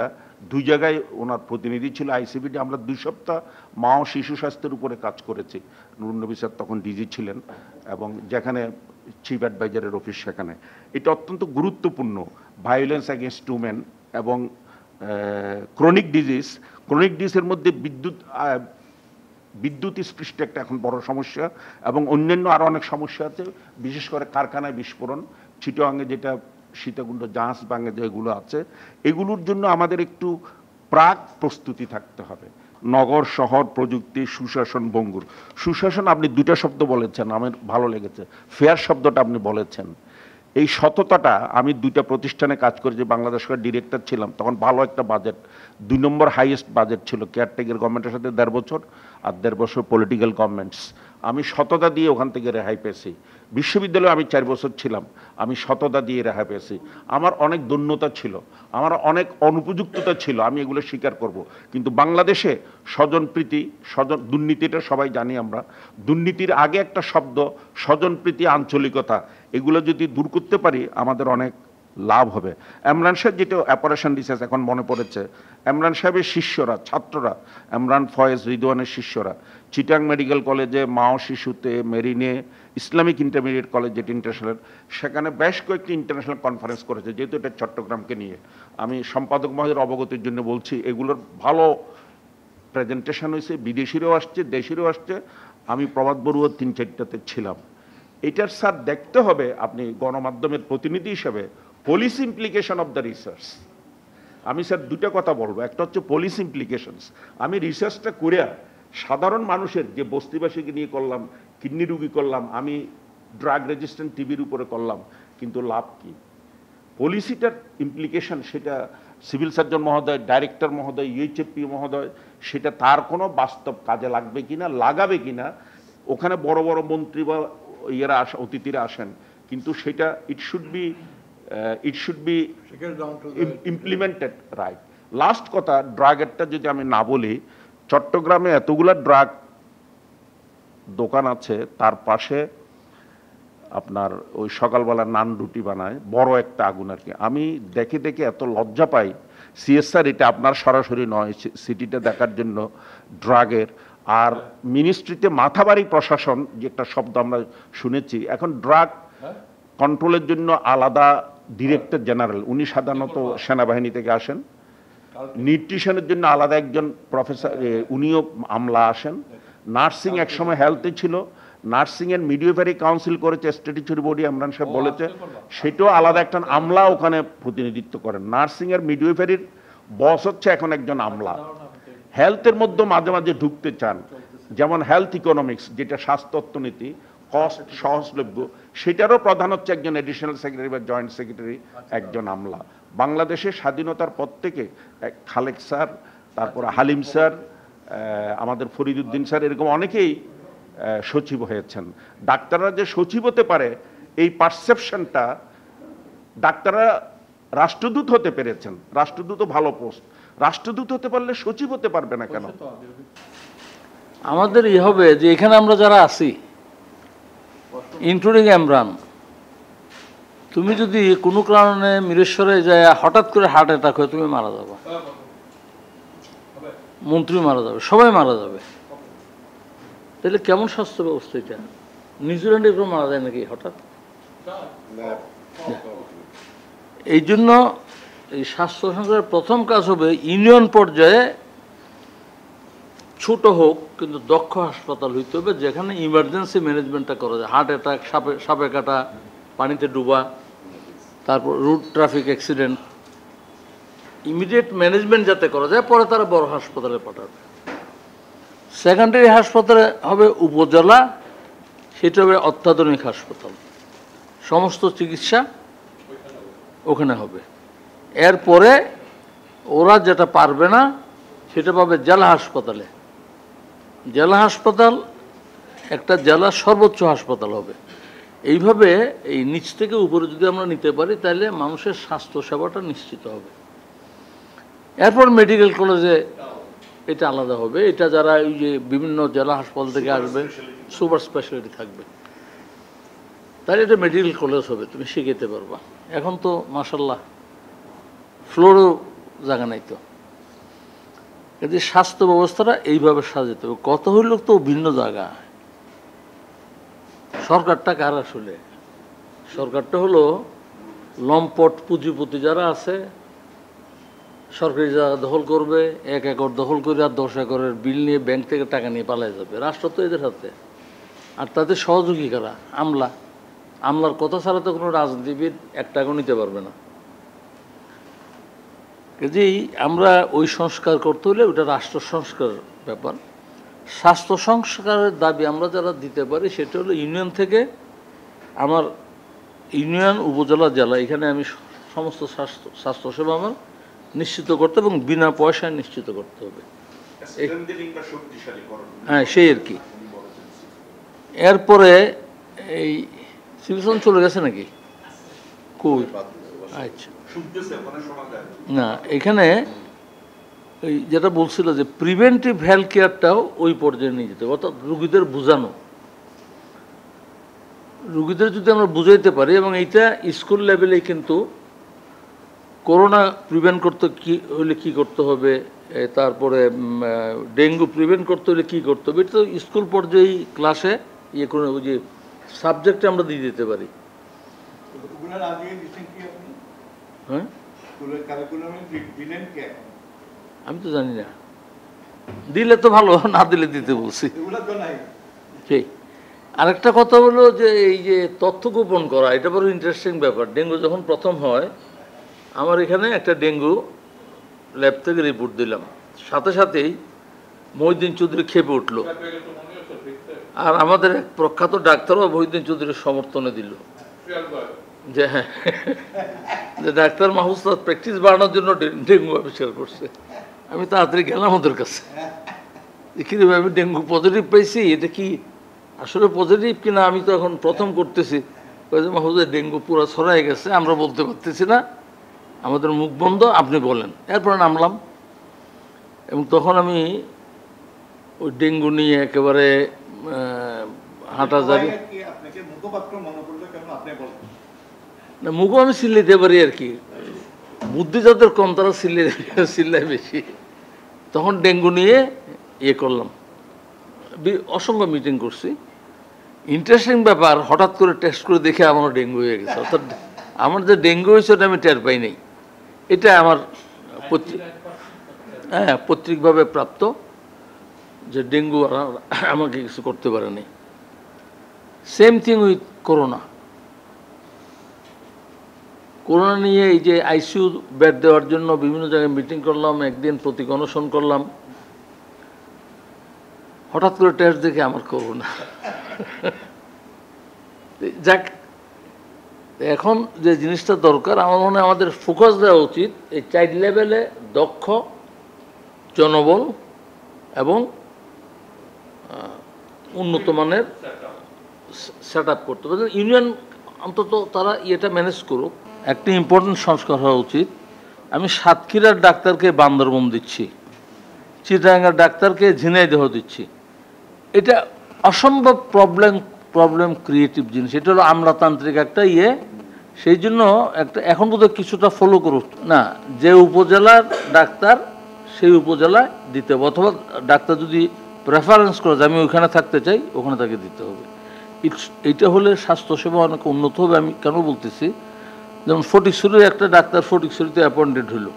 দুই জায়গায় ওনার প্রতিনিধি ছিল আইসিবিডি। আমরা 2 সপ্তাহ মা ও শিশু স্বাস্থ্যের উপরে কাজ করেছি। নুরুন নবী স্যার তখন ডিজি ছিলেন এবং যেখানে চিফ অ্যাডভাইজারের অফিস সেখানে। এটা অত্যন্ত গুরুত্বপূর্ণ, ভায়োলেন্স এগেইনস্ট উমেন এবং ক্রনিক ডিজিজের মধ্যে বিদ্যুৎ স্পৃষ্ট একটা এখন বড় সমস্যা, এবং অন্যান্য আরও অনেক সমস্যা আছে, বিশেষ করে কারখানায় বিস্ফোরণ, চিটাগাঙে যেটা সীতাকুণ্ড জাহাজ ভাঙে যেগুলো আছে, এগুলোর জন্য আমাদের একটু প্রাক প্রস্তুতি থাকতে হবে। নগর শহর প্রযুক্তি সুশাসন ভঙ্গুর। সুশাসন আপনি 2টা শব্দ বলেছেন, আমার ভালো লেগেছে। ফেয়ার শব্দটা আপনি বলেছেন। এই সততাটা, আমি 2টা প্রতিষ্ঠানে কাজ করেছি, বাংলাদেশ সরকার ডিরেক্টর ছিলাম, তখন ভালো একটা বাজেট, 2 নম্বর হাইয়েস্ট বাজেট ছিল কেয়ারটেকার গভর্নমেন্টের সাথে 1.5 বছর, আর 1.5 বছর পলিটিক্যাল গভর্নমেন্টস। আমি সততা দিয়ে ওখান থেকে রেহাই পেয়েছি। বিশ্ববিদ্যালয়ে আমি 4 বছর ছিলাম, আমি সততা দিয়ে রেহাই পেয়েছি। আমার অনেক দৈন্যতা ছিল, আমার অনেক অনুপযুক্ততা ছিল, আমি এগুলো স্বীকার করব। কিন্তু বাংলাদেশে স্বজনপ্রীতি, দুর্নীতিটা সবাই জানি আমরা, দুর্নীতির আগে একটা শব্দ স্বজনপ্রীতি, আঞ্চলিকতা, এগুলো যদি দূর করতে পারি আমাদের অনেক লাভ হবে। ইমরান সাহেব যেটা অপারেশন রিসার্চ এখন মনে পড়েছে, ইমরান সাহেবের শিষ্যরা, ছাত্ররা, ইমরান ফয়েজ রিদওয়ানের শিষ্যরা চিটাং মেডিকেল কলেজে, মাও শিশুতে, মেরিনে, ইসলামিক ইন্টারমিডিয়েট কলেজ যেটি ইন্টারন্যাশনাল, সেখানে বেশ কয়েকটি ইন্টারন্যাশনাল কনফারেন্স করেছে, যেহেতু এটা চট্টগ্রামকে নিয়ে। আমি সম্পাদক মহোদয়ের অবগতির জন্য বলছি, এগুলোর ভালো প্রেজেন্টেশন হয়েছে, বিদেশিরাও আসছে, দেশিরাও আসছে। আমি প্রভাত বড়ুয়া 3-4টাতে ছিলাম। এটার স্যার দেখতে হবে, আপনি গণমাধ্যমের প্রতিনিধি হিসেবে, policy implication of the research. আমি স্যার 2টা কথা বলবো, একটা হচ্ছে পলিসি ইমপ্লিকেশনস। আমি রিসার্চটা করে সাধারণ মানুষের, যে বস্তিবাসীকে নিয়ে করলাম, কিডনি রুগী করলাম, আমি ড্রাগ রেজিস্ট্যান্ট টিবির উপরে করলাম, কিন্তু লাভ কি? পলিসিটার ইমপ্লিকেশন, সেটা সিভিল সার্জন মহোদয়, ডাইরেক্টর মহোদয়, ইউএইচএফপি মহোদয়, সেটা তার কোনো বাস্তব কাজে লাগবে কিনা, লাগাবে কিনা। ওখানে বড় বড় মন্ত্রী বা ইয়েরা অতিথিরা আসেন, কিন্তু সেটা it should be implemented right. Last কথা, ড্রাগেরটা যদি আমি না বলি, চট্টগ্রামে এতগুলা ড্রাগ দোকান আছে, তার পাশে আপনার ওই সকালবেলা নান রুটি বানায়, বড় একটা আগুন আর কি। আমি দেখে দেখে এত লজ্জা পাই। সিএসআর, এটা আপনার সরাসরি নয়, সিটিটা দেখার জন্য ড্রাগের, আর মিনিস্ট্রিতে মাথাবাড়ি প্রশাসন যে একটা শব্দ আমরা শুনেছি, এখন ড্রাগ কন্ট্রোলের জন্য আলাদা ডিরেক্টর জেনারেল, উনি সাধারণত সেনাবাহিনী থেকে আসেন। নিউট্রিশনের জন্য আলাদা একজন প্রফেসর, উনিও আমলা আসেন। নার্সিং একসময় হেলথে ছিল, নার্সিংয়ের মিডওয়াইফারি কাউন্সিল করেছে স্ট্যাটিউটরি বডি, ইমরান সাহেব বলেছে, সেটাও আলাদা একটা আমলা ওখানে প্রতিনিধিত্ব করেন। নার্সিংয়ের মিডওয়াইফারির বস হচ্ছে এখন একজন আমলা। হেলথের মধ্যে মাঝে মাঝে ঢুকতে চান, যেমন হেলথ ইকোনমিক্স, যেটা স্বাস্থ্য অর্থনীতি, কস্ট সহজলভ্য, সেটারও প্রধান হচ্ছে একজন এডিশনাল সেক্রেটারি বা জয়েন্ট সেক্রেটারি, একজন আমলা। বাংলাদেশের স্বাধীনতার পর থেকে খালেক স্যার, তারপর হালিম স্যার, আমাদের ফরিদুদ্দিন স্যার, এরকম অনেকেই সচিব হয়েছেন। ডাক্তাররা যে সচিব হতে পারে এই পারসেপশনটা, ডাক্তাররা রাষ্ট্রদূত হতে পেরেছেন, রাষ্ট্রদূতও ভালো পোস্ট, রাষ্ট্রদূত হতে পারলে সচিব হতে পারবে না কেন? আমাদের হবে যে এখানে আমরা যারা আছি ইনক্লুডিং এমরান, তুমি যদি কোনো কারণে মিরেশ্বরে যায় হঠাৎ করে হার্ট অ্যাটাক হয়ে তুমি মারা যাবে, মন্ত্রী মারা যাবে, সবাই মারা যাবে, তাহলে কেমন স্বাস্থ্য ব্যবস্থা এটা? নিউজিল্যান্ডে এরকম মারা যায় নাকি হঠাৎ? এই জন্য এই স্বাস্থ্য সংস্কারের প্রথম কাজ হবে ইউনিয়ন পর্যায়ে ছোট হোক কিন্তু দক্ষ হাসপাতাল হইতে হবে, যেখানে ইমার্জেন্সি ম্যানেজমেন্টটা করা যায়। হার্ট অ্যাটাক, সাপে কাটা, পানিতে ডুবা, তারপর road traffic accident, immediate management যাতে করা যায়, পরে তারা বড় হাসপাতালে পাঠাবে। সেকেন্ডারি হাসপাতালে হবে উপজেলা, সেটা হবে অত্যাধুনিক হাসপাতাল, সমস্ত চিকিৎসা ওখানে হবে। এরপরে ওরা যেটা পারবে না সেটা পাবে জেলা হাসপাতালে। জেলা হাসপাতাল একটা জেলার সর্বোচ্চ হাসপাতাল হবে। এইভাবে এই নিচ থেকে উপরে যদি আমরা নিতে পারি তাহলে মানুষের স্বাস্থ্য সেবাটা নিশ্চিত হবে। এরপর মেডিকেল কলেজে এটা আলাদা হবে, এটা যারা এই যে বিভিন্ন জেলা হাসপাতাল থেকে আসবে সুপার স্পেশালিটি থাকবে, তাহলে এটা মেডিকেল কলেজ হবে, তুমি শিখাতে পারবা। এখন তো মাশাল্লাহ ফ্লোরও জায়গা নাই, তো কিন্তু স্বাস্থ্য ব্যবস্থাটা এইভাবে সাজাতে হবে। কত হইল তো ভিন্ন জায়গা। সরকারটা কার আসলে? সরকারটা হলো লম্পট পুঁজিপতি যারা আছে, সরকারি জায়গা দখল করবে, 1 একর দখল করে আর 10 একরের বিল নিয়ে ব্যাংক থেকে টাকা নিয়ে পালাই যাবে। রাষ্ট্র তো এদের হাতে, আর তাদের সহযোগী কারা? আমলার কথা ছাড়া তো কোনো রাজনীতিবিদ 1 টাকাও নিতে পারবে না। কাজেই আমরা ওই সংস্কার করতে হলে ওটা রাষ্ট্র সংস্কার ব্যাপার। স্বাস্থ্য সংস্কারের দাবি আমরা যারা দিতে পারি সেটা হলো ইউনিয়ন থেকে, আমার ইউনিয়ন, উপজেলা, জেলা, এখানে আমি সমস্ত স্বাস্থ্যসেবা আমার নিশ্চিত করতে এবং বিনা পয়সায় নিশ্চিত করতে হবে। হ্যাঁ, সেই আর কি। এরপরে এই সিভিল চলে গেছে নাকি? কই? আচ্ছা, না এখানে ওই যেটা বলছিল যে প্রিভেন্টিভ হেলথ কেয়ারটাও ওই পর্যায়ে নিয়ে যেতে হবে, অর্থাৎ রুগীদের বোঝানো। রুগীদের যদি আমরা বুঝাইতে পারি, এবং এইটা স্কুল লেভেলে কিন্তু করোনা প্রিভেন্ট করতে হলে কী করতে হবে, তারপরে ডেঙ্গু প্রিভেন্ট করতে হলে কী করতে হবে, এটা তো স্কুল পর্যায়ে ক্লাসে ইয়ে করে ওই যে সাবজেক্টে আমরা দিয়ে দিতে পারি। হ্যাঁ, আমি তো জানি না, দিলে তো ভালো, না দিলে দিতে বলছি। ঠিক। আরেকটা কথা হলো যে এই যে তথ্য গোপন করা, এটা বড় ইন্টারেস্টিং ব্যাপার। ডেঙ্গু যখন প্রথম হয়, আমার এখানে একটা ডেঙ্গু ল্যাব থেকে রিপোর্ট দিলাম, সাথে সাথেই মহিউদ্দিন চৌধুরী খেপে উঠল, আর আমাদের এক প্রখ্যাত ডাক্তারও মহিউদ্দিন চৌধুরীর সমর্থনে দিল যে হ্যাঁ, যে ডাক্তার মাহফুজ প্র্যাকটিস বাড়ানোর জন্য ডেঙ্গু আবিষ্কার করছে। আমি তাড়াতাড়ি গেলাম ওদের কাছে, কিভাবে আমি ডেঙ্গু পজিটিভ পাইছি, এটা কি আসলে পজিটিভ কিনা আমি তো এখন প্রথম করতেছি। মাহফুজের ডেঙ্গু পুরো ছড়াই গেছে, আমরা বলতে পারতেছি না, আমাদের মুখ বন্ধ, আপনি বলেন। এরপরে নামলাম, এবং তখন আমি ওই ডেঙ্গু নিয়ে একেবারে হাঁটাজারি, না মুখও আমি চিল্লাইতে পারি আর কি, বুদ্ধি যাদের কম তারা চিল্লায় বেশি। তখন ডেঙ্গু নিয়ে ইয়ে করলাম, অসংখ্য মিটিং করছি। ইন্টারেস্টিং ব্যাপার, হঠাৎ করে টেস্ট করে দেখে আমার ডেঙ্গু হয়ে গেছে। অর্থাৎ আমার যে ডেঙ্গু হয়েছে ওটা আমি টের পাই নাই। এটা আমার পৈতৃকভাবে প্রাপ্ত, যে ডেঙ্গু আমাকে কিছু করতে পারেনি। Same thing with corona. Corona নিয়ে এই যে আইসিইউ বেড দেওয়ার জন্য বিভিন্ন জায়গায় মিটিং করলাম, একদিন প্রতীক অনশন করলাম, হঠাৎ করে টেস্ট দেখে আমার করোনা। যাক, এখন যে জিনিসটা দরকার, আমার মনে হয় আমাদের ফোকাস দেওয়া উচিত এই চাইল্ড লেভেলে দক্ষ জনবল এবং উন্নত মানের সেট আপ করতে হবে। ইউনিয়ন অন্তত তারা এটা ম্যানেজ করুক। একটা ইম্পর্টেন্ট সংস্কার হওয়া উচিত। আমি সাতক্ষীরার ডাক্তারকে বান্দরবন দিচ্ছি, চিটাগাঙ্গের ডাক্তারকে ঝিনাইদহ দিচ্ছি, এটা অসম্ভব প্রবলেম ক্রিয়েটিভ জিনিস। এটা হলো আমলাতান্ত্রিক একটা সেই জন্য একটা এখন বোধহয় কিছুটা ফলো করুক না, যে উপজেলার ডাক্তার সেই উপজেলায় দিতে হবে, অথবা ডাক্তার যদি প্রেফারেন্স করে যে আমি ওইখানে থাকতে চাই ওখানে তাকে দিতে হবে। এইটা হলে স্বাস্থ্যসেবা অনেক উন্নত হবে। আমি কেন বলতেছি, যেমন ফটিকছড়ির একটা ডাক্তার ফটিকছড়িতে অ্যাপয়েন্টেড হলো,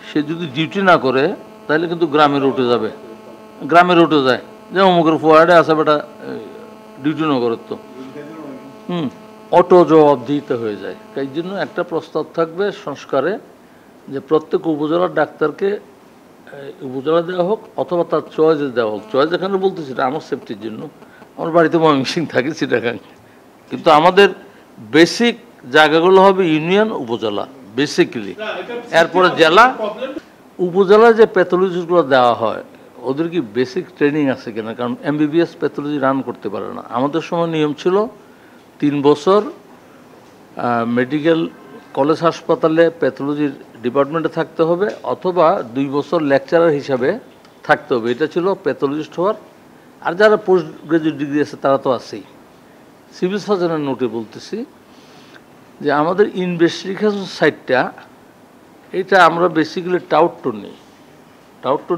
সে যদি ডিউটি না করে তাহলে কিন্তু গ্রামের উঠে যাবে, গ্রামের উঠে যায়, যে অমুকের ফোয়ার্ডে আসা বেটা ডিউটি না করে তো অটো জবাবদিহিতে হয়ে যায়। তাই জন্য একটা প্রস্তাব থাকবে সংস্কারে যে প্রত্যেক উপজেলার ডাক্তারকে উপজেলা দেওয়া হোক, অথবা তার চয়েসে দেওয়া হোক। চয়েস এখানে বলতেছি এটা আমার সেফটির জন্য, আমার বাড়িতে ময়মনসিংহ থাকে চিটাগাং, কিন্তু আমাদের বেসিক জায়গাগুলো হবে ইউনিয়ন উপজেলা বেসিক্যালি, এরপরে জেলা। উপজেলা যে প্যাথোলজিগুলো দেওয়া হয় ওদের কি বেসিক ট্রেনিং আছে কিনা, কারণ এমবিবিএস প্যাথোলজি রান করতে পারে না। আমাদের সময় নিয়ম ছিল 3 বছর মেডিকেল কলেজ হাসপাতালে প্যাথোলজির ডিপার্টমেন্টে থাকতে হবে, অথবা 2 বছর লেকচারার হিসাবে থাকতে হবে। এটা ছিল প্যাথোলজিস্ট হওয়ার। আর যারা পোস্ট গ্রাজুয়েট ডিগ্রি আছে তারা তো আছেই। সিভিল সার্জনের নোটে বলতেছি যে আমাদের ইনভেস্টিগেশন সাইটটা এটা আমরা বেসিক্যালি টাউটর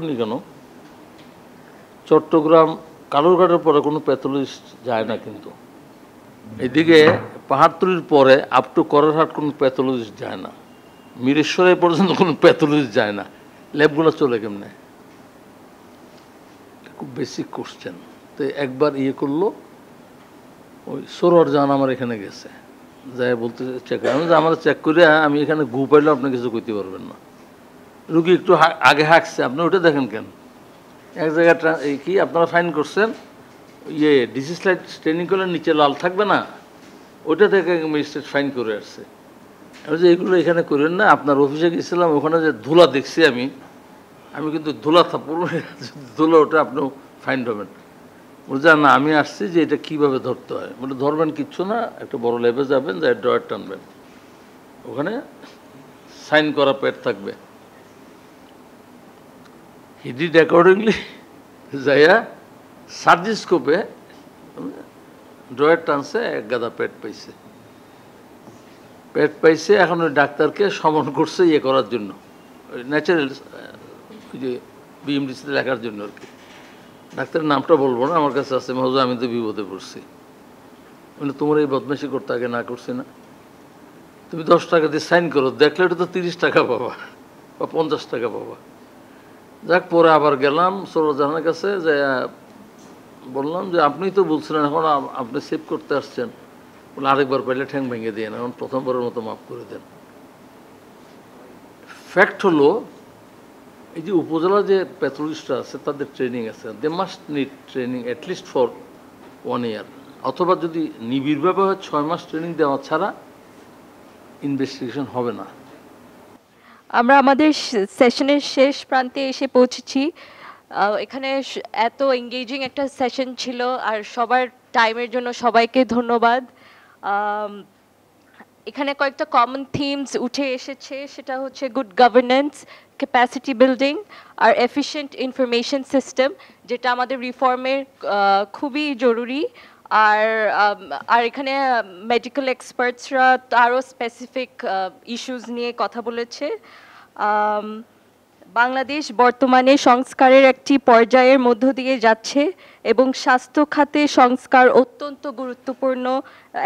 নিই কেন, চট্টগ্রাম কালুরঘাটের পরে কোনো প্যাথোলজিস্ট যায় না, কিন্তু এদিকে পাহাড়তলির পরে আপ টু করারহাট কোনো প্যাথোলজিস্ট যায় না, মিরেশ্বরে পর্যন্ত কোনো প্যাথোলজিস্ট যায় না। ল্যাবগুলো চলে কেমনে? খুব বেসিক কোশ্চেন। তো একবার করলো, ওই সরোয়ার জান আমার এখানে গেছে, যাই বলতে চেক আমি যে আমার চেক করে আমি এখানে ঘু পাইলেও আপনি কিছু করতে পারবেন না। রুগী একটু আগে হাঁকছে, আপনি ওটা দেখেন কেন? এক জায়গায় কি আপনারা ফাইন করছেন, ডিসি স্লাইড ট্রেনিং করলে নিচে লাল থাকবে না, ওইটা থেকে ম্যাজিস্ট্রেট ফাইন করে আসছে। আমি যে এগুলো এখানে করেন না, আপনার অফিসে গেছিলাম, ওখানে যে ধুলা দেখছি আমি কিন্তু ধুলা ধুলা ওটা আপনিও ফাইন হবেন। বলছে না আমি আসছি যে এটা কীভাবে ধরতে হয়। বলে ধরবেন কিচ্ছু না, একটা বড় ল্যাবে যাবেন, যাই ড্রয়ার টানবেন, ওখানে সাইন করা প্যাড থাকবে। হি ডিড অ্যাকর্ডিংলি, যাইয়া সার্জিস্কোপে ড্রয়ার টানছে, এক গাদা প্যাড পাইছে। এখন ওই ডাক্তারকে সমন করছে করার জন্য, ওই ন্যাচারাল ওই যে বিএমডিসিতে লেখার জন্য আর কি। ডাক্তারের নামটা বলবো না, আমার কাছে আছে, মহজা আমি তো বিপদে পড়ছি। মানে তোমার এই বদমাইশি করতে আগে না করছি না, তুমি 10 টাকা দিয়ে সাইন করো, দেখলে ওটা তো 30 টাকা পাবা বা 50 টাকা পাবা। যাক, পরে আবার গেলাম সরোজানের কাছে, যে বললাম যে আপনি তো বলছিলেন এখন আপনি সেভ করতে আসছেন, বলে আরেকবার পাইলে ঠ্যাং ভেঙে দিয়ে না, এখন প্রথমবারের মতো মাফ করে দেন। ফ্যাক্ট হলো এই যে উপজেলা যে প্যাথোলজিস্টরা আছে তাদের ট্রেনিং আছে, they must need training at least for 1 year, অথবা যদি নিবিড়ভাবে হয় 6 মাস ট্রেনিং দেওয়া ছাড়া ইনভেস্টিগেশন হবে না। আমরা আমাদের সেশনের শেষ প্রান্তে এসে পৌঁছেছি। এখানে এত এঙ্গেজিং একটা সেশন ছিল, আর সবার টাইমের জন্য সবাইকে ধন্যবাদ। এখানে কয়েকটা কমন থিমস উঠে এসেছে, সেটা হচ্ছে গুড গভর্নেন্স, ক্যাপাসিটি বিল্ডিং আর এফিশিয়েন্ট ইনফরমেশন সিস্টেম, যেটা আমাদের রিফর্মের খুবই জরুরি। আর এখানে মেডিকেল এক্সপার্টসরা আরও স্পেসিফিক ইস্যুস নিয়ে কথা বলেছে। বাংলাদেশ বর্তমানে সংস্কারের একটি পর্যায়ের মধ্য দিয়ে যাচ্ছে এবং স্বাস্থ্য খাতে সংস্কার অত্যন্ত গুরুত্বপূর্ণ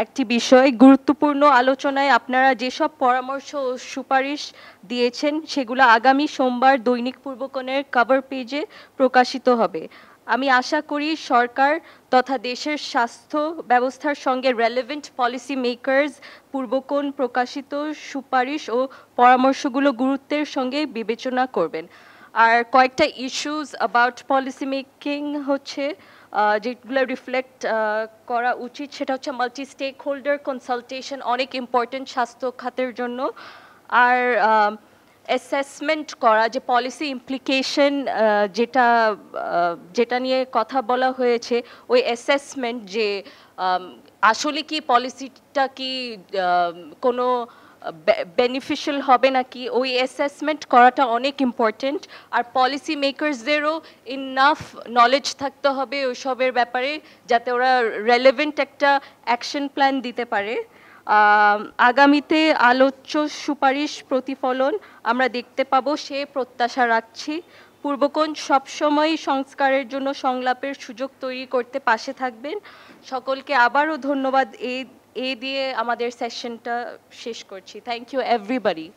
একটি বিষয়। গুরুত্বপূর্ণ আলোচনায় আপনারা যেসব পরামর্শ ও সুপারিশ দিয়েছেন সেগুলো আগামী সোমবার দৈনিক পূর্বকোণের কভার পেজে প্রকাশিত হবে। আমি আশা করি সরকার তথা দেশের স্বাস্থ্য ব্যবস্থার সঙ্গে রেলেভেন্ট পলিসি মেকার্স পূর্বকোণ প্রকাশিত সুপারিশ ও পরামর্শগুলো গুরুত্বের সঙ্গে বিবেচনা করবেন। আর কয়েকটা ইস্যুস অ্যাবাউট পলিসি মেকিং হচ্ছে যেগুলো রিফ্লেক্ট করা উচিত, সেটা হচ্ছে মাল্টি স্টেক হোল্ডার কনসালটেশন, অনেক ইম্পর্টেন্ট স্বাস্থ্য খাতের জন্য। আর অ্যাসেসমেন্ট করা, যে পলিসি ইমপ্লিকেশন যেটা নিয়ে কথা বলা হয়েছে, ওই অ্যাসেসমেন্ট যে আসলে কি পলিসিটা কি কোনো বেনিফিশিয়াল হবে নাকি, ওই অ্যাসেসমেন্ট করাটা অনেক ইম্পর্টেন্ট। আর পলিসি মেকারসদেরও ইনাফ নলেজ থাকতে হবে ওইসবের ব্যাপারে, যাতে ওরা রেলেভেন্ট একটা অ্যাকশন প্ল্যান দিতে পারে। আগামীতে আলোচ্য সুপারিশ প্রতিফলন আমরা দেখতে পাবো, সে প্রত্যাশা রাখছি। পূর্বকোণ সবসময় সংস্কারের জন্য সংলাপের সুযোগ তৈরি করতে পাশে থাকবেন। সকলকে আবারও ধন্যবাদ এই দিয়ে আমাদের সেশনটা শেষ করছি। Thank you everybody.